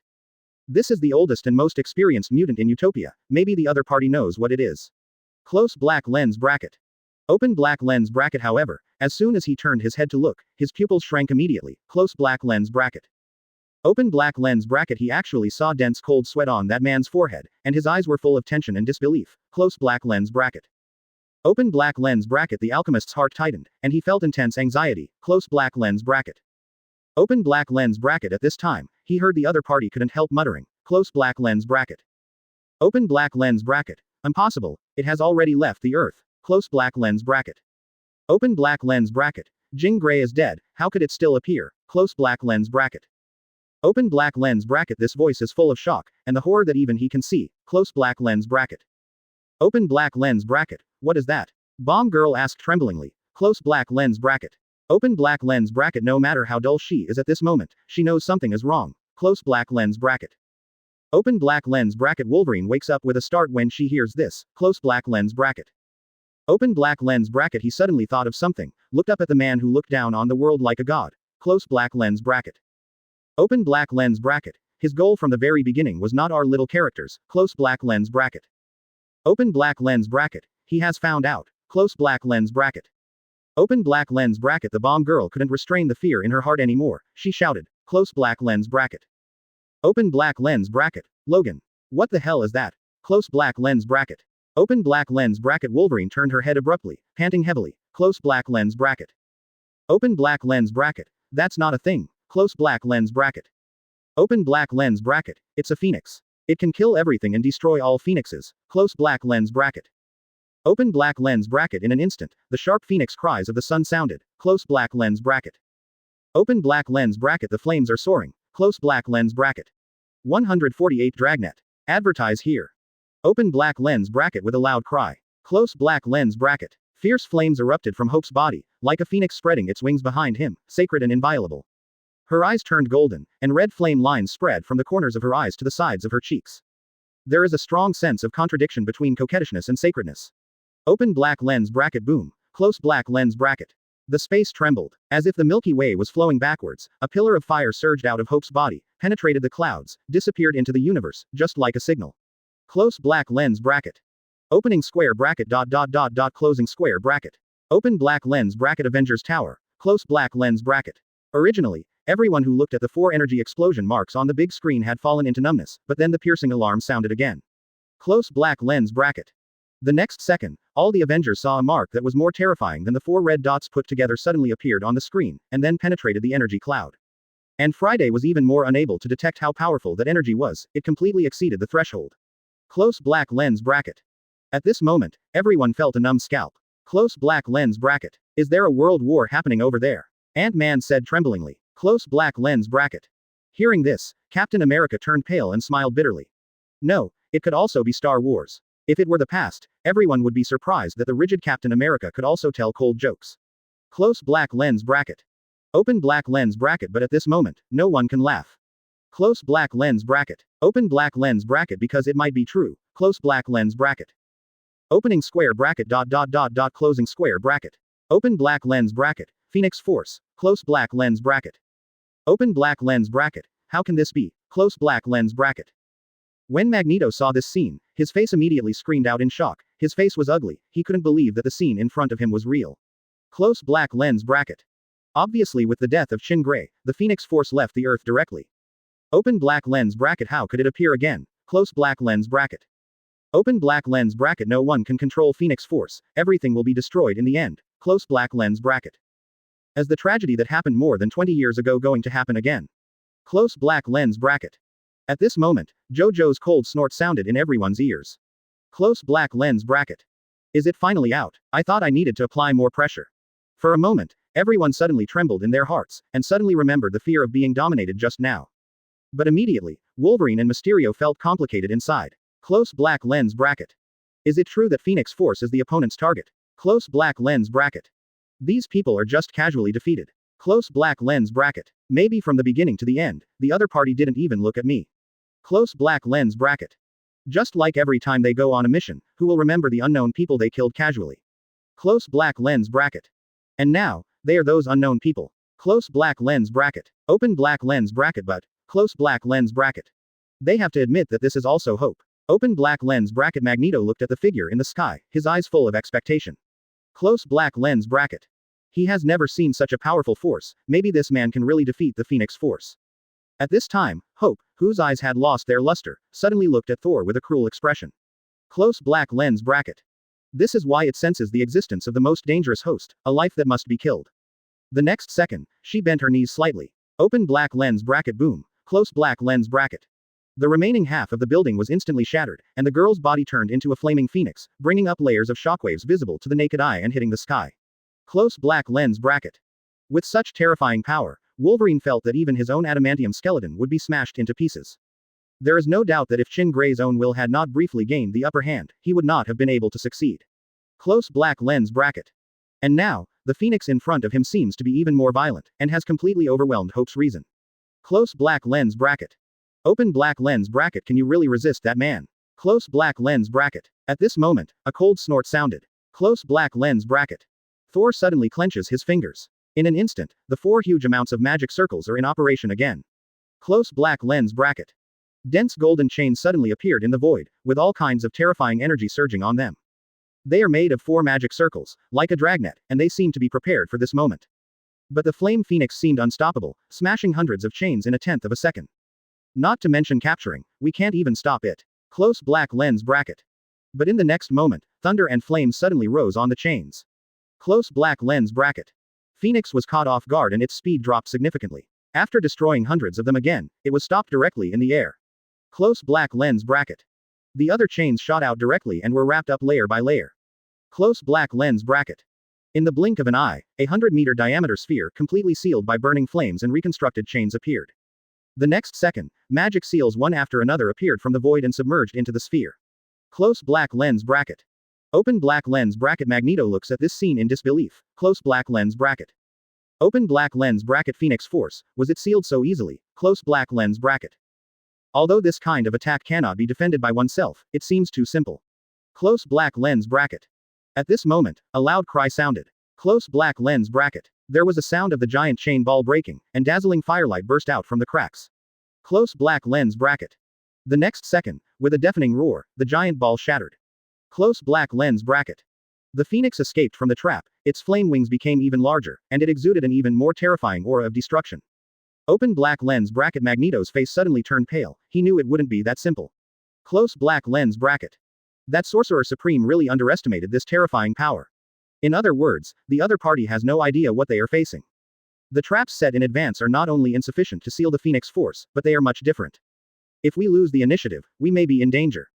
This is the oldest and most experienced mutant in Utopia. Maybe the other party knows what it is. Close black lens bracket. Open black lens bracket. However, as soon as he turned his head to look, his pupils shrank immediately. Close black lens bracket. Open black lens bracket. He actually saw dense cold sweat on that man's forehead, and his eyes were full of tension and disbelief. Close black lens bracket. Open black lens bracket. The alchemist's heart tightened, and he felt intense anxiety. Close black lens bracket. Open black lens bracket. At this time, he heard the other party couldn't help muttering. Close black lens bracket. Open black lens bracket. Impossible. It has already left the earth. Close black lens bracket. Open black lens bracket. Jean Grey is dead. How could it still appear? Close black lens bracket. Open black lens bracket. This voice is full of shock, and the horror that even he can see. Close black lens bracket. Open black lens bracket. What is that? Bomb girl asked tremblingly. Close black lens bracket. Open black lens bracket. No matter how dull she is at this moment, she knows something is wrong. Close black lens bracket. Open black lens bracket. Wolverine wakes up with a start when she hears this. Close black lens bracket. Open black lens bracket. He suddenly thought of something, looked up at the man who looked down on the world like a god. Close black lens bracket. Open black lens bracket. His goal from the very beginning was not our little characters. Close black lens bracket. Open black lens bracket. He has found out. Close black lens bracket. Open black lens bracket. The bomb girl couldn't restrain the fear in her heart anymore. She shouted. Close black lens bracket. Open black lens bracket. Logan. What the hell is that? Close black lens bracket. Open black lens bracket. Wolverine turned her head abruptly, panting heavily. Close black lens bracket. Open black lens bracket. That's not a thing. Close black lens bracket. Open black lens bracket. It's a phoenix. It can kill everything and destroy all phoenixes. Close black lens bracket. Open black lens bracket. In an instant, the sharp phoenix cries of the sun sounded. Close black lens bracket. Open black lens bracket. The flames are soaring. Close black lens bracket. 148 Dragnet. Advertise here. Open black lens bracket with a loud cry. Close black lens bracket. Fierce flames erupted from Hope's body, like a phoenix spreading its wings behind him, sacred and inviolable. Her eyes turned golden, and red flame lines spread from the corners of her eyes to the sides of her cheeks. There is a strong sense of contradiction between coquettishness and sacredness. Open black lens bracket. Boom. Close black lens bracket. The space trembled. As if the Milky Way was flowing backwards, a pillar of fire surged out of Hope's body, penetrated the clouds, disappeared into the universe, just like a signal. Close black lens bracket. Opening square bracket. Closing square bracket. Open black lens bracket. Avengers Tower. Close black lens bracket. Originally, everyone who looked at the 4 energy explosion marks on the big screen had fallen into numbness, but then the piercing alarm sounded again. Close black lens bracket. The next second, all the Avengers saw a mark that was more terrifying than the 4 red dots put together suddenly appeared on the screen, and then penetrated the energy cloud. And Friday was even more unable to detect how powerful that energy was. It completely exceeded the threshold. Close black lens bracket. At this moment, everyone felt a numb scalp. Close black lens bracket. Is there a world war happening over there? Ant-Man said tremblingly. Close black lens bracket. Hearing this, Captain America turned pale and smiled bitterly. No, it could also be Star Wars. If it were the past, everyone would be surprised that the rigid Captain America could also tell cold jokes. Close black lens bracket. Open black lens bracket. But at this moment, no one can laugh. Close black lens bracket. Open black lens bracket because it might be true. Close black lens bracket. Opening square bracket. Closing square bracket. Open black lens bracket. Phoenix Force. Close black lens bracket. Open black lens bracket. How can this be? Close black lens bracket. When Magneto saw this scene, his face immediately screamed out in shock. His face was ugly, he couldn't believe that the scene in front of him was real. Close black lens bracket. Obviously, with the death of Jean Grey, the Phoenix Force left the Earth directly. Open black lens bracket. How could it appear again? Close black lens bracket. Open black lens bracket. No one can control Phoenix Force, everything will be destroyed in the end. Close black lens bracket. As the tragedy that happened more than 20 years ago going to happen again. Close black lens bracket. At this moment, JoJo's cold snort sounded in everyone's ears. Close black lens bracket. Is it finally out? I thought I needed to apply more pressure. For a moment, everyone suddenly trembled in their hearts, and suddenly remembered the fear of being dominated just now. But immediately, Wolverine and Mysterio felt complicated inside. Close black lens bracket. Is it true that Phoenix Force is the opponent's target? Close black lens bracket. These people are just casually defeated. Close black lens bracket. Maybe from the beginning to the end, the other party didn't even look at me. Close black lens bracket. Just like every time they go on a mission, who will remember the unknown people they killed casually? Close black lens bracket. And now, they are those unknown people. Close black lens bracket. Open black lens bracket. But close black lens bracket. They have to admit that this is also hope. Open black lens bracket. Magneto looked at the figure in the sky, his eyes full of expectation. Close black lens bracket. He has never seen such a powerful force, maybe this man can really defeat the Phoenix Force. At this time, Hope, whose eyes had lost their luster, suddenly looked at Thor with a cruel expression. Close black lens bracket. This is why it senses the existence of the most dangerous host, a life that must be killed. The next second, she bent her knees slightly. Open black lens bracket. Boom. Close black lens bracket. The remaining half of the building was instantly shattered, and the girl's body turned into a flaming phoenix, bringing up layers of shockwaves visible to the naked eye and hitting the sky. Close black lens bracket. With such terrifying power, Wolverine felt that even his own adamantium skeleton would be smashed into pieces. There is no doubt that if Jean Grey's own will had not briefly gained the upper hand, he would not have been able to succeed. Close black lens bracket. And now, the Phoenix in front of him seems to be even more violent, and has completely overwhelmed Hope's reason. Close black lens bracket. Open black lens bracket. Can you really resist that man? Close black lens bracket. At this moment, a cold snort sounded. Close black lens bracket. Thor suddenly clenches his fingers. In an instant, the 4 huge amounts of magic circles are in operation again. Close black lens bracket. Dense golden chains suddenly appeared in the void, with all kinds of terrifying energy surging on them. They are made of 4 magic circles, like a dragnet, and they seem to be prepared for this moment. But the flame phoenix seemed unstoppable, smashing hundreds of chains in a tenth of a second. Not to mention capturing, we can't even stop it. Close black lens bracket. But in the next moment, thunder and flames suddenly rose on the chains. Close black lens bracket. Phoenix was caught off guard and its speed dropped significantly. After destroying hundreds of them again, it was stopped directly in the air. Close black lens bracket. The other chains shot out directly and were wrapped up layer by layer. Close black lens bracket. In the blink of an eye, a 100-meter diameter sphere completely sealed by burning flames and reconstructed chains appeared. The next second, magic seals one after another appeared from the void and submerged into the sphere. Close black lens bracket. Open black lens bracket. Magneto looks at this scene in disbelief. Close black lens bracket. Open black lens bracket. Phoenix Force, was it sealed so easily? Close black lens bracket. Although this kind of attack cannot be defended by oneself, it seems too simple. Close black lens bracket. At this moment, a loud cry sounded. Close black lens bracket. There was a sound of the giant chain ball breaking, and dazzling firelight burst out from the cracks. Close black lens bracket. The next second, with a deafening roar, the giant ball shattered. Close black lens bracket. The Phoenix escaped from the trap, its flame wings became even larger, and it exuded an even more terrifying aura of destruction. Open black lens bracket. Magneto's face suddenly turned pale, he knew it wouldn't be that simple. Close black lens bracket. That Sorcerer Supreme really underestimated this terrifying power. In other words, the other party has no idea what they are facing. The traps set in advance are not only insufficient to seal the Phoenix Force, but they are much different. If we lose the initiative, we may be in danger.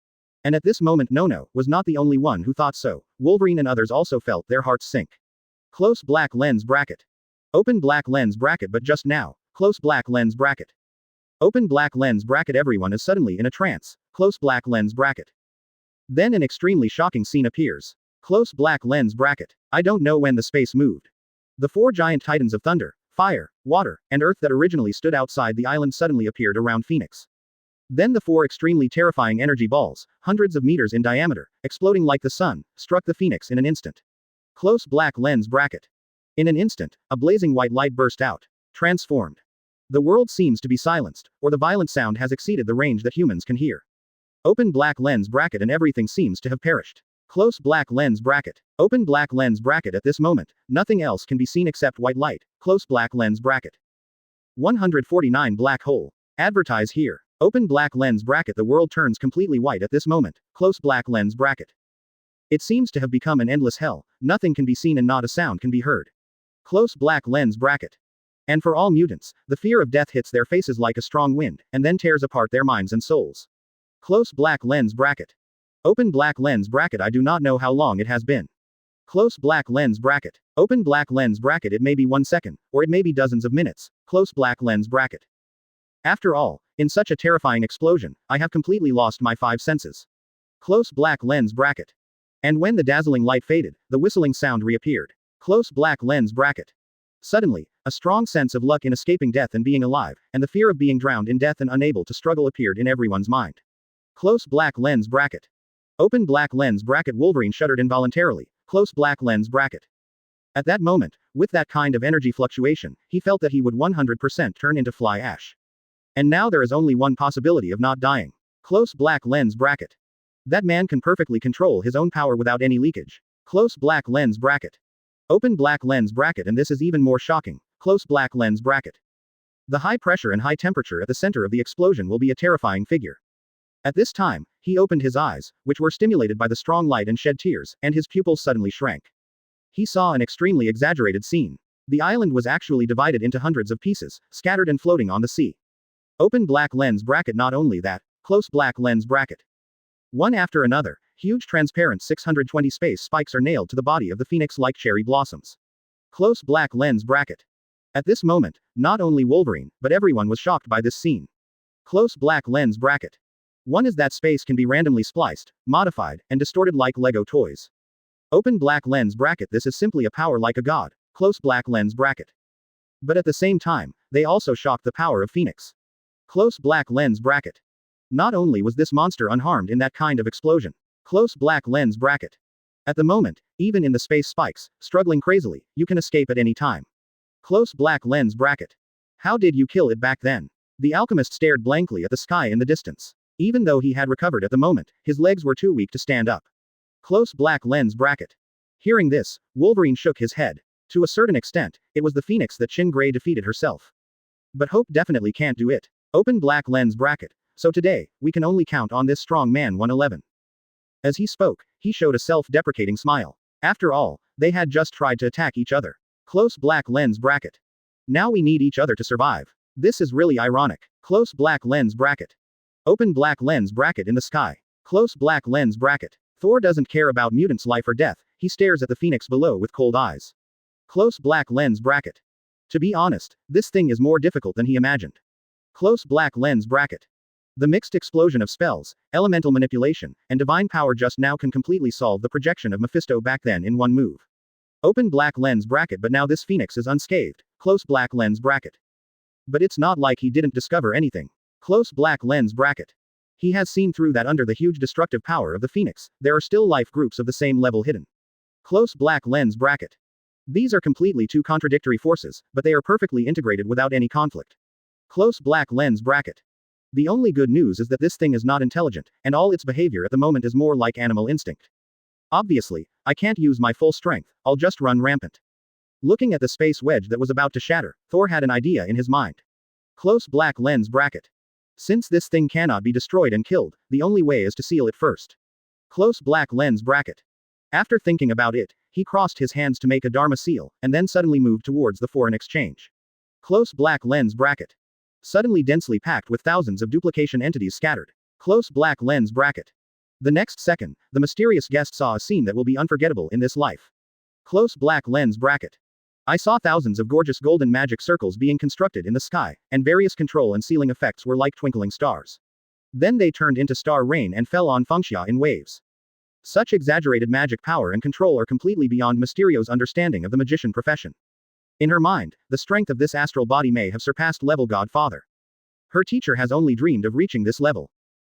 And at this moment Nono was not the only one who thought so. Wolverine and others also felt their hearts sink. Close black lens bracket. Open black lens bracket. But just now, close black lens bracket. Open black lens bracket. Everyone is suddenly in a trance. Close black lens bracket. Then an extremely shocking scene appears. Close black lens bracket. I don't know when the space moved. The 4 giant titans of thunder, Fire, water, and earth that originally stood outside the island suddenly appeared around Phoenix. Then the four extremely terrifying energy balls, hundreds of meters in diameter, exploding like the sun, struck the Phoenix in an instant. Close black lens bracket. In an instant, a blazing white light burst out. Transformed. The world seems to be silenced, or the violent sound has exceeded the range that humans can hear. Open black lens bracket and everything seems to have perished. Close black lens bracket. Open black lens bracket. At this moment, nothing else can be seen except white light. Close black lens bracket. 149 black hole. Advertise here. Open black lens bracket. The world turns completely white at this moment. Close black lens bracket. It seems to have become an endless hell. Nothing can be seen and not a sound can be heard. Close black lens bracket. And for all mutants, the fear of death hits their faces like a strong wind, and then tears apart their minds and souls. Close black lens bracket. Open black lens bracket. I do not know how long it has been. Close black lens bracket. Open black lens bracket. It may be 1 second, or it may be dozens of minutes. Close black lens bracket. After all, in such a terrifying explosion, I have completely lost my 5 senses. Close black lens bracket. And when the dazzling light faded, the whistling sound reappeared. Close black lens bracket. Suddenly, a strong sense of luck in escaping death and being alive, and the fear of being drowned in death and unable to struggle appeared in everyone's mind. Close black lens bracket. Open black lens bracket. Wolverine shuddered involuntarily. Close black lens bracket. At that moment, with that kind of energy fluctuation, he felt that he would 100% turn into fly ash. And now there is only one possibility of not dying. Close black lens bracket. That man can perfectly control his own power without any leakage. Close black lens bracket. Open black lens bracket. And this is even more shocking. Close black lens bracket. The high pressure and high temperature at the center of the explosion will be a terrifying figure. At this time, he opened his eyes, which were stimulated by the strong light, and shed tears, and his pupils suddenly shrank. He saw an extremely exaggerated scene. The island was actually divided into hundreds of pieces, scattered and floating on the sea. Open black lens bracket. Not only that, close black lens bracket. One after another, huge transparent 620 space spikes are nailed to the body of the Phoenix like cherry blossoms. Close black lens bracket. At this moment, not only Wolverine, but everyone was shocked by this scene. Close black lens bracket. One is that space can be randomly spliced, modified, and distorted like Lego toys. Open black lens bracket. This is simply a power like a god. Close black lens bracket. But at the same time, they also shocked the power of Phoenix. Close black lens bracket. Not only was this monster unharmed in that kind of explosion. Close black lens bracket. At the moment, even in the space spikes, struggling crazily, you can escape at any time. Close black lens bracket. How did you kill it back then? The alchemist stared blankly at the sky in the distance. Even though he had recovered at the moment, his legs were too weak to stand up. Close black lens bracket. Hearing this, Wolverine shook his head. To a certain extent, it was the Phoenix that Jean Grey defeated herself. But hope definitely can't do it. Open black lens bracket. So today, we can only count on this strong man 111. As he spoke, he showed a self-deprecating smile. After all, they had just tried to attack each other. Close black lens bracket. Now we need each other to survive. This is really ironic. Close black lens bracket. Open black lens bracket. In the sky. Close black lens bracket. Thor doesn't care about mutants' life or death, he stares at the Phoenix below with cold eyes. Close black lens bracket. To be honest, this thing is more difficult than he imagined. Close black lens bracket. The mixed explosion of spells, elemental manipulation, and divine power just now can completely solve the projection of Mephisto back then in one move. Open black lens bracket. But now this Phoenix is unscathed. Close black lens bracket. But it's not like he didn't discover anything. Close black lens bracket. He has seen through that under the huge destructive power of the Phoenix, there are still life groups of the same level hidden. Close black lens bracket. These are completely two contradictory forces, but they are perfectly integrated without any conflict. Close black lens bracket. The only good news is that this thing is not intelligent, and all its behavior at the moment is more like animal instinct. Obviously, I can't use my full strength, I'll just run rampant. Looking at the space wedge that was about to shatter, Thor had an idea in his mind. Close black lens bracket. Since this thing cannot be destroyed and killed, the only way is to seal it first. Close black lens bracket. After thinking about it, he crossed his hands to make a Dharma seal, and then suddenly moved towards the foreign exchange. Close black lens bracket. Suddenly densely packed with thousands of duplication entities scattered. Close black lens bracket. The next second, the mysterious guest saw a scene that will be unforgettable in this life. Close black lens bracket. I saw thousands of gorgeous golden magic circles being constructed in the sky, and various control and sealing effects were like twinkling stars. Then they turned into star rain and fell on Fengxia in waves. Such exaggerated magic power and control are completely beyond Mysterio's understanding of the magician profession. In her mind, the strength of this astral body may have surpassed level Godfather. Her teacher has only dreamed of reaching this level.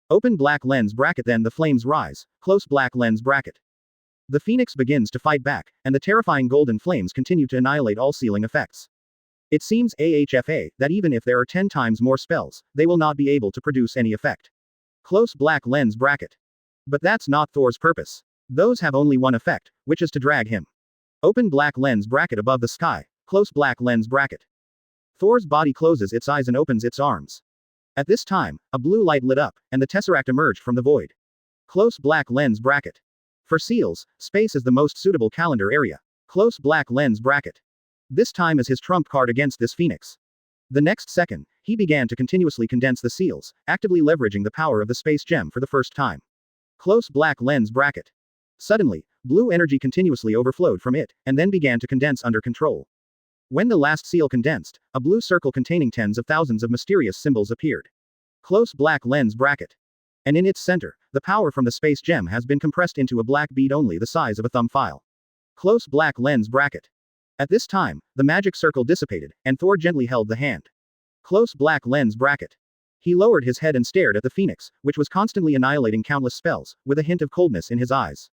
Open black lens bracket. Then the flames rise, close black lens bracket. The phoenix begins to fight back, and the terrifying golden flames continue to annihilate all ceiling effects. It seems AHFA that even if there are 10 times more spells, they will not be able to produce any effect. Close black lens bracket. But that's not Thor's purpose. Those have only one effect, which is to drag him. Open black lens bracket above the sky, close black lens bracket. Thor's body closes its eyes and opens its arms. At this time, a blue light lit up, and the tesseract emerged from the void. Close black lens bracket. For seals, space is the most suitable calendar area. Close black lens bracket. This time is his trump card against this phoenix. The next second, he began to continuously condense the seals, actively leveraging the power of the space gem for the first time. Close black lens bracket. Suddenly, blue energy continuously overflowed from it, and then began to condense under control. When the last seal condensed, a blue circle containing tens of thousands of mysterious symbols appeared. Close black lens bracket. And in its center, the power from the space gem has been compressed into a black bead only the size of a thumb file. Close black lens bracket. At this time, the magic circle dissipated, and Thor gently held the hand. Close black lens bracket. He lowered his head and stared at the phoenix, which was constantly annihilating countless spells, with a hint of coldness in his eyes.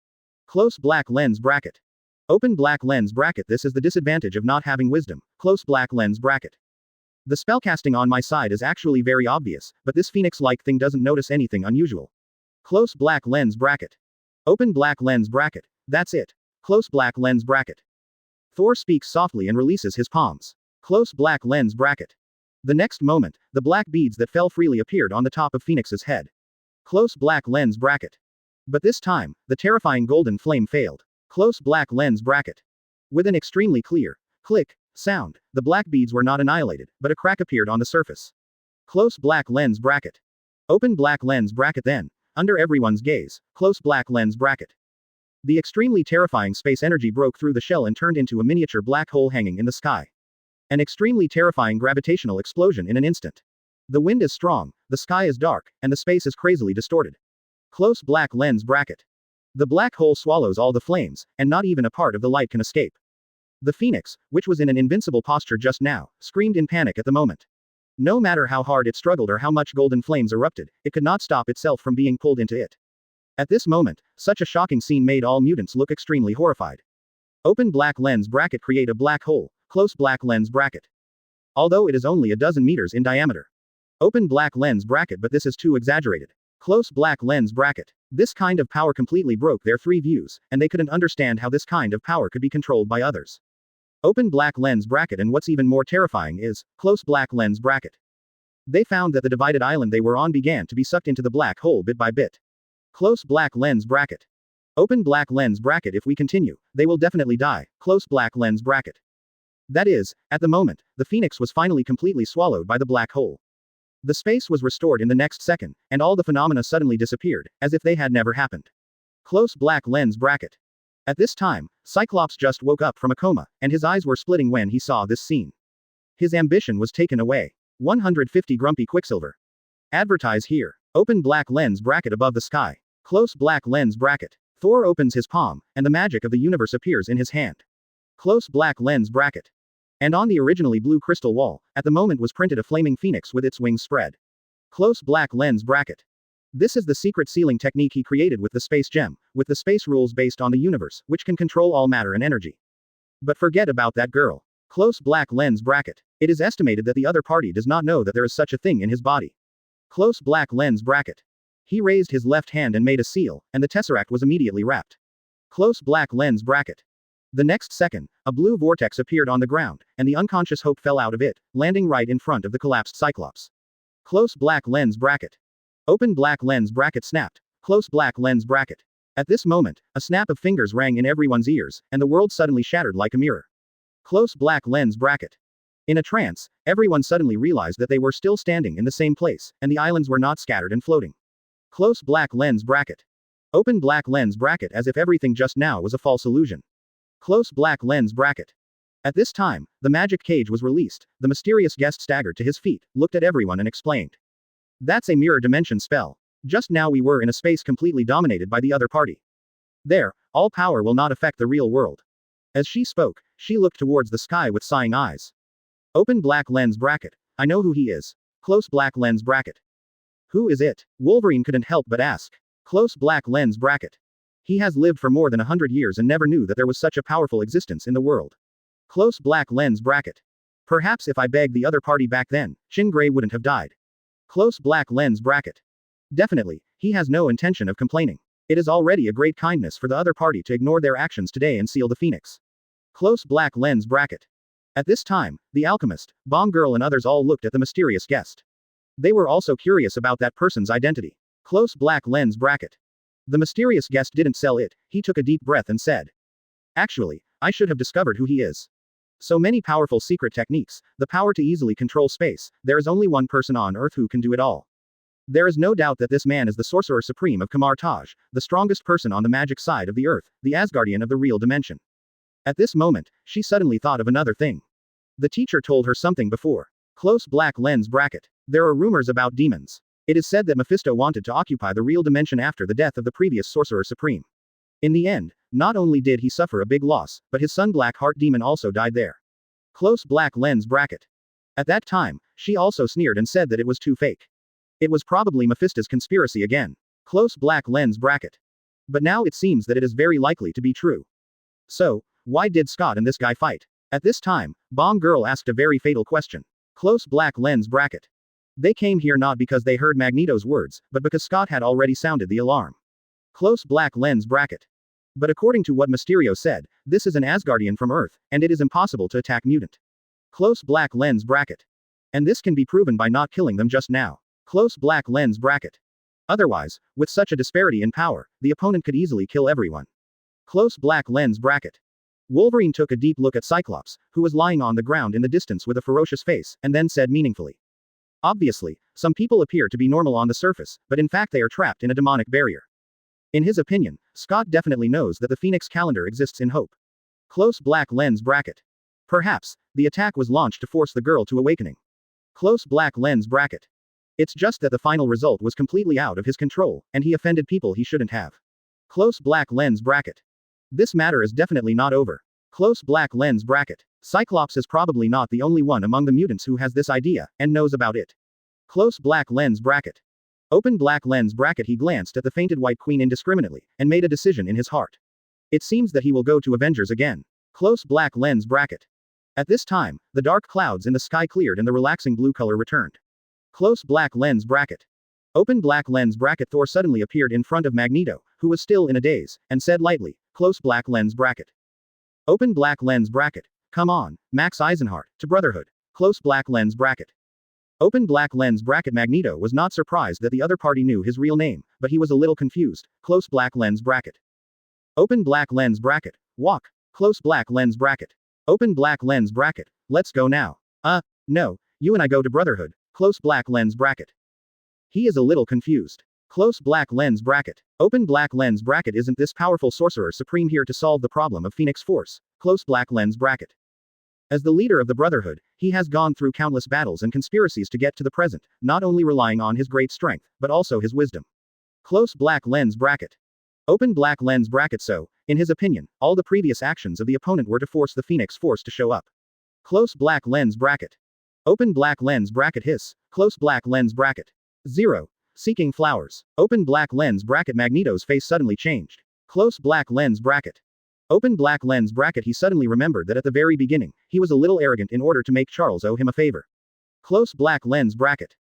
Close black lens bracket. Open black lens bracket. This is the disadvantage of not having wisdom. Close black lens bracket. The spellcasting on my side is actually very obvious, but this phoenix-like thing doesn't notice anything unusual. Close black lens bracket. Open black lens bracket. That's it. Close black lens bracket. Thor speaks softly and releases his palms. Close black lens bracket. The next moment, the black beads that fell freely appeared on the top of Phoenix's head. Close black lens bracket. But this time, the terrifying golden flame failed. Close black lens bracket. With an extremely clear click sound, the black beads were not annihilated, but a crack appeared on the surface. Close black lens bracket. Open black lens bracket. Then, under everyone's gaze, close black lens bracket. The extremely terrifying space energy broke through the shell and turned into a miniature black hole hanging in the sky. An extremely terrifying gravitational explosion in an instant. The wind is strong, the sky is dark, and the space is crazily distorted. Close black lens bracket. The black hole swallows all the flames, and not even a part of the light can escape. The phoenix, which was in an invincible posture just now, screamed in panic at the moment. No matter how hard it struggled or how much golden flames erupted, it could not stop itself from being pulled into it. At this moment, such a shocking scene made all mutants look extremely horrified. Open black lens bracket. Create a black hole. Close black lens bracket. Although it is only a dozen meters in diameter. Open black lens bracket. But this is too exaggerated. Close black lens bracket. This kind of power completely broke their three views, and they couldn't understand how this kind of power could be controlled by others. Open black lens bracket. And what's even more terrifying is, close black lens bracket. They found that the divided island they were on began to be sucked into the black hole bit by bit. Close black lens bracket. Open black lens bracket. If we continue, they will definitely die. Close black lens bracket. That is, at the moment, the phoenix was finally completely swallowed by the black hole. The space was restored in the next second, and all the phenomena suddenly disappeared, as if they had never happened. Close black lens bracket. At this time, Cyclops just woke up from a coma, and his eyes were splitting when he saw this scene. His ambition was taken away. 150 Grumpy Quicksilver. Advertise here. Open black lens bracket above the sky. Close black lens bracket. Thor opens his palm, and the magic of the universe appears in his hand. Close black lens bracket. And on the originally blue crystal wall, at the moment was printed a flaming phoenix with its wings spread. Close black lens bracket. This is the secret sealing technique he created with the space gem, with the space rules based on the universe, which can control all matter and energy. But forget about that girl. Close black lens bracket. It is estimated that the other party does not know that there is such a thing in his body. Close black lens bracket. He raised his left hand and made a seal, and the tesseract was immediately wrapped. Close black lens bracket. The next second, a blue vortex appeared on the ground, and the unconscious Hope fell out of it, landing right in front of the collapsed Cyclops. Close black lens bracket. Open black lens bracket snapped. Close black lens bracket. At this moment, a snap of fingers rang in everyone's ears, and the world suddenly shattered like a mirror. Close black lens bracket. In a trance, everyone suddenly realized that they were still standing in the same place, and the islands were not scattered and floating. Close black lens bracket. Open black lens bracket. As if everything just now was a false illusion. Close black lens bracket. At this time, the magic cage was released. The mysterious guest staggered to his feet, looked at everyone and explained. That's a mirror dimension spell. Just now we were in a space completely dominated by the other party. There, all power will not affect the real world. As she spoke, she looked towards the sky with sighing eyes. Open black lens bracket. I know who he is. Close black lens bracket. Who is it? Wolverine couldn't help but ask. Close black lens bracket. He has lived for more than 100 years and never knew that there was such a powerful existence in the world. Close black lens bracket. Perhaps if I begged the other party back then, Chin Gray wouldn't have died. Close black lens bracket. Definitely, he has no intention of complaining. It is already a great kindness for the other party to ignore their actions today and seal the phoenix. Close black lens bracket. At this time, the alchemist, Bomb Girl and others all looked at the mysterious guest. They were also curious about that person's identity. Close black lens bracket. The mysterious guest didn't sell it, he took a deep breath and said. Actually, I should have discovered who he is. So many powerful secret techniques, the power to easily control space, there is only one person on Earth who can do it all. There is no doubt that this man is the Sorcerer Supreme of Kamar Taj, the strongest person on the magic side of the Earth, the Asgardian of the real dimension. At this moment, she suddenly thought of another thing. The teacher told her something before. Close black lens bracket. There are rumors about demons. It is said that Mephisto wanted to occupy the real dimension after the death of the previous Sorcerer Supreme. In the end, not only did he suffer a big loss, but his son Black Heart Demon also died there. Close black lens bracket. At that time, she also sneered and said that it was too fake. It was probably Mephisto's conspiracy again. Close black lens bracket. But now it seems that it is very likely to be true. So, why did Scott and this guy fight? At this time, Bomb Girl asked a very fatal question. Close black lens bracket. They came here not because they heard Magneto's words, but because Scott had already sounded the alarm. Close black lens bracket. But according to what Mysterio said, this is an Asgardian from Earth, and it is impossible to attack mutant. Close black lens bracket. And this can be proven by not killing them just now. Close black lens bracket. Otherwise, with such a disparity in power, the opponent could easily kill everyone. Close black lens bracket. Wolverine took a deep look at Cyclops, who was lying on the ground in the distance with a ferocious face, and then said meaningfully. Obviously, some people appear to be normal on the surface, but in fact they are trapped in a demonic barrier. In his opinion, Scott definitely knows that the Phoenix calendar exists in hope. Close black lens bracket. Perhaps, the attack was launched to force the girl to awakening. Close black lens bracket. It's just that the final result was completely out of his control, and he offended people he shouldn't have. Close black lens bracket. This matter is definitely not over. Close black lens bracket. Cyclops is probably not the only one among the mutants who has this idea, and knows about it. Close black lens bracket. Open black lens bracket. He glanced at the fainted White Queen indiscriminately, and made a decision in his heart. It seems that he will go to Avengers again. Close black lens bracket. At this time, the dark clouds in the sky cleared and the relaxing blue color returned. Close black lens bracket. Open black lens bracket. Thor suddenly appeared in front of Magneto, who was still in a daze, and said lightly, close black lens bracket. Open black lens bracket. Come on, Max Eisenhart, to Brotherhood. Close black lens bracket. Open black lens bracket. Magneto was not surprised that the other party knew his real name, but he was a little confused. Close black lens bracket. Open black lens bracket. Walk. Close black lens bracket. Open black lens bracket. Let's go now. No, you and I go to Brotherhood. Close black lens bracket. He is a little confused. Close black lens bracket. Open black lens bracket. Isn't this powerful Sorcerer Supreme here to solve the problem of Phoenix Force? Close black lens bracket. As the leader of the Brotherhood, he has gone through countless battles and conspiracies to get to the present, not only relying on his great strength, but also his wisdom. Close black lens bracket. Open black lens bracket. So, in his opinion, all the previous actions of the opponent were to force the Phoenix Force to show up. Close black lens bracket. Open black lens bracket. Hiss. Close black lens bracket. 0. Seeking flowers. Open black lens bracket. Magneto's face suddenly changed. Close black lens bracket. Open black lens bracket. He suddenly remembered that at the very beginning, he was a little arrogant in order to make Charles owe him a favor. Close black lens bracket.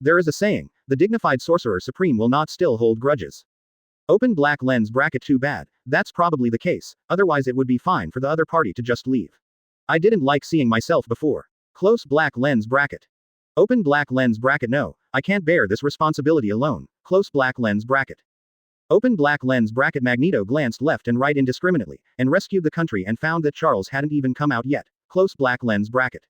There is a saying, the dignified Sorcerer Supreme will not still hold grudges. Open black lens bracket. Too bad, that's probably the case, otherwise it would be fine for the other party to just leave. I didn't like seeing myself before. Close black lens bracket. Open black lens bracket. No, I can't bear this responsibility alone. Close black lens bracket. Open black lens bracket. Magneto glanced left and right indiscriminately, and rescued the country and found that Charles hadn't even come out yet. Close black lens bracket.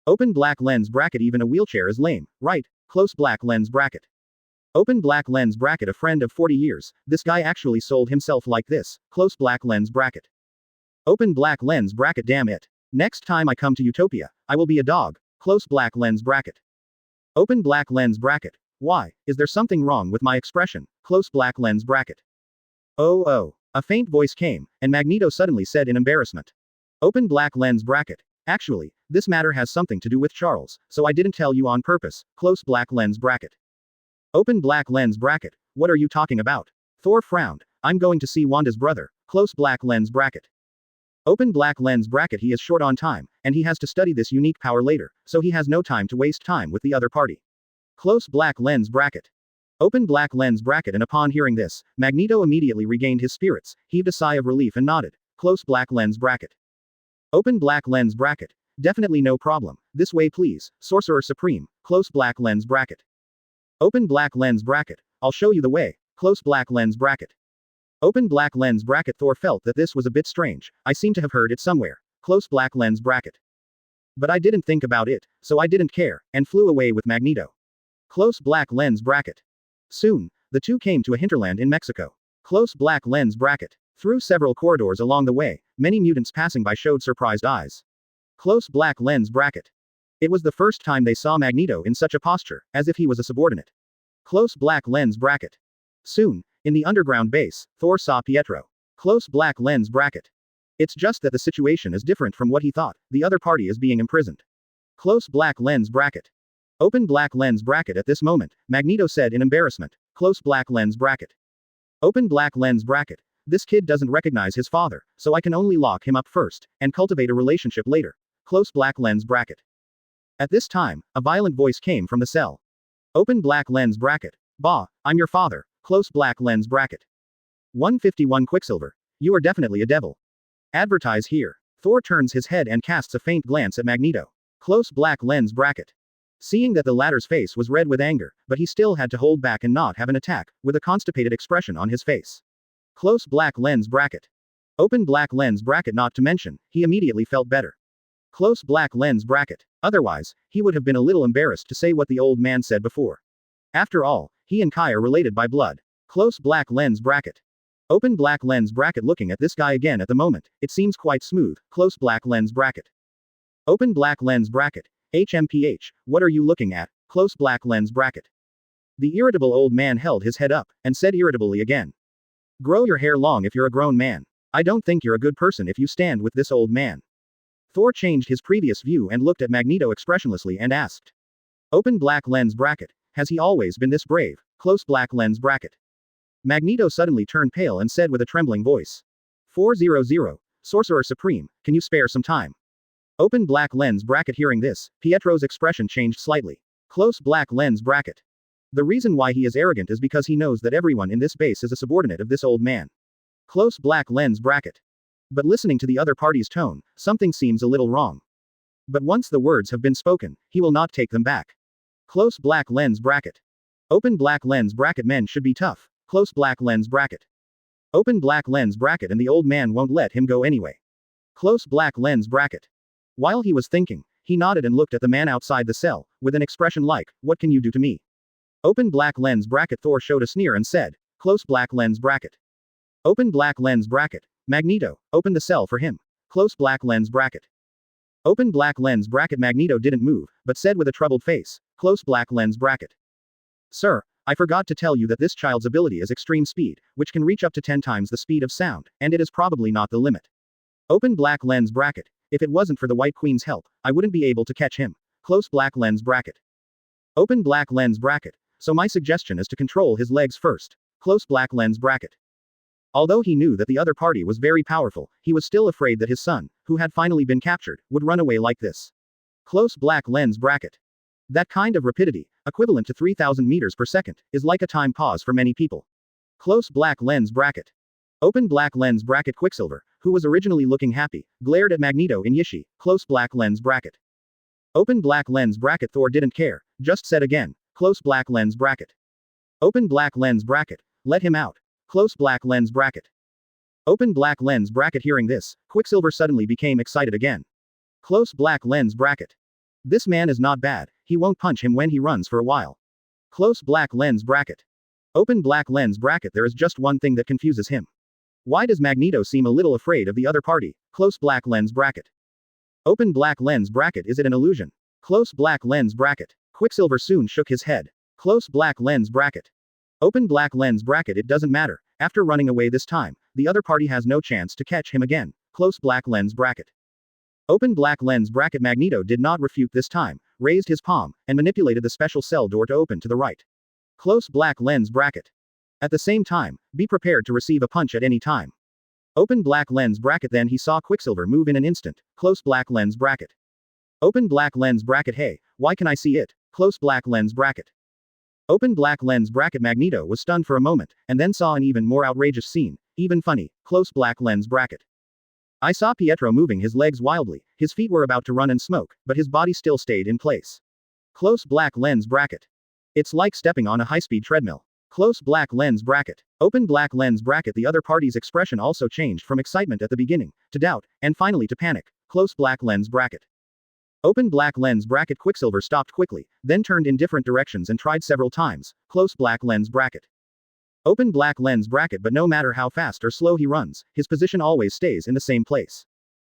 Open black lens bracket. Even a wheelchair is lame, right? Close black lens bracket. Open black lens bracket. A friend of 40 years, this guy actually sold himself like this. Close black lens bracket. Open black lens bracket. Damn it. Next time I come to Utopia, I will be a dog. Close black lens bracket. Open black lens bracket. Why, is there something wrong with my expression? Close black lens bracket. Oh. A faint voice came, and Magneto suddenly said in embarrassment. Open black lens bracket. Actually, this matter has something to do with Charles, so I didn't tell you on purpose. Close black lens bracket. Open black lens bracket. What are you talking about? Thor frowned. I'm going to see Wanda's brother. Close black lens bracket. Open black lens bracket. He is short on time, and he has to study this unique power later, so he has no time to waste time with the other party. Close black lens bracket. Open black lens bracket. And upon hearing this, Magneto immediately regained his spirits, heaved a sigh of relief and nodded. Close black lens bracket. Open black lens bracket. Definitely no problem. This way please, Sorcerer Supreme. Close black lens bracket. Open black lens bracket. I'll show you the way. Close black lens bracket. Open black lens bracket. Thor felt that this was a bit strange. I seem to have heard it somewhere. Close black lens bracket. But I didn't think about it, so I didn't care, and flew away with Magneto. Close black lens bracket. Soon, the two came to a hinterland in Mexico. Close black lens bracket. Through several corridors along the way, many mutants passing by showed surprised eyes. Close black lens bracket. It was the first time they saw Magneto in such a posture, as if he was a subordinate. Close black lens bracket. Soon, in the underground base, Thor saw Pietro. Close black lens bracket. It's just that the situation is different from what he thought. The other party is being imprisoned. Close black lens bracket. Open black lens bracket. At this moment, Magneto said in embarrassment. Close black lens bracket. Open black lens bracket. This kid doesn't recognize his father, so I can only lock him up first, and cultivate a relationship later. Close black lens bracket. At this time, a violent voice came from the cell. Open black lens bracket. Bah, I'm your father. Close black lens bracket. 151 Quicksilver. You are definitely a devil. Advertise here. Thor turns his head and casts a faint glance at Magneto. Close black lens bracket. Seeing that the latter's face was red with anger, but he still had to hold back and not have an attack, with a constipated expression on his face. Close black lens bracket. Open black lens bracket. Not to mention, he immediately felt better. Close black lens bracket. Otherwise, he would have been a little embarrassed to say what the old man said before. After all, he and Kai are related by blood. Close black lens bracket. Open black lens bracket. Looking at this guy again at the moment, it seems quite smooth. Close black lens bracket. Open black lens bracket. HMPH, what are you looking at? Close black lens bracket. The irritable old man held his head up, and said irritably again. Grow your hair long if you're a grown man. I don't think you're a good person if you stand with this old man. Thor changed his previous view and looked at Magneto expressionlessly and asked. Open black lens bracket. Has he always been this brave? Close black lens bracket. Magneto suddenly turned pale and said with a trembling voice. 400, Sorcerer Supreme, can you spare some time? Open black lens bracket. Hearing this, Pietro's expression changed slightly. Close black lens bracket. The reason why he is arrogant is because he knows that everyone in this base is a subordinate of this old man. Close black lens bracket. But listening to the other party's tone, something seems a little wrong. But once the words have been spoken, he will not take them back. Close black lens bracket. Open black lens bracket. Men should be tough. Close black lens bracket. Open black lens bracket. And the old man won't let him go anyway. Close black lens bracket. While he was thinking, he nodded and looked at the man outside the cell, with an expression like, what can you do to me? Open black lens bracket. Thor showed a sneer and said, close black lens bracket. Open black lens bracket. Magneto, open the cell for him. Close black lens bracket. Open black lens bracket. Magneto didn't move, but said with a troubled face, close black lens bracket. Sir, I forgot to tell you that this child's ability is extreme speed, which can reach up to 10 times the speed of sound, and it is probably not the limit. Open black lens bracket. If it wasn't for the White Queen's help, I wouldn't be able to catch him. Close black lens bracket. Open black lens bracket. So my suggestion is to control his legs first. Close black lens bracket. Although he knew that the other party was very powerful, he was still afraid that his son, who had finally been captured, would run away like this. Close black lens bracket. That kind of rapidity, equivalent to 3,000 meters per second, is like a time pause for many people. Close black lens bracket. Open black lens bracket. Quicksilver, who was originally looking happy, glared at Magneto in Yishi. Close black lens bracket. Open black lens bracket. Thor didn't care, just said again, close black lens bracket. Open black lens bracket. Let him out. Close black lens bracket. Open black lens bracket. Hearing this, Quicksilver suddenly became excited again. Close black lens bracket. This man is not bad, he won't punch him when he runs for a while. Close black lens bracket. Open black lens bracket. There is just one thing that confuses him. Why does Magneto seem a little afraid of the other party? Close black lens bracket. Open black lens bracket. Is it an illusion? Close black lens bracket. Quicksilver soon shook his head. Close black lens bracket. Open black lens bracket. It doesn't matter. After running away this time, the other party has no chance to catch him again. Close black lens bracket. Open black lens bracket. Magneto did not refute this time, raised his palm, and manipulated the special cell door to open to the right. Close black lens bracket. At the same time, be prepared to receive a punch at any time. Open black lens bracket. Then he saw Quicksilver move in an instant. Close black lens bracket. Open black lens bracket. Hey, why can I see it? Close black lens bracket. Open black lens bracket. Magneto was stunned for a moment, and then saw an even more outrageous scene, even funny. Close black lens bracket. I saw Pietro moving his legs wildly, his feet were about to run and smoke, but his body still stayed in place. Close black lens bracket. It's like stepping on a high-speed treadmill. Close black lens bracket. Open black lens bracket. The other party's expression also changed from excitement at the beginning, to doubt, and finally to panic. Close black lens bracket. Open black lens bracket. Quicksilver stopped quickly, then turned in different directions and tried several times. Close black lens bracket. Open black lens bracket. But no matter how fast or slow he runs, his position always stays in the same place.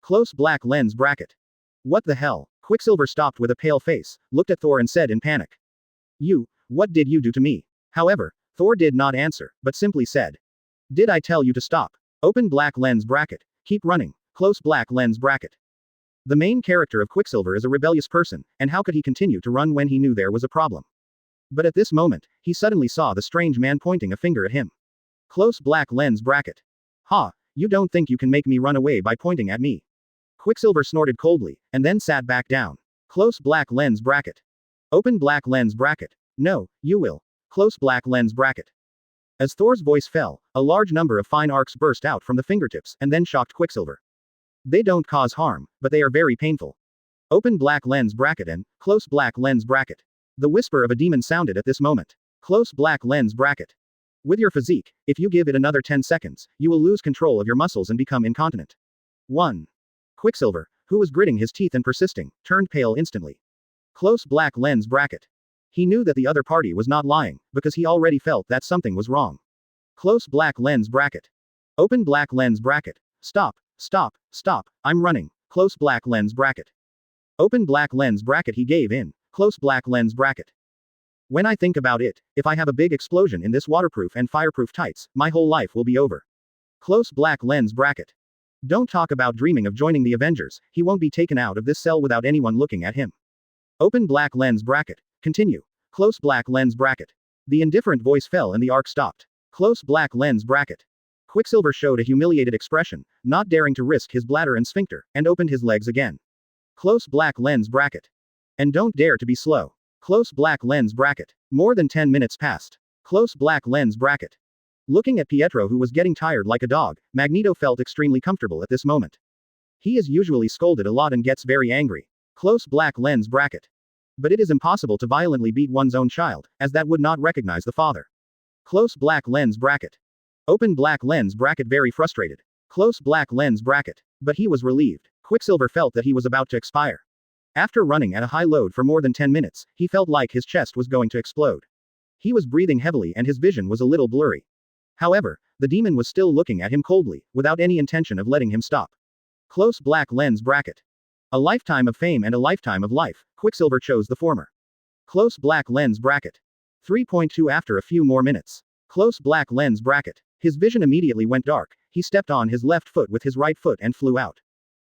Close black lens bracket. What the hell? Quicksilver stopped with a pale face, looked at Thor and said in panic. What did you do to me? However, Thor did not answer, but simply said. Did I tell you to stop? Open black lens bracket. Keep running. Close black lens bracket. The main character of Quicksilver is a rebellious person, and how could he continue to run when he knew there was a problem? But at this moment, he suddenly saw the strange man pointing a finger at him. Close black lens bracket. Ha, you don't think you can make me run away by pointing at me? Quicksilver snorted coldly, and then sat back down. Close black lens bracket. Open black lens bracket. No, you will. Close black lens bracket. As Thor's voice fell, a large number of fine arcs burst out from the fingertips and then shocked Quicksilver. They don't cause harm, but they are very painful. Open black lens bracket and close black lens bracket. The whisper of a demon sounded at this moment. Close black lens bracket. With your physique, if you give it another 10 seconds, you will lose control of your muscles and become incontinent. 1. Quicksilver, who was gritting his teeth and persisting, turned pale instantly. Close black lens bracket. He knew that the other party was not lying, because he already felt that something was wrong. Close black lens bracket. Open black lens bracket. Stop, I'm running. Close black lens bracket. Open black lens bracket. He gave in. Close black lens bracket. When I think about it, if I have a big explosion in this waterproof and fireproof tights, my whole life will be over. Close black lens bracket. Don't talk about dreaming of joining the Avengers, he won't be taken out of this cell without anyone looking at him. Open black lens bracket. Continue. Close black lens bracket. The indifferent voice fell and the arc stopped. Close black lens bracket. Quicksilver showed a humiliated expression, not daring to risk his bladder and sphincter, and opened his legs again. Close black lens bracket. And don't dare to be slow. Close black lens bracket. More than 10 minutes passed. Close black lens bracket. Looking at Pietro, who was getting tired like a dog, Magneto felt extremely comfortable at this moment. He is usually scolded a lot and gets very angry. Close black lens bracket. But it is impossible to violently beat one's own child, as that would not recognize the father. Close black lens bracket. Open black lens bracket. Very frustrated. Close black lens bracket. But he was relieved. Quicksilver felt that he was about to expire. After running at a high load for more than 10 minutes, he felt like his chest was going to explode. He was breathing heavily and his vision was a little blurry. However, the demon was still looking at him coldly, without any intention of letting him stop. Close black lens bracket. A lifetime of fame and a lifetime of life, Quicksilver chose the former. Close black lens bracket. 3.2 After a few more minutes. Close black lens bracket. His vision immediately went dark, he stepped on his left foot with his right foot and flew out.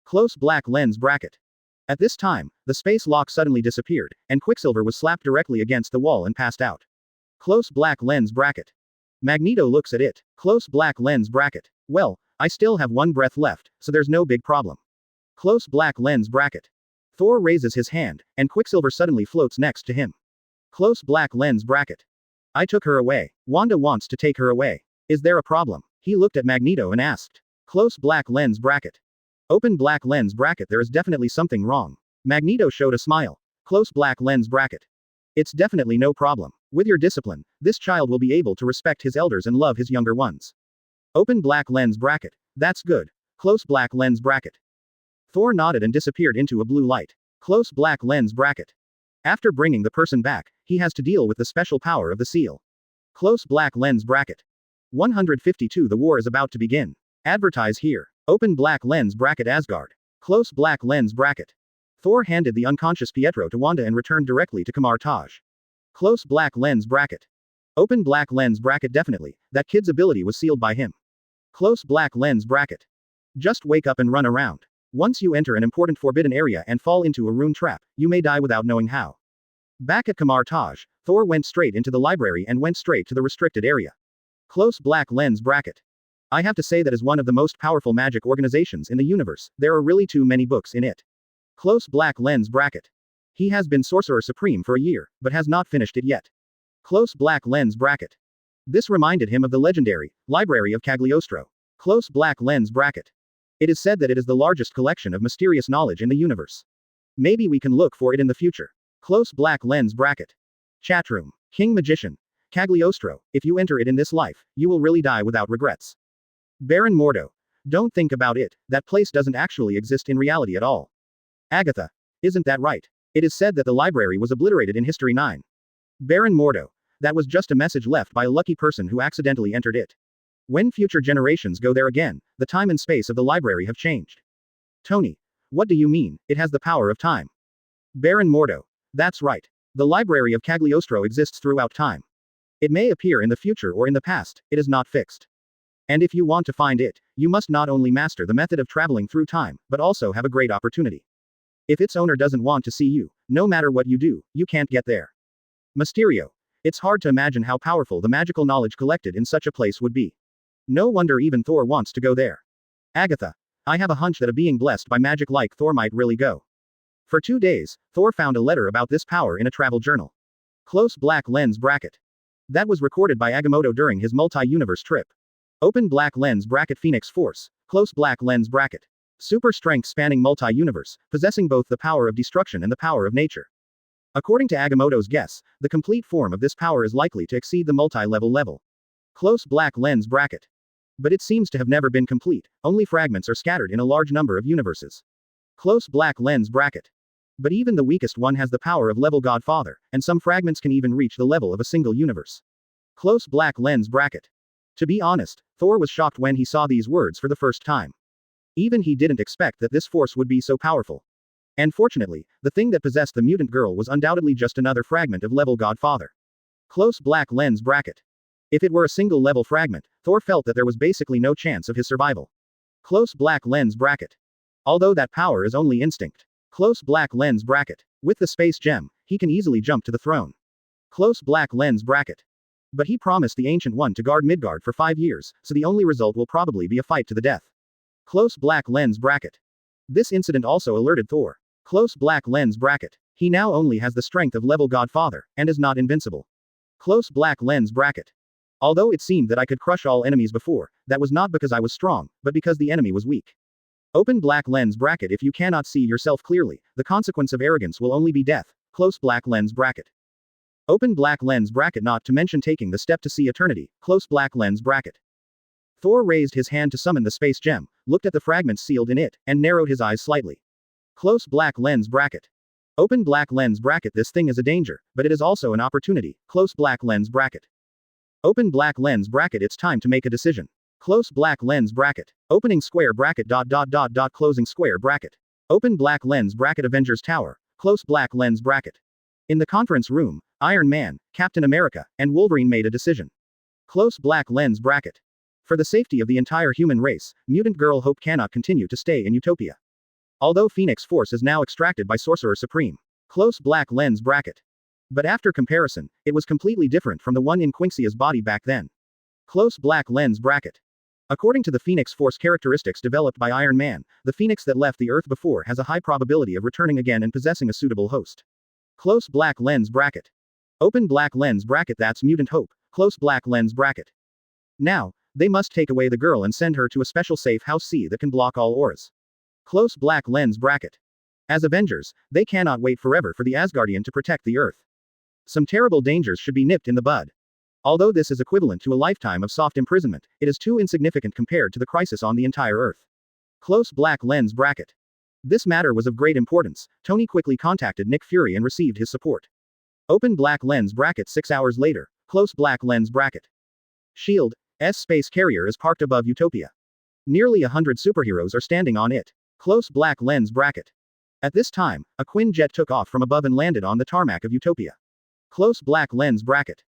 Close black lens bracket. At this time, the space lock suddenly disappeared, and Quicksilver was slapped directly against the wall and passed out. Close black lens bracket. Magneto looks at it. Close black lens bracket. Well, I still have one breath left, so there's no big problem. Close black lens bracket. Thor raises his hand, and Quicksilver suddenly floats next to him. Close black lens bracket. I took her away. Wanda wants to take her away. Is there a problem? He looked at Magneto and asked. Close black lens bracket. Open black lens bracket. There is definitely something wrong. Magneto showed a smile. Close black lens bracket. It's definitely no problem. With your discipline, this child will be able to respect his elders and love his younger ones. Open black lens bracket. That's good. Close black lens bracket. Thor nodded and disappeared into a blue light. Close black lens bracket. After bringing the person back, he has to deal with the special power of the seal. Close black lens bracket. 152 The war is about to begin. Advertise here. Open black lens bracket. Asgard. Close black lens bracket. Thor handed the unconscious Pietro to Wanda and returned directly to Kamar Taj. Close black lens bracket. Open black lens bracket. Definitely, that kid's ability was sealed by him. Close black lens bracket. Just wake up and run around. Once you enter an important forbidden area and fall into a rune trap, you may die without knowing how. Back at Kamar Taj, Thor went straight into the library and went straight to the restricted area. Close black lens bracket. I have to say that as one of the most powerful magic organizations in the universe, there are really too many books in it. Close black lens bracket. He has been Sorcerer Supreme for a year, but has not finished it yet. Close black lens bracket. This reminded him of the legendary Library of Cagliostro. Close black lens bracket. It is said that it is the largest collection of mysterious knowledge in the universe. Maybe we can look for it in the future. Close black lens bracket. Chatroom. King Magician. Cagliostro, if you enter it in this life, you will really die without regrets. Baron Mordo. Don't think about it, that place doesn't actually exist in reality at all. Agatha. Isn't that right? It is said that the library was obliterated in History 9. Baron Mordo. That was just a message left by a lucky person who accidentally entered it. When future generations go there again, the time and space of the library have changed. Tony. What do you mean, it has the power of time? Baron Mordo. That's right. The Library of Cagliostro exists throughout time. It may appear in the future or in the past, it is not fixed. And if you want to find it, you must not only master the method of traveling through time, but also have a great opportunity. If its owner doesn't want to see you, no matter what you do, you can't get there. Mysterio. It's hard to imagine how powerful the magical knowledge collected in such a place would be. No wonder even Thor wants to go there. Agatha. I have a hunch that a being blessed by magic like Thor might really go. For 2 days, Thor found a letter about this power in a travel journal. Close black lens bracket. That was recorded by Agamotto during his multi-universe trip. Open black lens bracket Phoenix Force. Close black lens bracket. Super strength spanning multi-universe, possessing both the power of destruction and the power of nature. According to Agamotto's guess, the complete form of this power is likely to exceed the multi-level level. Close black lens bracket. But it seems to have never been complete, only fragments are scattered in a large number of universes. Close black lens bracket. But even the weakest one has the power of level Godfather, and some fragments can even reach the level of a single universe. Close black lens bracket. To be honest, Thor was shocked when he saw these words for the first time. Even he didn't expect that this force would be so powerful. And fortunately, the thing that possessed the mutant girl was undoubtedly just another fragment of level Godfather. Close black lens bracket. If it were a single level fragment, Thor felt that there was basically no chance of his survival. Close black lens bracket. Although that power is only instinct. Close black lens bracket. With the space gem, he can easily jump to the throne. Close black lens bracket. But he promised the Ancient One to guard Midgard for 5 years, so the only result will probably be a fight to the death. Close black lens bracket. This incident also alerted Thor. Close black lens bracket. He now only has the strength of level Godfather, and is not invincible. Close black lens bracket. Although it seemed that I could crush all enemies before, that was not because I was strong, but because the enemy was weak. Open black lens bracket. If you cannot see yourself clearly, the consequence of arrogance will only be death. Close black lens bracket. Open black lens bracket. Not to mention taking the step to see eternity. Close black lens bracket. Thor raised his hand to summon the space gem, looked at the fragments sealed in it, and narrowed his eyes slightly. Close black lens bracket. Open black lens bracket. This thing is a danger, but it is also an opportunity. Close black lens bracket. Open black lens bracket. It's time to make a decision. Close black lens bracket. Opening square bracket. Closing square bracket. Open black lens bracket. Avengers Tower. Close black lens bracket. In the conference room, Iron Man, Captain America, and Wolverine made a decision. Close black lens bracket. For the safety of the entire human race, Mutant Girl Hope cannot continue to stay in Utopia. Although Phoenix Force is now extracted by Sorcerer Supreme. Close black lens bracket. But after comparison, it was completely different from the one in Quinxia's body back then. Close black lens bracket. According to the Phoenix Force characteristics developed by Iron Man, the Phoenix that left the Earth before has a high probability of returning again and possessing a suitable host. Close black lens bracket. Open black lens bracket. That's Mutant Hope. Close black lens bracket. Now, they must take away the girl and send her to a special safe house C that can block all auras. Close black lens bracket. As Avengers, they cannot wait forever for the Asgardian to protect the Earth. Some terrible dangers should be nipped in the bud. Although this is equivalent to a lifetime of soft imprisonment, it is too insignificant compared to the crisis on the entire Earth. Close black lens bracket. This matter was of great importance. Tony quickly contacted Nick Fury and received his support. Open black lens bracket. 6 hours later. Close black lens bracket. SHIELD's space carrier is parked above Utopia. Nearly 100 superheroes are standing on it. Close black lens bracket. At this time, a Quinjet took off from above and landed on the tarmac of Utopia. Close black lens bracket.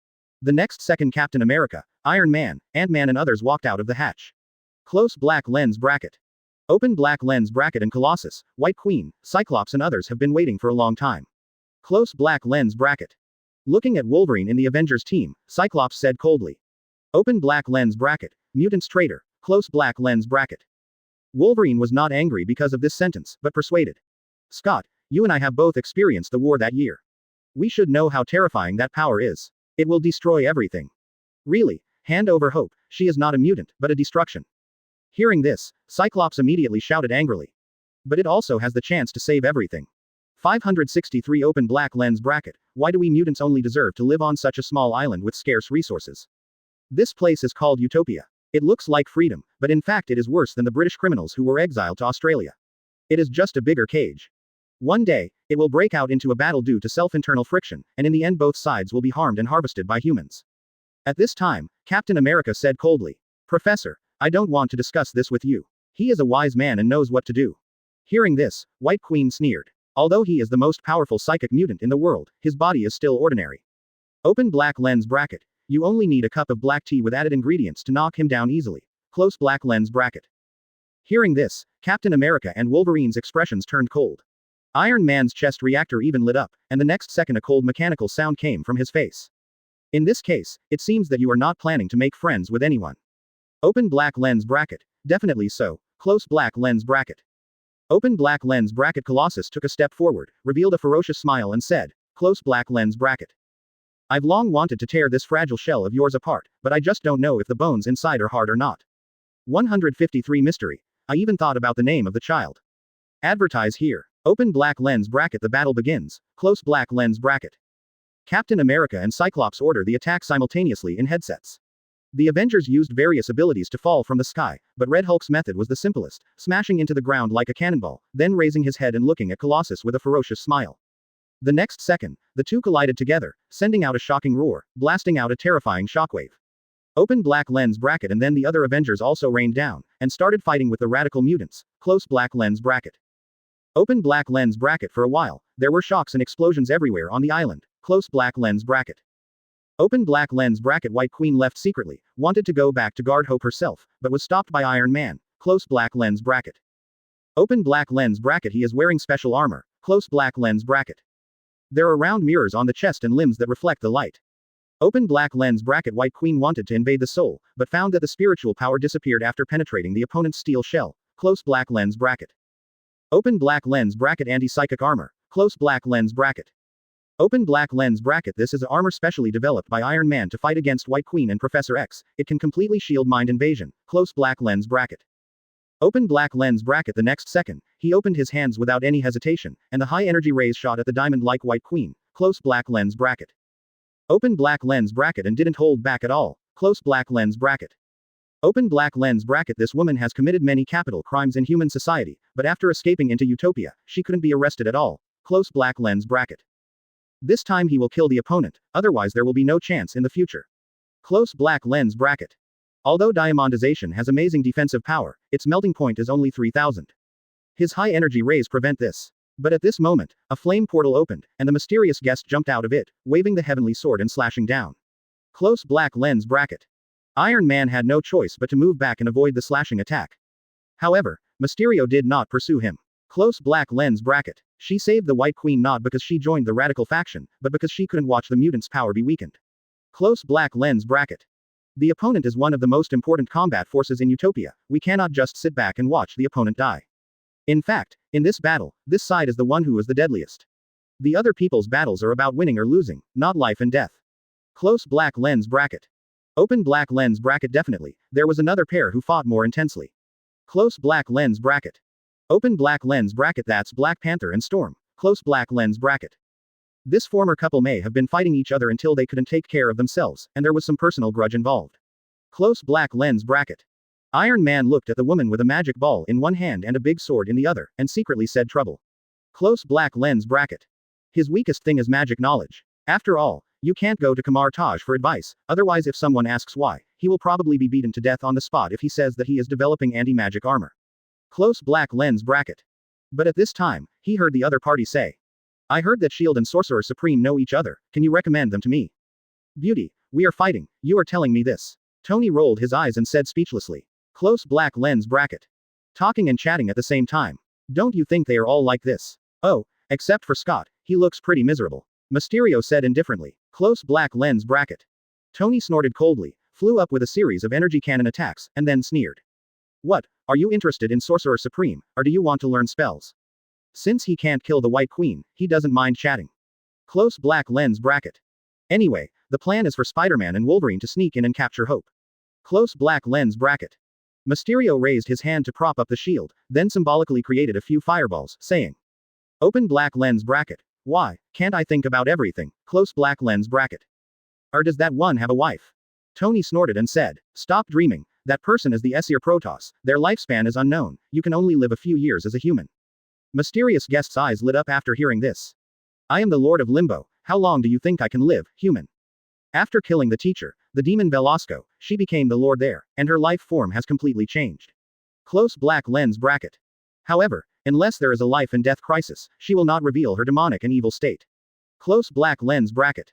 The next second, Captain America, Iron Man, Ant-Man and others walked out of the hatch. Close black lens bracket. Open black lens bracket and Colossus, White Queen, Cyclops and others have been waiting for a long time. Close black lens bracket. Looking at Wolverine in the Avengers team, Cyclops said coldly. Open black lens bracket, mutants traitor, close black lens bracket. Wolverine was not angry because of this sentence, but persuaded. Scott, you and I have both experienced the war that year. We should know how terrifying that power is. It will destroy everything. Really, hand over hope, she is not a mutant, but a destruction. Hearing this, Cyclops immediately shouted angrily. But it also has the chance to save everything. 563 Open black lens bracket, why do we mutants only deserve to live on such a small island with scarce resources? This place is called Utopia. It looks like freedom, but in fact it is worse than the British criminals who were exiled to Australia. It is just a bigger cage. One day, it will break out into a battle due to self-internal friction, and in the end both sides will be harmed and harvested by humans. At this time, Captain America said coldly, Professor, I don't want to discuss this with you. He is a wise man and knows what to do. Hearing this, White Queen sneered. Although he is the most powerful psychic mutant in the world, his body is still ordinary. Open black lens bracket. You only need a cup of black tea with added ingredients to knock him down easily. Close black lens bracket. Hearing this, Captain America and Wolverine's expressions turned cold. Iron Man's chest reactor even lit up, and the next second a cold mechanical sound came from his face. In this case, it seems that you are not planning to make friends with anyone. Open black lens bracket. Definitely so. Close black lens bracket. Open black lens bracket. Colossus took a step forward, revealed a ferocious smile and said, Close black lens bracket. I've long wanted to tear this fragile shell of yours apart, but I just don't know if the bones inside are hard or not. 153 Mystery. I even thought about the name of the child. Advertise here. Open black lens bracket. The battle begins. Close black lens bracket. Captain America and Cyclops order the attack simultaneously in headsets. The Avengers used various abilities to fall from the sky, but Red Hulk's method was the simplest, smashing into the ground like a cannonball, then raising his head and looking at Colossus with a ferocious smile. The next second, the two collided together, sending out a shocking roar, blasting out a terrifying shockwave. Open black lens bracket. And then the other Avengers also rained down, and started fighting with the radical mutants. Close black lens bracket. Open black lens bracket. For a while, there were shocks and explosions everywhere on the island. Close black lens bracket. Open black lens bracket. White Queen left secretly, wanted to go back to guard Hope herself, but was stopped by Iron Man. Close black lens bracket. Open black lens bracket. He is wearing special armor. Close black lens bracket. There are round mirrors on the chest and limbs that reflect the light. Open black lens bracket. White Queen wanted to invade the soul, but found that the spiritual power disappeared after penetrating the opponent's steel shell. Close black lens bracket. Open black lens bracket. Anti-psychic armor. Close black lens bracket. Open black lens bracket. This is armor specially developed by Iron Man to fight against White Queen and Professor X. It can completely shield mind invasion. Close black lens bracket. Open black lens bracket. The next second, he opened his hands without any hesitation, and the high energy rays shot at the diamond-like White Queen. Close black lens bracket. Open black lens bracket and didn't hold back at all. Close black lens bracket. Open black lens bracket. This woman has committed many capital crimes in human society, but after escaping into Utopia, she couldn't be arrested at all. Close black lens bracket. This time he will kill the opponent, otherwise there will be no chance in the future. Close black lens bracket. Although diamondization has amazing defensive power, its melting point is only 3000. His high energy rays prevent this. But at this moment, a flame portal opened, and the mysterious guest jumped out of it, waving the heavenly sword and slashing down. Close black lens bracket. Iron Man had no choice but to move back and avoid the slashing attack. However, Mysterio did not pursue him. Close black lens bracket. She saved the White Queen not because she joined the radical faction, but because she couldn't watch the mutants' power be weakened. Close black lens bracket. The opponent is one of the most important combat forces in Utopia. We cannot just sit back and watch the opponent die. In fact, in this battle, this side is the one who is the deadliest. The other people's battles are about winning or losing, not life and death. Close black lens bracket. Open black lens bracket. Definitely, there was another pair who fought more intensely. Close black lens bracket. Open black lens bracket. That's Black Panther and Storm. Close black lens bracket. This former couple may have been fighting each other until they couldn't take care of themselves, and there was some personal grudge involved. Close black lens bracket. Iron Man looked at the woman with a magic ball in one hand and a big sword in the other, and secretly said trouble. Close black lens bracket. His weakest thing is magic knowledge. After all, you can't go to Kamar Taj for advice, otherwise if someone asks why, he will probably be beaten to death on the spot if he says that he is developing anti-magic armor. Close black lens bracket. But at this time, he heard the other party say, I heard that Shield and Sorcerer Supreme know each other, can you recommend them to me? Beauty, we are fighting, you are telling me this. Tony rolled his eyes and said speechlessly. Close black lens bracket. talking and chatting at the same time. Don't you think they are all like this? Oh, except for Scott, he looks pretty miserable. Mysterio said indifferently. Close black lens bracket. Tony snorted coldly, flew up with a series of energy cannon attacks, and then sneered. What, are you interested in Sorcerer Supreme, or do you want to learn spells? Since he can't kill the White Queen, he doesn't mind chatting. Close black lens bracket. Anyway, the plan is for Spider-Man and Wolverine to sneak in and capture Hope. Close black lens bracket. Mysterio raised his hand to prop up the shield, then symbolically created a few fireballs, saying, Open black lens bracket. Why, can't I think about everything? Close black lens bracket. Or does that one have a wife? Tony snorted and said, Stop dreaming, that person is the Aesir Protoss, their lifespan is unknown, you can only live a few years as a human. Mysterious Guest's eyes lit up after hearing this. I am the Lord of Limbo, how long do you think I can live, human? After killing the teacher, the demon Velasco, she became the Lord there, and her life form has completely changed. Close black lens bracket. However, unless there is a life and death crisis, she will not reveal her demonic and evil state. Close black lens bracket.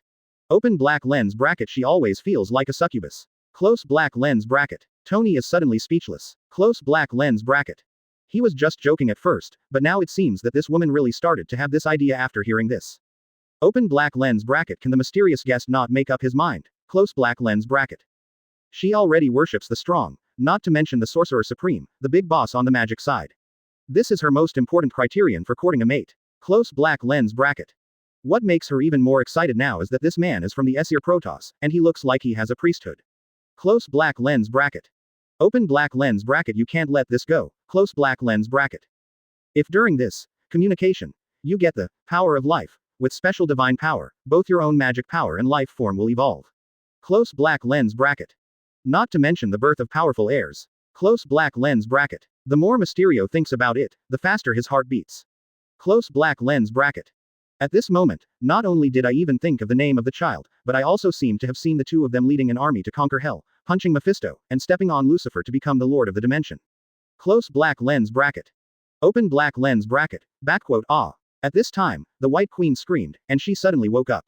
Open black lens bracket. She always feels like a succubus. Close black lens bracket. Tony is suddenly speechless. Close black lens bracket. He was just joking at first, but now it seems that this woman really started to have this idea after hearing this. Open black lens bracket. Can the mysterious guest not make up his mind? Close black lens bracket. She already worships the strong, not to mention the Sorcerer Supreme, the big boss on the magic side. This is her most important criterion for courting a mate. Close black lens bracket. What makes her even more excited now is that this man is from the Aesir Protoss, and he looks like he has a priesthood. Close black lens bracket. Open black lens bracket. You can't let this go. Close black lens bracket. If during this communication, you get the power of life, with special divine power, both your own magic power and life form will evolve. Close black lens bracket. Not to mention the birth of powerful heirs. Close black lens bracket. The more Mysterio thinks about it, the faster his heart beats. Close black lens bracket. At this moment, not only did I even think of the name of the child, but I also seemed to have seen the two of them leading an army to conquer hell, punching Mephisto, and stepping on Lucifer to become the Lord of the Dimension. Close black lens bracket. Open black lens bracket. Backquote. Ah. At this time, the White Queen screamed, and she suddenly woke up.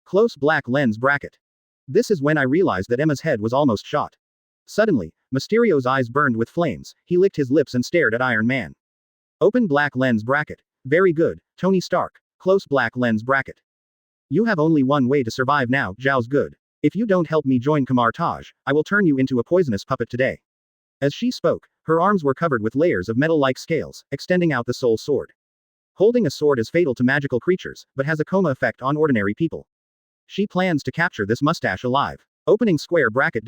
Close black lens bracket. This is when I realized that Emma's head was almost shot. Suddenly, Mysterio's eyes burned with flames, he licked his lips and stared at Iron Man. Open black lens bracket. Very good, Tony Stark. Close black lens bracket. You have only one way to survive now, Zhao's good. If you don't help me join Kamar Taj, I will turn you into a poisonous puppet today. As she spoke, her arms were covered with layers of metal-like scales, extending out the soul sword. Holding a sword is fatal to magical creatures, but has a coma effect on ordinary people. She plans to capture this mustache alive. Opening square bracket.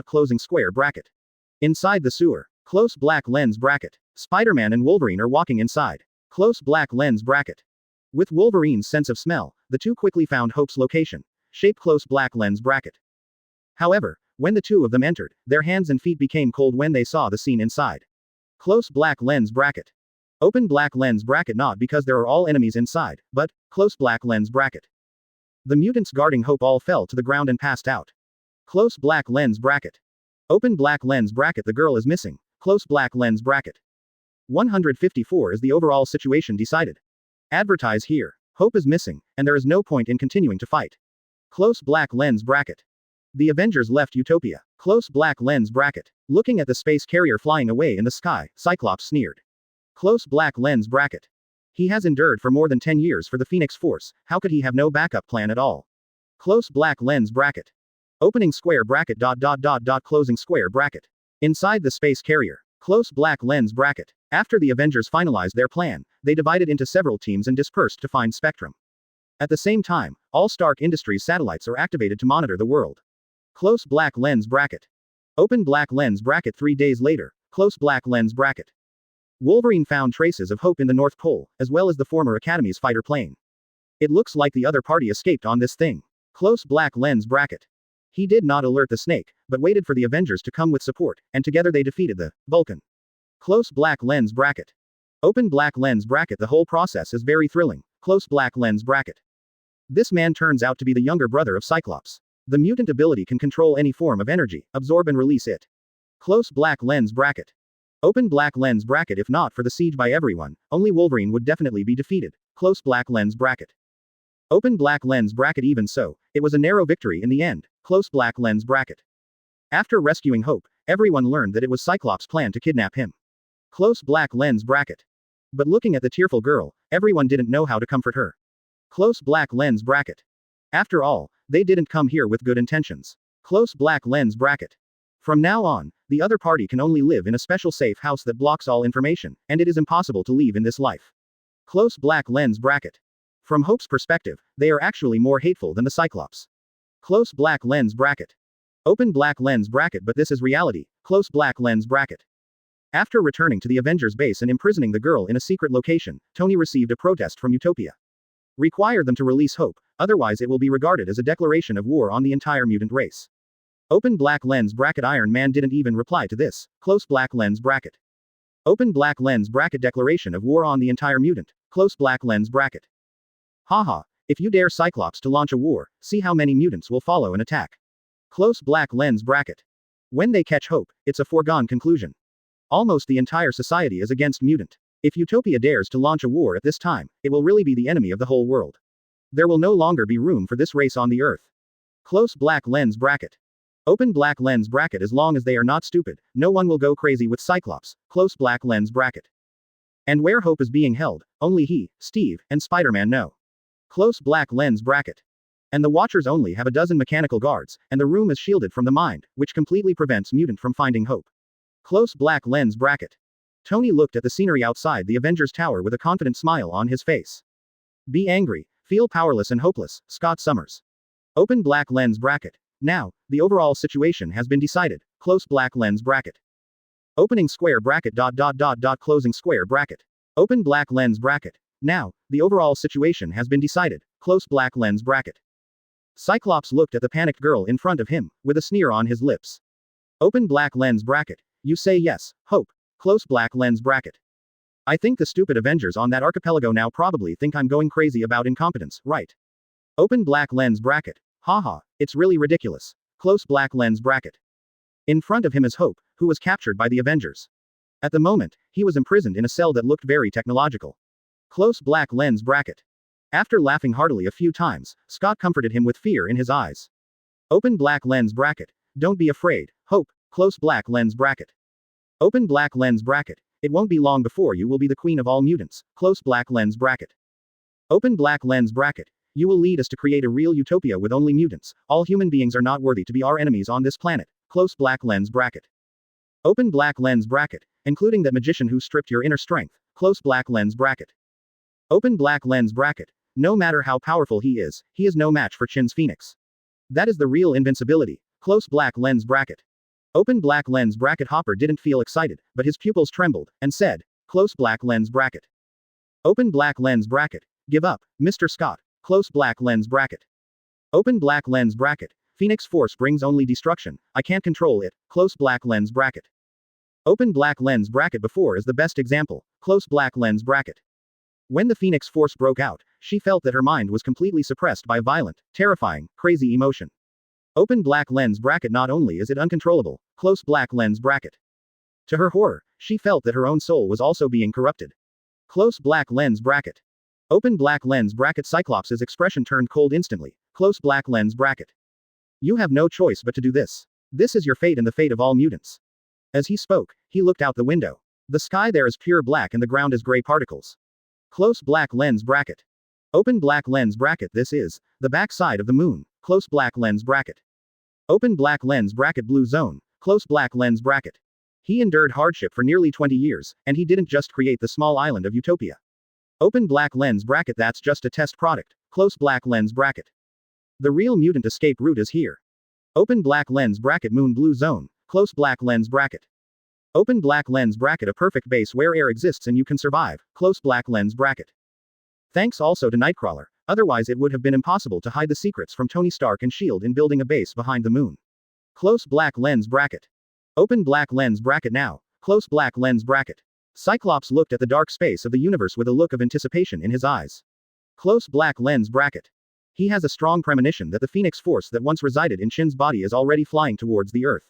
Closing square bracket. Inside the sewer. Close black lens bracket. Spider-Man and Wolverine are walking inside. Close black lens bracket. With Wolverine's sense of smell, the two quickly found Hope's location. Shape. Close black lens bracket. However, when the two of them entered, their hands and feet became cold when they saw the scene inside. Close black lens bracket. Open black lens bracket. Not because there are all enemies inside, but, close black lens bracket. The mutants guarding Hope all fell to the ground and passed out. Close black lens bracket. Open black lens bracket. The girl is missing. Close black lens bracket. 154 is the overall situation decided. Advertise here. Hope is missing, and there is no point in continuing to fight. Close black lens bracket. The Avengers left Utopia. Close black lens bracket. Looking at the space carrier flying away in the sky, Cyclops sneered. Close black lens bracket. He has endured for more than 10 years for the Phoenix Force, how could he have no backup plan at all? Close black lens bracket. Opening square bracket. Closing square bracket. Inside the space carrier. Close black lens bracket. After the Avengers finalized their plan, they divided into several teams and dispersed to find Spectrum. At the same time, all Stark Industries satellites are activated to monitor the world. Close black lens bracket. Open black lens bracket. 3 days later. Close black lens bracket. Wolverine found traces of Hope in the North Pole, as well as the former Academy's fighter plane. It looks like the other party escaped on this thing. Close black lens bracket. He did not alert the Snake, but waited for the Avengers to come with support, and together they defeated the Vulcan. Close black lens bracket. Open black lens bracket. The whole process is very thrilling. Close black lens bracket. This man turns out to be the younger brother of Cyclops. The mutant ability can control any form of energy, absorb and release it. Close black lens bracket. Open black lens bracket. If not for the siege by everyone, only Wolverine would definitely be defeated. Close black lens bracket. Open black lens bracket. Even so, it was a narrow victory in the end. Close black lens bracket. After rescuing Hope, everyone learned that it was Cyclops' plan to kidnap him. Close black lens bracket. But looking at the tearful girl, everyone didn't know how to comfort her. Close black lens bracket. After all, they didn't come here with good intentions. Close black lens bracket. From now on, the other party can only live in a special safe house that blocks all information, and it is impossible to leave in this life. Close black lens bracket. From Hope's perspective, they are actually more hateful than the Cyclops. Close black lens bracket. Open black lens bracket, but this is reality. Close black lens bracket. After returning to the Avengers base and imprisoning the girl in a secret location, Tony received a protest from Utopia. Require them to release Hope, otherwise it will be regarded as a declaration of war on the entire mutant race. Open black lens bracket. Iron Man didn't even reply to this. Close black lens bracket. Open black lens bracket. Declaration of war on the entire mutant. Close black lens bracket. Haha, if you dare Cyclops to launch a war, see how many mutants will follow and attack. Close black lens bracket. When they catch Hope, it's a foregone conclusion. Almost the entire society is against mutant. If Utopia dares to launch a war at this time, it will really be the enemy of the whole world. There will no longer be room for this race on the Earth. Close black lens bracket. Open black lens bracket. As long as they are not stupid, no one will go crazy with Cyclops. Close black lens bracket. And where Hope is being held, only he, Steve, and Spider-Man know. Close black lens bracket. And the Watchers only have a dozen mechanical guards, and the room is shielded from the mind, which completely prevents mutant from finding Hope. Close black lens bracket. Tony looked at the scenery outside the Avengers Tower with a confident smile on his face. Be angry, feel powerless and hopeless, Scott Summers. Open black lens bracket. Now, the overall situation has been decided. Close black lens bracket. Opening square bracket. Closing square bracket. Open black lens bracket. Now, the overall situation has been decided. Close black lens bracket. Cyclops looked at the panicked girl in front of him, with a sneer on his lips. Open black lens bracket. You say yes, Hope. Close black lens bracket. I think the stupid Avengers on that archipelago now probably think I'm going crazy about incompetence, right? Open black lens bracket. Haha, it's really ridiculous. Close black lens bracket. In front of him is Hope, who was captured by the Avengers. At the moment, he was imprisoned in a cell that looked very technological. Close black lens bracket. After laughing heartily a few times, Scott comforted him with fear in his eyes. Open black lens bracket. Don't be afraid, Hope. Close black lens bracket. Open black lens bracket. It won't be long before you will be the queen of all mutants. Close black lens bracket. Open black lens bracket. You will lead us to create a real utopia with only mutants. All human beings are not worthy to be our enemies on this planet. Close black lens bracket. Open black lens bracket, including that magician who stripped your inner strength. Close black lens bracket. Open black lens bracket. No matter how powerful he is no match for Chin's Phoenix. That is the real invincibility. Close black lens bracket. Open black lens bracket. Hopper didn't feel excited, but his pupils trembled, and said, close black lens bracket. Open black lens bracket. Give up, Mr. Scott. Close black lens bracket. Open black lens bracket. Phoenix Force brings only destruction. I can't control it. Close black lens bracket. Open black lens bracket. Before is the best example. Close black lens bracket. When the Phoenix Force broke out, she felt that her mind was completely suppressed by violent, terrifying, crazy emotion. Open black lens bracket. Not only is it uncontrollable, close black lens bracket. To her horror, she felt that her own soul was also being corrupted. Close black lens bracket. Open black lens bracket. Cyclops' expression turned cold instantly. Close black lens bracket. You have no choice but to do this. This is your fate and the fate of all mutants. As he spoke, he looked out the window. The sky there is pure black and the ground is gray particles. Close black lens bracket. Open black lens bracket. This is the back side of the moon. Close black lens bracket. Open black lens bracket. Blue zone. Close black lens bracket. He endured hardship for nearly 20 years, and he didn't just create the small island of Utopia. Open black lens bracket. That's just a test product. Close black lens bracket. The real mutant escape route is here. Open black lens bracket. Moon blue zone. Close black lens bracket. Open black lens bracket. A perfect base where air exists and you can survive. Close black lens bracket. Thanks also to Nightcrawler, otherwise it would have been impossible to hide the secrets from Tony Stark and S.H.I.E.L.D. in building a base behind the moon. Close black lens bracket. Open black lens bracket now. Close black lens bracket. Cyclops looked at the dark space of the universe with a look of anticipation in his eyes. Close black lens bracket. He has a strong premonition that the Phoenix Force that once resided in Chin's body is already flying towards the Earth.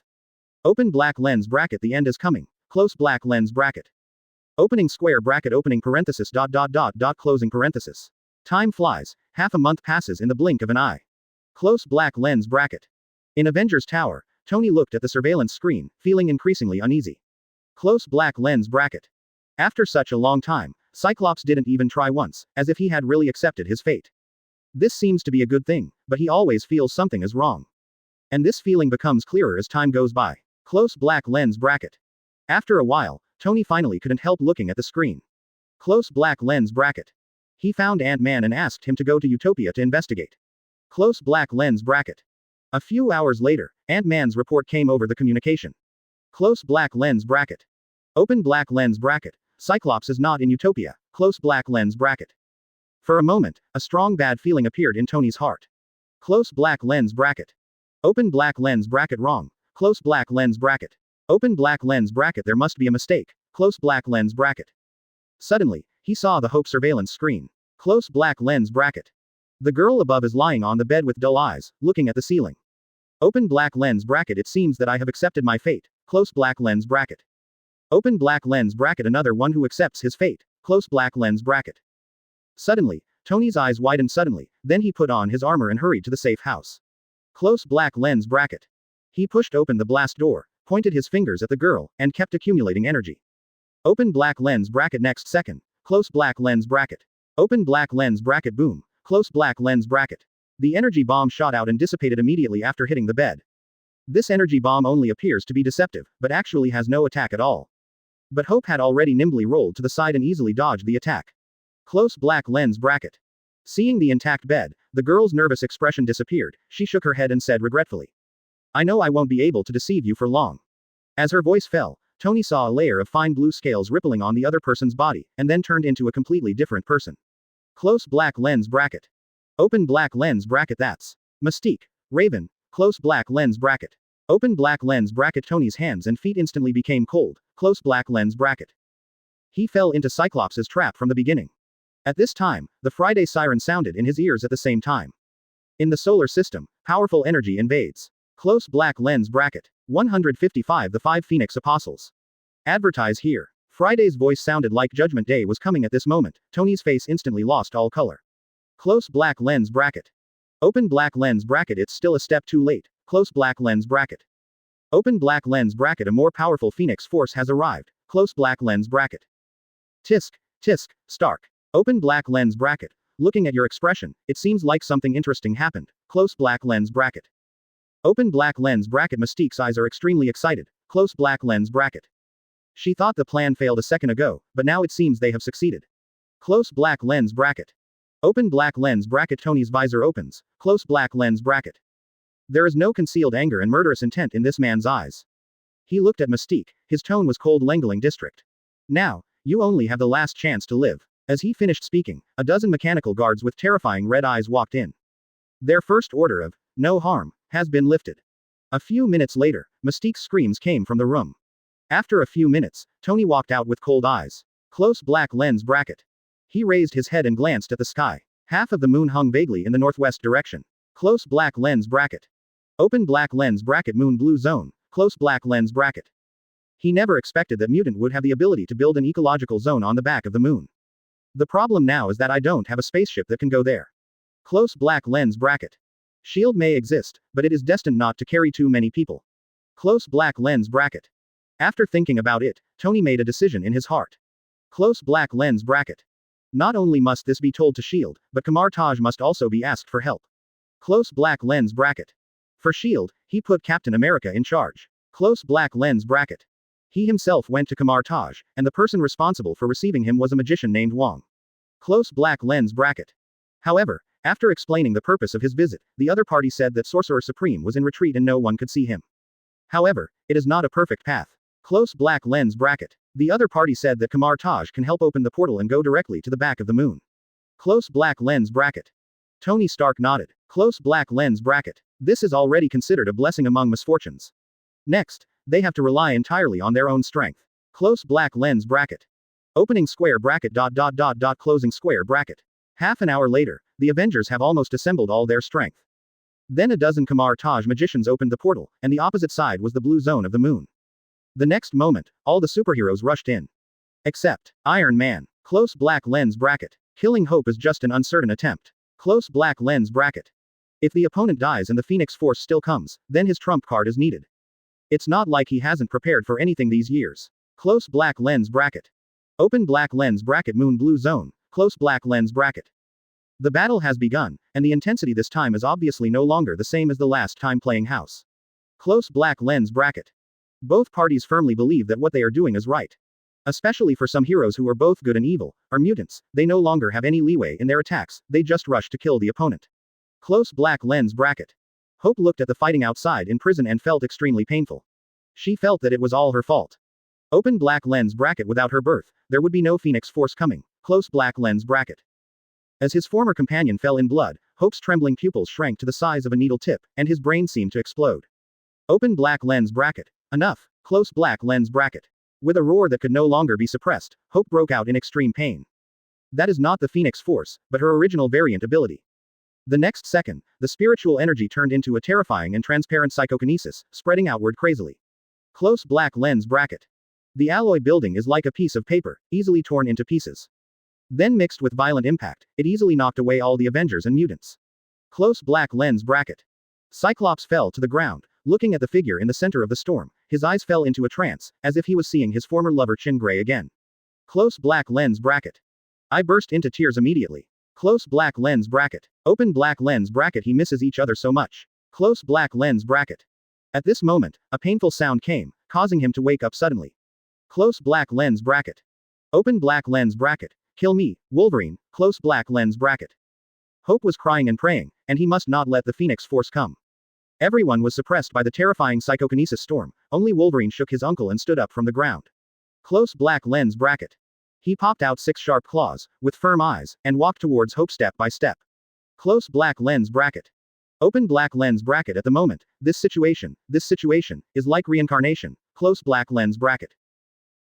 Open black lens bracket. The end is coming. Close black lens bracket. Opening square bracket. Opening parenthesis. Closing parenthesis. Time flies. Half a month passes in the blink of an eye. Close black lens bracket. In Avengers Tower, Tony looked at the surveillance screen, feeling increasingly uneasy. Close black lens bracket. After such a long time, Cyclops didn't even try once, as if he had really accepted his fate. This seems to be a good thing, but he always feels something is wrong. And this feeling becomes clearer as time goes by. Close black lens bracket. After a while, Tony finally couldn't help looking at the screen. Close black lens bracket. He found Ant-Man and asked him to go to Utopia to investigate. Close black lens bracket. A few hours later, Ant-Man's report came over the communication. Close black lens bracket. Open black lens bracket. Cyclops is not in Utopia. Close black lens bracket. For a moment, a strong bad feeling appeared in Tony's heart. Close black lens bracket. Open black lens bracket wrong. Close black lens bracket. Open black lens bracket there must be a mistake. Close black lens bracket. Suddenly, he saw the Hope surveillance screen. Close black lens bracket. The girl above is lying on the bed with dull eyes, looking at the ceiling. Open black lens bracket it seems that I have accepted my fate. Close black lens bracket. Open black lens bracket another one who accepts his fate. Close black lens bracket. Suddenly, Tony's eyes widened suddenly, then he put on his armor and hurried to the safe house. Close black lens bracket. He pushed open the blast door, pointed his fingers at the girl, and kept accumulating energy. Open black lens bracket next second. Close black lens bracket. Open black lens bracket boom. Close black lens bracket. The energy bomb shot out and dissipated immediately after hitting the bed. This energy bomb only appears to be deceptive, but actually has no attack at all. But Hope had already nimbly rolled to the side and easily dodged the attack. Close black lens bracket. Seeing the intact bed, the girl's nervous expression disappeared. She shook her head and said regretfully, I know I won't be able to deceive you for long. As her voice fell, Tony saw a layer of fine blue scales rippling on the other person's body, and then turned into a completely different person. Close black lens bracket. Open black lens bracket that's Mystique. Raven. Close black lens bracket. Open black lens bracket Tony's hands and feet instantly became cold. Close black lens bracket. He fell into Cyclops' trap from the beginning. At this time, the Friday siren sounded in his ears at the same time. In the solar system, powerful energy invades. Close black lens bracket. 155 The 5 Phoenix Apostles. Advertise here. Friday's voice sounded like Judgment Day was coming at this moment. Tony's face instantly lost all color. Close black lens bracket. Open black lens bracket it's still a step too late. Close black lens bracket. Open black lens bracket a more powerful Phoenix force has arrived. Close black lens bracket. Tisk, tisk, Stark. Open black lens bracket. Looking at your expression, it seems like something interesting happened. Close black lens bracket. Open black lens bracket Mystique's eyes are extremely excited. Close black lens bracket. She thought the plan failed a second ago, but now it seems they have succeeded. Close black lens bracket. Open black lens bracket Tony's visor opens. Close black lens bracket. There is no concealed anger and murderous intent in this man's eyes. He looked at Mystique, his tone was cold Lengeling district. Now, you only have the last chance to live. As he finished speaking, a dozen mechanical guards with terrifying red eyes walked in. Their first order of, no harm, has been lifted. A few minutes later, Mystique's screams came from the room. After a few minutes, Tony walked out with cold eyes. Close black lens bracket. He raised his head and glanced at the sky. Half of the moon hung vaguely in the northwest direction. Close black lens bracket. Open black lens bracket moon blue zone. Close black lens bracket. He never expected that mutant would have the ability to build an ecological zone on the back of the moon. The problem now is that I don't have a spaceship that can go there. Close black lens bracket. Shield may exist, but it is destined not to carry too many people. Close black lens bracket. After thinking about it, Tony made a decision in his heart. Close black lens bracket. Not only must this be told to Shield, but Kamar Taj must also be asked for help. Close black lens bracket. For Shield, he put Captain America in charge. Close black lens bracket. He himself went to Kamar Taj, and the person responsible for receiving him was a magician named Wong. Close black lens bracket. However, after explaining the purpose of his visit, the other party said that Sorcerer Supreme was in retreat and no one could see him. However, it is not a perfect path. Close black lens bracket. The other party said that Kamar Taj can help open the portal and go directly to the back of the moon. Close black lens bracket. Tony Stark nodded. Close black lens bracket. This is already considered a blessing among misfortunes. Next, they have to rely entirely on their own strength. Close black lens bracket. Opening square bracket ... Closing square bracket. Half an hour later, the Avengers have almost assembled all their strength. Then a dozen Kamar Taj magicians opened the portal, and the opposite side was the blue zone of the moon. The next moment, all the superheroes rushed in. Except Iron Man. Close black lens bracket. Killing Hope is just an uncertain attempt. Close black lens bracket. If the opponent dies and the Phoenix Force still comes, then his trump card is needed. It's not like he hasn't prepared for anything these years. Close black lens bracket. Open black lens bracket moon blue zone, close black lens bracket. The battle has begun, and the intensity this time is obviously no longer the same as the last time playing house. Close black lens bracket. Both parties firmly believe that what they are doing is right. Especially for some heroes who are both good and evil, are mutants, they no longer have any leeway in their attacks, they just rush to kill the opponent. Close black lens bracket. Hope looked at the fighting outside in prison and felt extremely painful. She felt that it was all her fault. Open black lens bracket. Without her birth, there would be no Phoenix Force coming. Close black lens bracket. As his former companion fell in blood, Hope's trembling pupils shrank to the size of a needle tip, and his brain seemed to explode. Open black lens bracket. Enough. Close black lens bracket. With a roar that could no longer be suppressed, Hope broke out in extreme pain. That is not the Phoenix Force, but her original variant ability. The next second, the spiritual energy turned into a terrifying and transparent psychokinesis, spreading outward crazily. Close black lens bracket. The alloy building is like a piece of paper, easily torn into pieces. Then mixed with violent impact, it easily knocked away all the Avengers and mutants. Close black lens bracket. Cyclops fell to the ground, looking at the figure in the center of the storm. His eyes fell into a trance, as if he was seeing his former lover Chin Gray again. Close black lens bracket. I burst into tears immediately. Close black lens bracket. Open black lens bracket. He misses each other so much. Close black lens bracket. At this moment, a painful sound came, causing him to wake up suddenly. Close black lens bracket. Open black lens bracket. Kill me, Wolverine. Close black lens bracket. Hope was crying and praying, and he must not let the Phoenix Force come. Everyone was suppressed by the terrifying psychokinesis storm, only Wolverine shook his uncle and stood up from the ground. Close black lens bracket. He popped out 6 sharp claws, with firm eyes, and walked towards Hope step by step. Close black lens bracket. Open black lens bracket. At the moment, this situation, is like reincarnation. Close black lens bracket.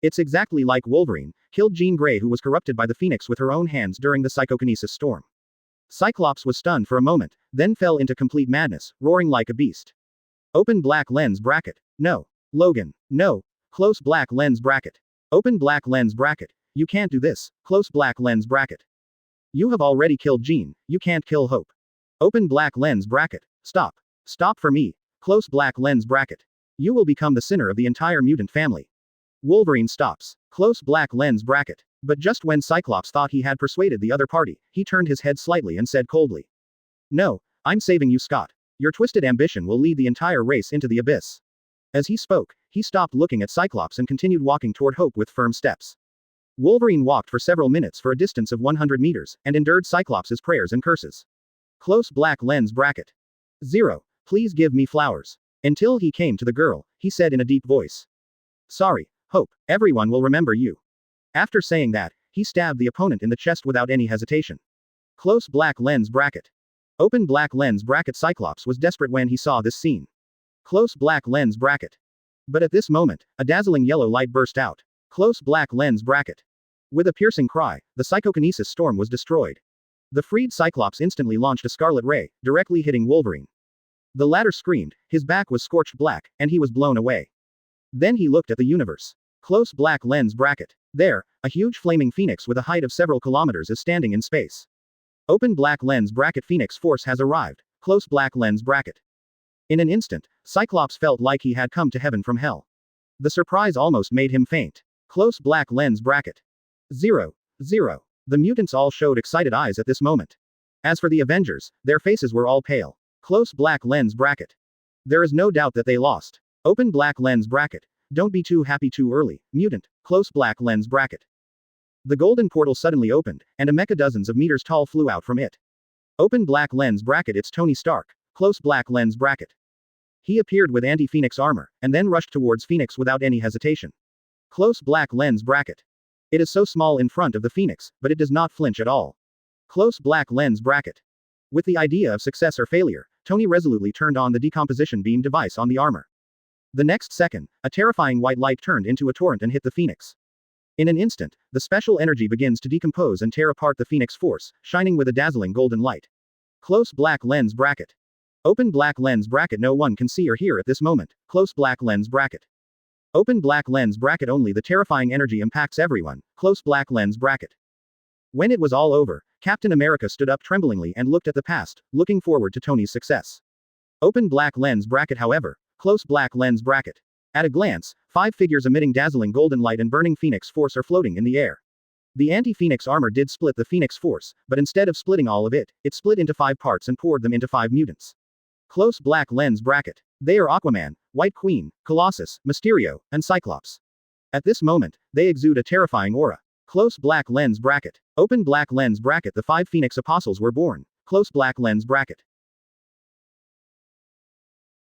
It's exactly like Wolverine, killed Jean Grey, who was corrupted by the Phoenix with her own hands during the psychokinesis storm. Cyclops was stunned for a moment, then fell into complete madness, roaring like a beast. Open black lens bracket. No. Logan. No. Close black lens bracket. Open black lens bracket. You can't do this. Close black lens bracket. You have already killed Jean, you can't kill Hope. Open black lens bracket. Stop. Stop for me. Close black lens bracket. You will become the sinner of the entire mutant family. Wolverine stops. Close black lens bracket. But just when Cyclops thought he had persuaded the other party, he turned his head slightly and said coldly. No, I'm saving you, Scott. Your twisted ambition will lead the entire race into the abyss. As he spoke, he stopped looking at Cyclops and continued walking toward Hope with firm steps. Wolverine walked for several minutes for a distance of 100 meters, and endured Cyclops' prayers and curses. Close black lens bracket. 0. Please give me flowers. Until he came to the girl, he said in a deep voice. Sorry, Hope, everyone will remember you. After saying that, he stabbed the opponent in the chest without any hesitation. Close black lens bracket. Open black lens bracket. Cyclops was desperate when he saw this scene. Close black lens bracket. But at this moment, a dazzling yellow light burst out. Close black lens bracket. With a piercing cry, the psychokinesis storm was destroyed. The freed Cyclops instantly launched a scarlet ray, directly hitting Wolverine. The latter screamed, his back was scorched black, and he was blown away. Then he looked at the universe. Close black lens bracket. There, a huge flaming phoenix with a height of several kilometers is standing in space. Open black lens bracket. Phoenix Force has arrived. Close black lens bracket. In an instant, Cyclops felt like he had come to heaven from hell. The surprise almost made him faint. Close black lens bracket. 0. The mutants all showed excited eyes at this moment. As for the Avengers, their faces were all pale. Close black lens bracket. There is no doubt that they lost. Open black lens bracket. Don't be too happy too early, mutant. Close black lens bracket. The golden portal suddenly opened, and a mecha dozens of meters tall flew out from it. Open black lens bracket. It's Tony Stark. Close black lens bracket. He appeared with anti-Phoenix armor, and then rushed towards Phoenix without any hesitation. Close black lens bracket. It is so small in front of the Phoenix, but it does not flinch at all. Close black lens bracket. With the idea of success or failure, Tony resolutely turned on the decomposition beam device on the armor. The next second, a terrifying white light turned into a torrent and hit the Phoenix. In an instant, the special energy begins to decompose and tear apart the Phoenix Force, shining with a dazzling golden light. Close black lens bracket. Open black lens bracket. No one can see or hear at this moment. Close black lens bracket. Open black lens bracket. Only the terrifying energy impacts everyone. Close black lens bracket. When it was all over, Captain America stood up tremblingly and looked at the past, looking forward to Tony's success. Open black lens bracket. However, close black lens bracket. At a glance, 5 figures emitting dazzling golden light and burning phoenix force are floating in the air. The anti-phoenix armor did split the phoenix force, but instead of splitting all of it, it split into 5 parts and poured them into 5 mutants. Close black lens bracket. They are Aquaman, White Queen, Colossus, Mysterio, and Cyclops. At this moment, they exude a terrifying aura. Close black lens bracket. Open black lens bracket. The 5 Phoenix Apostles were born. Close black lens bracket.